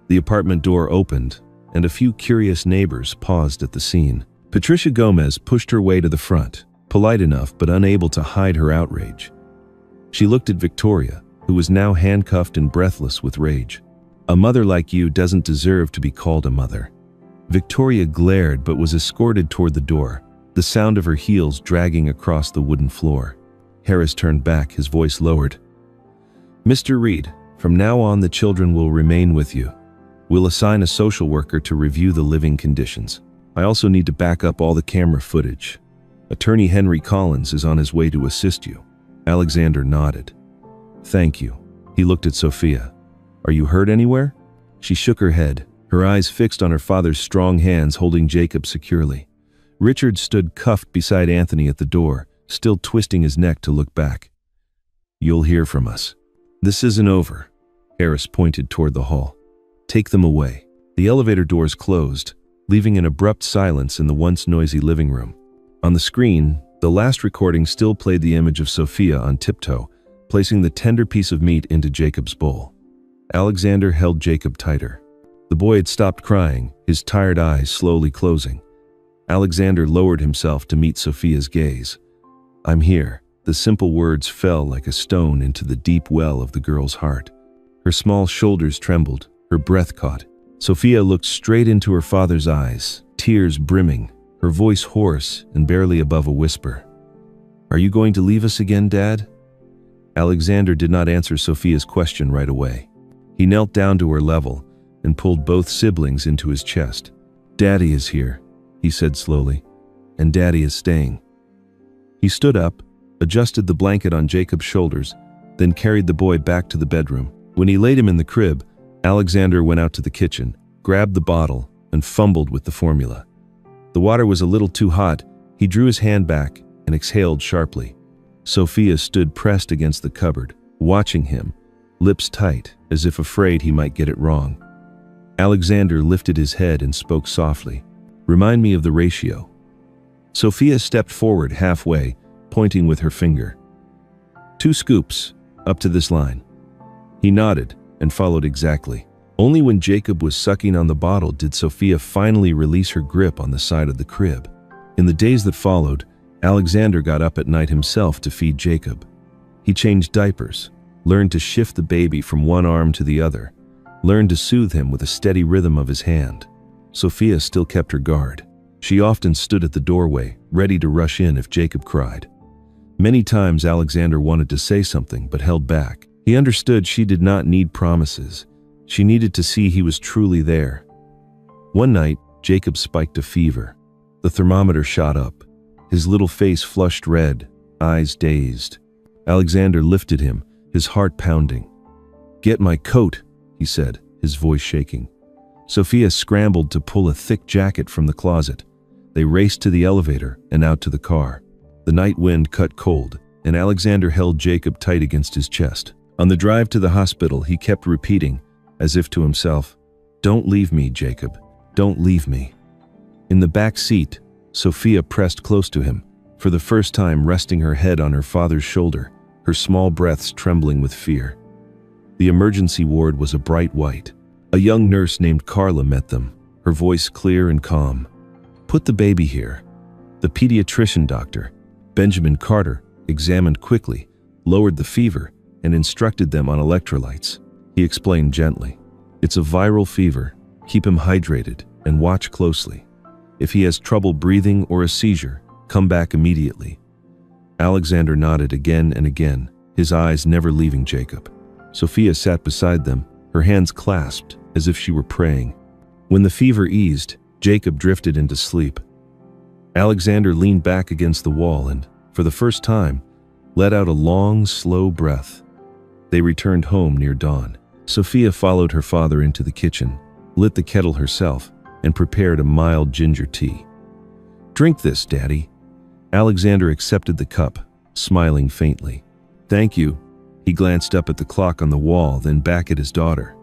The apartment door opened, and a few curious neighbors paused at the scene. Patricia Gomez pushed her way to the front, polite enough but unable to hide her outrage. She looked at Victoria, who was now handcuffed and breathless with rage. "A mother like you doesn't deserve to be called a mother." Victoria glared but was escorted toward the door, the sound of her heels dragging across the wooden floor. Harris turned back, his voice lowered. "Mr. Reed, from now on the children will remain with you. We'll assign a social worker to review the living conditions. I also need to back up all the camera footage. Attorney Henry Collins is on his way to assist you." Alexander nodded. "Thank you." He looked at Sophia. "Are you hurt anywhere?" She shook her head, her eyes fixed on her father's strong hands holding Jacob securely. Richard stood cuffed beside Anthony at the door, still twisting his neck to look back. "You'll hear from us. This isn't over." Harris pointed toward the hall. "Take them away." The elevator doors closed, leaving an abrupt silence in the once noisy living room. On the screen, the last recording still played the image of Sophia on tiptoe, placing the tender piece of meat into Jacob's bowl. Alexander held Jacob tighter. The boy had stopped crying, his tired eyes slowly closing. Alexander lowered himself to meet Sophia's gaze. "I'm here." The simple words fell like a stone into the deep well of the girl's heart. Her small shoulders trembled, her breath caught. Sophia looked straight into her father's eyes, tears brimming, her voice hoarse and barely above a whisper. "Are you going to leave us again, Dad?" Alexander did not answer Sophia's question right away. He knelt down to her level and pulled both siblings into his chest. "Daddy is here," he said slowly, "and Daddy is staying." He stood up, adjusted the blanket on Jacob's shoulders, then carried the boy back to the bedroom. When he laid him in the crib, Alexander went out to the kitchen, grabbed the bottle, and fumbled with the formula. The water was a little too hot. He drew his hand back and exhaled sharply. Sophia stood pressed against the cupboard, watching him, lips tight, as if afraid he might get it wrong. Alexander lifted his head and spoke softly. "Remind me of the ratio." Sophia stepped forward halfway, pointing with her finger. "2 scoops, up to this line." He nodded and followed exactly. Only when Jacob was sucking on the bottle did Sophia finally release her grip on the side of the crib. In the days that followed, Alexander got up at night himself to feed Jacob. He changed diapers, learned to shift the baby from one arm to the other, learned to soothe him with a steady rhythm of his hand. Sophia still kept her guard. She often stood at the doorway, ready to rush in if Jacob cried. Many times Alexander wanted to say something but held back. He understood she did not need promises. She needed to see he was truly there. One night, Jacob spiked a fever. The thermometer shot up. His little face flushed red, eyes dazed. Alexander lifted him, his heart pounding. "Get my coat," he said, his voice shaking. Sophia scrambled to pull a thick jacket from the closet. They raced to the elevator and out to the car. The night wind cut cold, and Alexander held Jacob tight against his chest. On the drive to the hospital, he kept repeating, as if to himself, "Don't leave me, Jacob. Don't leave me." In the back seat, Sophia pressed close to him, for the first time resting her head on her father's shoulder, her small breaths trembling with fear. The emergency ward was a bright white. A young nurse named Carla met them, her voice clear and calm. "Put the baby here." The pediatrician doctor, Benjamin Carter, examined quickly, lowered the fever, and instructed them on electrolytes. He explained gently, "It's a viral fever. Keep him hydrated and watch closely. If he has trouble breathing or a seizure, come back immediately." Alexander nodded again and again, his eyes never leaving Jacob. Sophia sat beside them, her hands clasped as if she were praying. When the fever eased, Jacob drifted into sleep. Alexander leaned back against the wall and, for the first time, let out a long, slow breath. They returned home near dawn. Sophia followed her father into the kitchen, lit the kettle herself, and prepared a mild ginger tea. "Drink this, Daddy." Alexander accepted the cup, smiling faintly. "Thank you." He glanced up at the clock on the wall, then back at his daughter.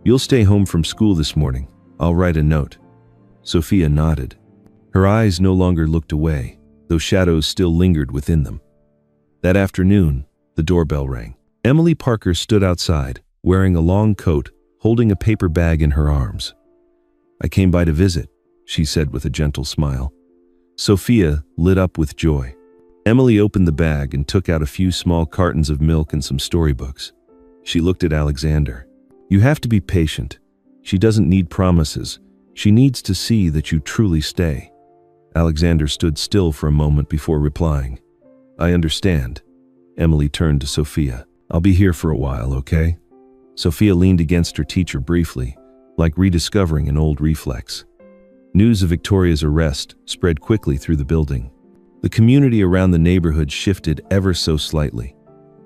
"You'll stay home from school this morning. I'll write a note." Sophia nodded. Her eyes no longer looked away, though shadows still lingered within them. That afternoon, the doorbell rang. Emily Parker stood outside, wearing a long coat, holding a paper bag in her arms. "I came by to visit," she said with a gentle smile. Sophia lit up with joy. Emily opened the bag and took out a few small cartons of milk and some storybooks. She looked at Alexander. "You have to be patient. She doesn't need promises. She needs to see that you truly stay." Alexander stood still for a moment before replying. "I understand." Emily turned to Sophia. "I'll be here for a while, okay?" Sophia leaned against her teacher briefly, like rediscovering an old reflex. News of Victoria's arrest spread quickly through the building. The community around the neighborhood shifted ever so slightly.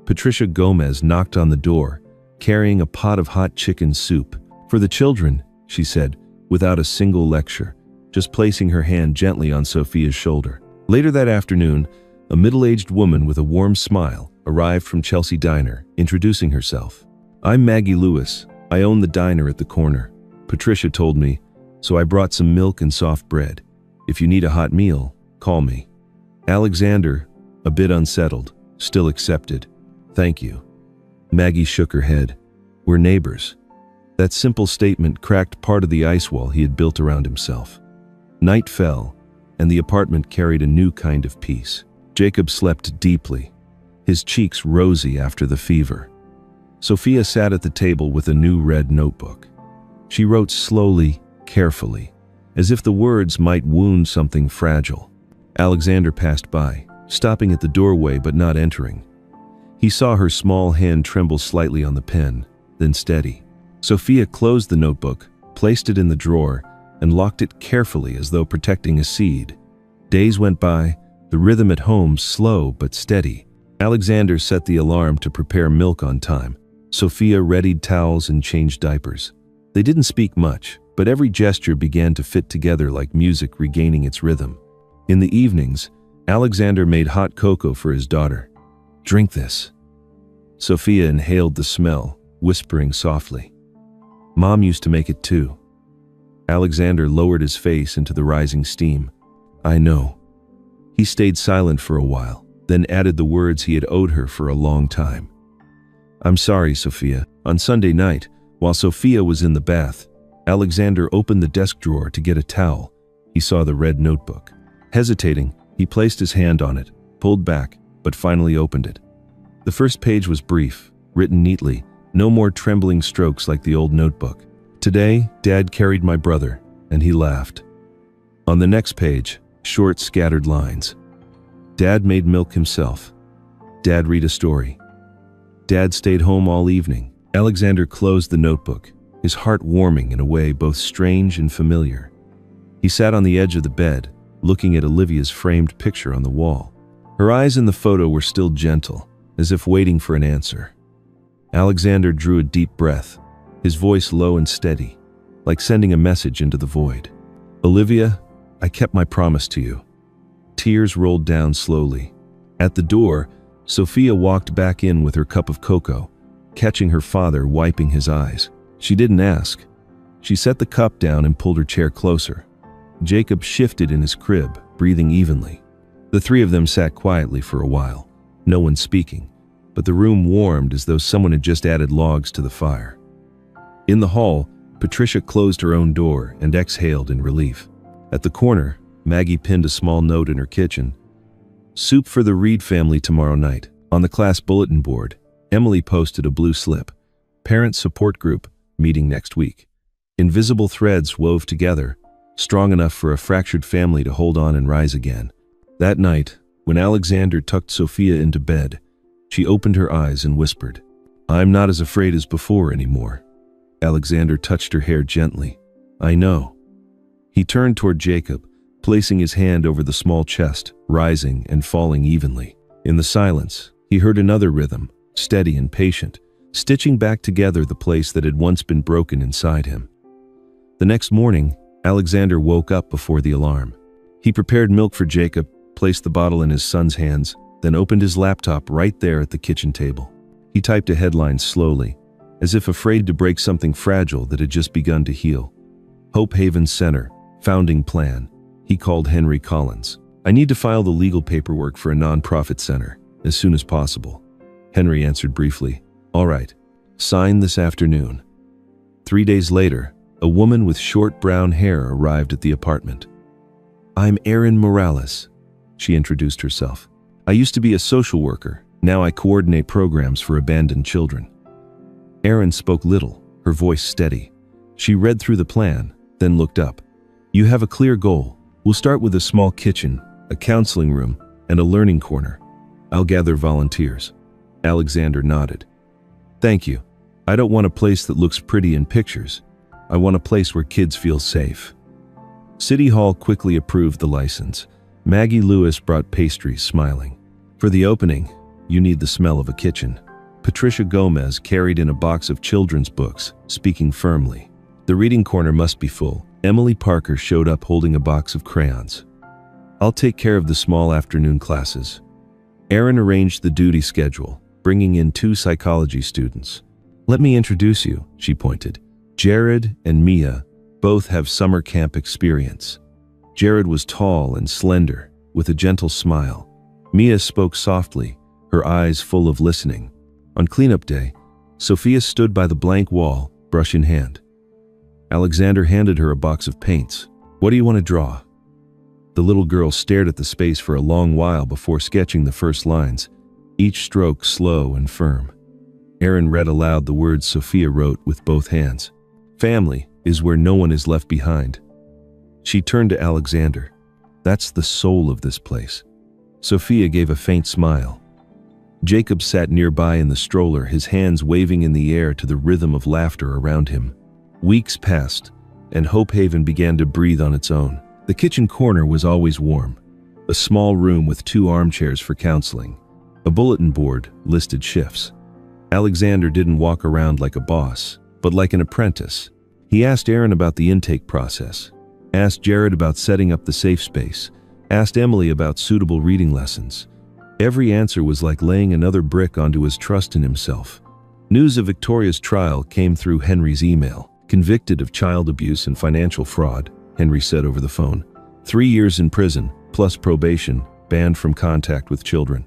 Patricia Gomez knocked on the door, carrying a pot of hot chicken soup. "For the children," she said, without a single lecture, just placing her hand gently on Sophia's shoulder. Later that afternoon, a middle-aged woman with a warm smile arrived from Chelsea Diner, introducing herself. "I'm Maggie Lewis. I own the diner at the corner. Patricia told me, so I brought some milk and soft bread. If you need a hot meal, call me." Alexander, a bit unsettled, still accepted. "Thank you." Maggie shook her head. "We're neighbors." That simple statement cracked part of the ice wall he had built around himself. Night fell, and the apartment carried a new kind of peace. Jacob slept deeply, his cheeks rosy after the fever. Sophia sat at the table with a new red notebook. She wrote slowly, carefully, as if the words might wound something fragile. Alexander passed by, stopping at the doorway but not entering. He saw her small hand tremble slightly on the pen, then steady. Sophia closed the notebook, placed it in the drawer, and locked it carefully as though protecting a seed. Days went by, the rhythm at home slow but steady. Alexander set the alarm to prepare milk on time. Sophia readied towels and changed diapers. They didn't speak much, but every gesture began to fit together like music regaining its rhythm. In the evenings, Alexander made hot cocoa for his daughter. "Drink this." Sophia inhaled the smell, whispering softly, "Mom used to make it too." Alexander lowered his face into the rising steam. "I know." He stayed silent for a while, then added the words he had owed her for a long time. "I'm sorry, Sophia." On Sunday night, while Sophia was in the bath, Alexander opened the desk drawer to get a towel. He saw the red notebook. Hesitating, he placed his hand on it, pulled back, but finally opened it. The first page was brief, written neatly, no more trembling strokes like the old notebook. "Today, Dad carried my brother, and he laughed." On the next page, short, scattered lines. "Dad made milk himself. Dad read a story. Dad stayed home all evening." Alexander closed the notebook, his heart warming in a way both strange and familiar. He sat on the edge of the bed, looking at Olivia's framed picture on the wall. Her eyes in the photo were still gentle, as if waiting for an answer. Alexander drew a deep breath, his voice low and steady, like sending a message into the void. "Olivia, I kept my promise to you." Tears rolled down slowly. At the door, Sophia walked back in with her cup of cocoa, catching her father wiping his eyes. She didn't ask. She set the cup down and pulled her chair closer. Jacob shifted in his crib, breathing evenly. The three of them sat quietly for a while, no one speaking, but the room warmed as though someone had just added logs to the fire. In the hall, Patricia closed her own door and exhaled in relief. At the corner, Maggie pinned a small note in her kitchen. "Soup for the Reed family tomorrow night." On the class bulletin board, Emily posted a blue slip. "Parent support group, meeting next week." Invisible threads wove together, strong enough for a fractured family to hold on and rise again. That night, when Alexander tucked Sophia into bed, she opened her eyes and whispered, "I'm not as afraid as before anymore." Alexander touched her hair gently. "I know." He turned toward Jacob, placing his hand over the small chest, rising and falling evenly. In the silence, he heard another rhythm, steady and patient, stitching back together the place that had once been broken inside him. The next morning, Alexander woke up before the alarm. He prepared milk for Jacob, placed the bottle in his son's hands, then opened his laptop right there at the kitchen table. He typed a headline slowly, as if afraid to break something fragile that had just begun to heal. "Hope Haven Center, founding plan." He called Henry Collins. "I need to file the legal paperwork for a nonprofit center as soon as possible." Henry answered briefly, "All right, sign this afternoon." 3 days later, a woman with short brown hair arrived at the apartment. "I'm Erin Morales," she introduced herself. "I used to be a social worker. Now I coordinate programs for abandoned children." Erin spoke little, her voice steady. She read through the plan, then looked up. "You have a clear goal. We'll start with a small kitchen, a counseling room, and a learning corner. I'll gather volunteers." Alexander nodded. "Thank you. I don't want a place that looks pretty in pictures. I want a place where kids feel safe." City Hall quickly approved the license. Maggie Lewis brought pastries, smiling. "For the opening, you need the smell of a kitchen." Patricia Gomez carried in a box of children's books, speaking firmly. "The reading corner must be full." Emily Parker showed up holding a box of crayons. "I'll take care of the small afternoon classes." Erin arranged the duty schedule, bringing in 2 psychology students. "Let me introduce you," she pointed. "Jared and Mia both have summer camp experience." Jared was tall and slender, with a gentle smile. Mia spoke softly, her eyes full of listening. On cleanup day, Sophia stood by the blank wall, brush in hand. Alexander handed her a box of paints. "What do you want to draw?" The little girl stared at the space for a long while before sketching the first lines, each stroke slow and firm. Erin read aloud the words Sophia wrote with both hands. "Family is where no one is left behind." She turned to Alexander. "That's the soul of this place." Sophia gave a faint smile. Jacob sat nearby in the stroller, his hands waving in the air to the rhythm of laughter around him. Weeks passed, and Hope Haven began to breathe on its own. The kitchen corner was always warm. A small room with 2 armchairs for counseling. A bulletin board listed shifts. Alexander didn't walk around like a boss, but like an apprentice. He asked Aaron about the intake process, asked Jared about setting up the safe space, asked Emily about suitable reading lessons. Every answer was like laying another brick onto his trust in himself. News of Victoria's trial came through Henry's email. Convicted of child abuse and financial fraud, Henry said over the phone. 3 years in prison, plus probation, banned from contact with children.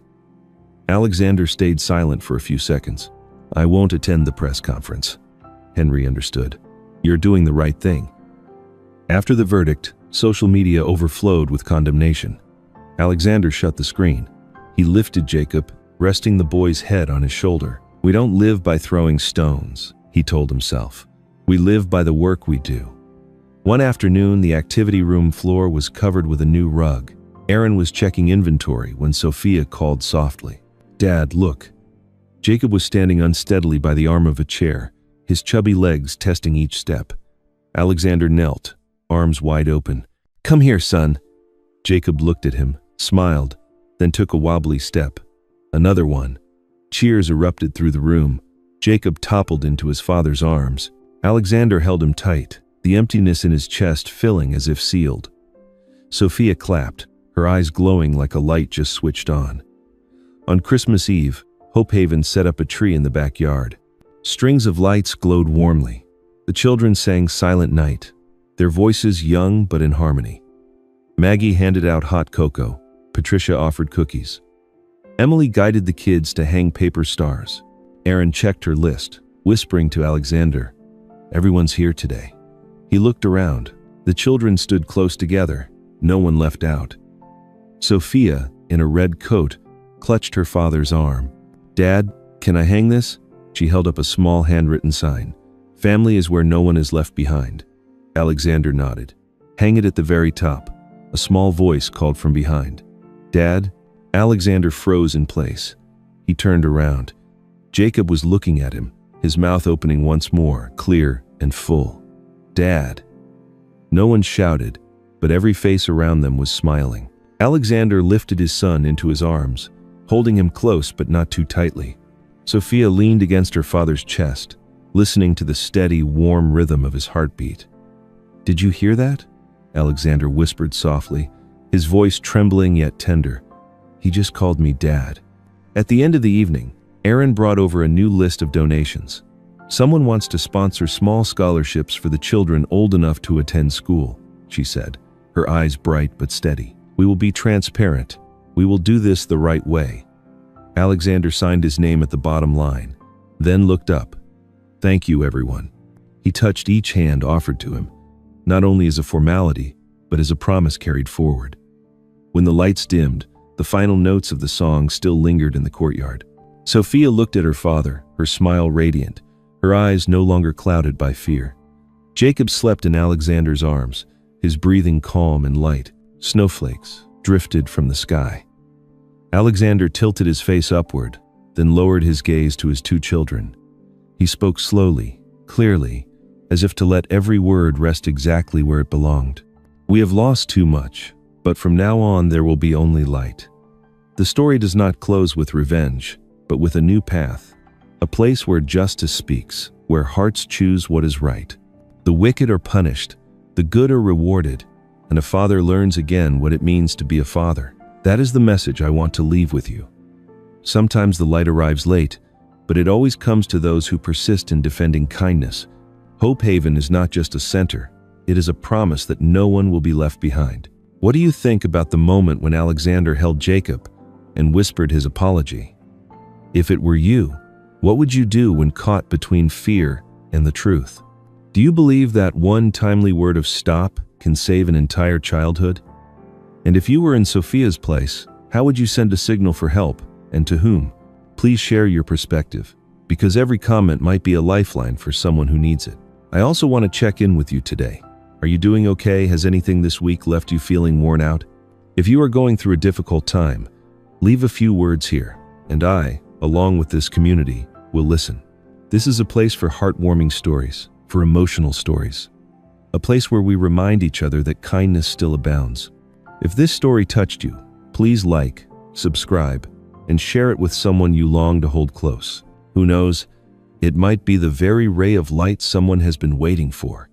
Alexander stayed silent for a few seconds. I won't attend the press conference. Henry understood. You're doing the right thing. After the verdict, social media overflowed with condemnation. Alexander shut the screen. He lifted Jacob, resting the boy's head on his shoulder. We don't live by throwing stones, he told himself. We live by the work we do. One afternoon, the activity room floor was covered with a new rug. Aaron was checking inventory when Sophia called softly. Dad, look. Jacob was standing unsteadily by the arm of a chair, his chubby legs testing each step. Alexander knelt, arms wide open. Come here, son. Jacob looked at him, smiled, then took a wobbly step. Another one. Cheers erupted through the room. Jacob toppled into his father's arms. Alexander held him tight, the emptiness in his chest filling as if sealed. Sophia clapped, her eyes glowing like a light just switched on. On Christmas Eve, Hope Haven set up a tree in the backyard. Strings of lights glowed warmly. The children sang Silent Night, their voices young but in harmony. Maggie handed out hot cocoa. Patricia offered cookies. Emily guided the kids to hang paper stars. Aaron checked her list, whispering to Alexander, Everyone's here today. He looked around. The children stood close together, no one left out. Sophia, in a red coat, clutched her father's arm. Dad, can I hang this? She held up a small handwritten sign. Family is where no one is left behind. Alexander nodded. Hang it at the very top. A small voice called from behind. Dad? Alexander froze in place. He turned around. Jacob was looking at him, his mouth opening once more, clear and full. Dad. No one shouted, but every face around them was smiling. Alexander lifted his son into his arms, holding him close but not too tightly. Sophia leaned against her father's chest, listening to the steady, warm rhythm of his heartbeat. Did you hear that? Alexander whispered softly, his voice trembling yet tender. He just called me Dad. At the end of the evening, Aaron brought over a new list of donations. Someone wants to sponsor small scholarships for the children old enough to attend school, she said, her eyes bright but steady. We will be transparent. We will do this the right way. Alexander signed his name at the bottom line, then looked up. Thank you, everyone. He touched each hand offered to him, not only as a formality, but as a promise carried forward. When the lights dimmed, the final notes of the song still lingered in the courtyard. Sophia looked at her father, her smile radiant, her eyes no longer clouded by fear. Jacob slept in Alexander's arms, his breathing calm and light. Snowflakes drifted from the sky. Alexander tilted his face upward, then lowered his gaze to his 2 children. He spoke slowly, clearly, as if to let every word rest exactly where it belonged. We have lost too much, but from now on there will be only light. The story does not close with revenge, but with a new path, a place where justice speaks, where hearts choose what is right. The wicked are punished, the good are rewarded, and a father learns again what it means to be a father. That is the message I want to leave with you. Sometimes the light arrives late, but it always comes to those who persist in defending kindness. Hope Haven is not just a center, it is a promise that no one will be left behind. What do you think about the moment when Alexander held Jacob and whispered his apology? If it were you, what would you do when caught between fear and the truth? Do you believe that one timely word of stop can save an entire childhood? And if you were in Sophia's place, how would you send a signal for help, and to whom? Please share your perspective, because every comment might be a lifeline for someone who needs it. I also want to check in with you today. Are you doing okay? Has anything this week left you feeling worn out? If you are going through a difficult time, leave a few words here, and I, along with this community, will listen. This is a place for heartwarming stories, for emotional stories. A place where we remind each other that kindness still abounds. If this story touched you, Please like, subscribe, and share it with someone you long to hold close. Who knows, it might be the very ray of light someone has been waiting for.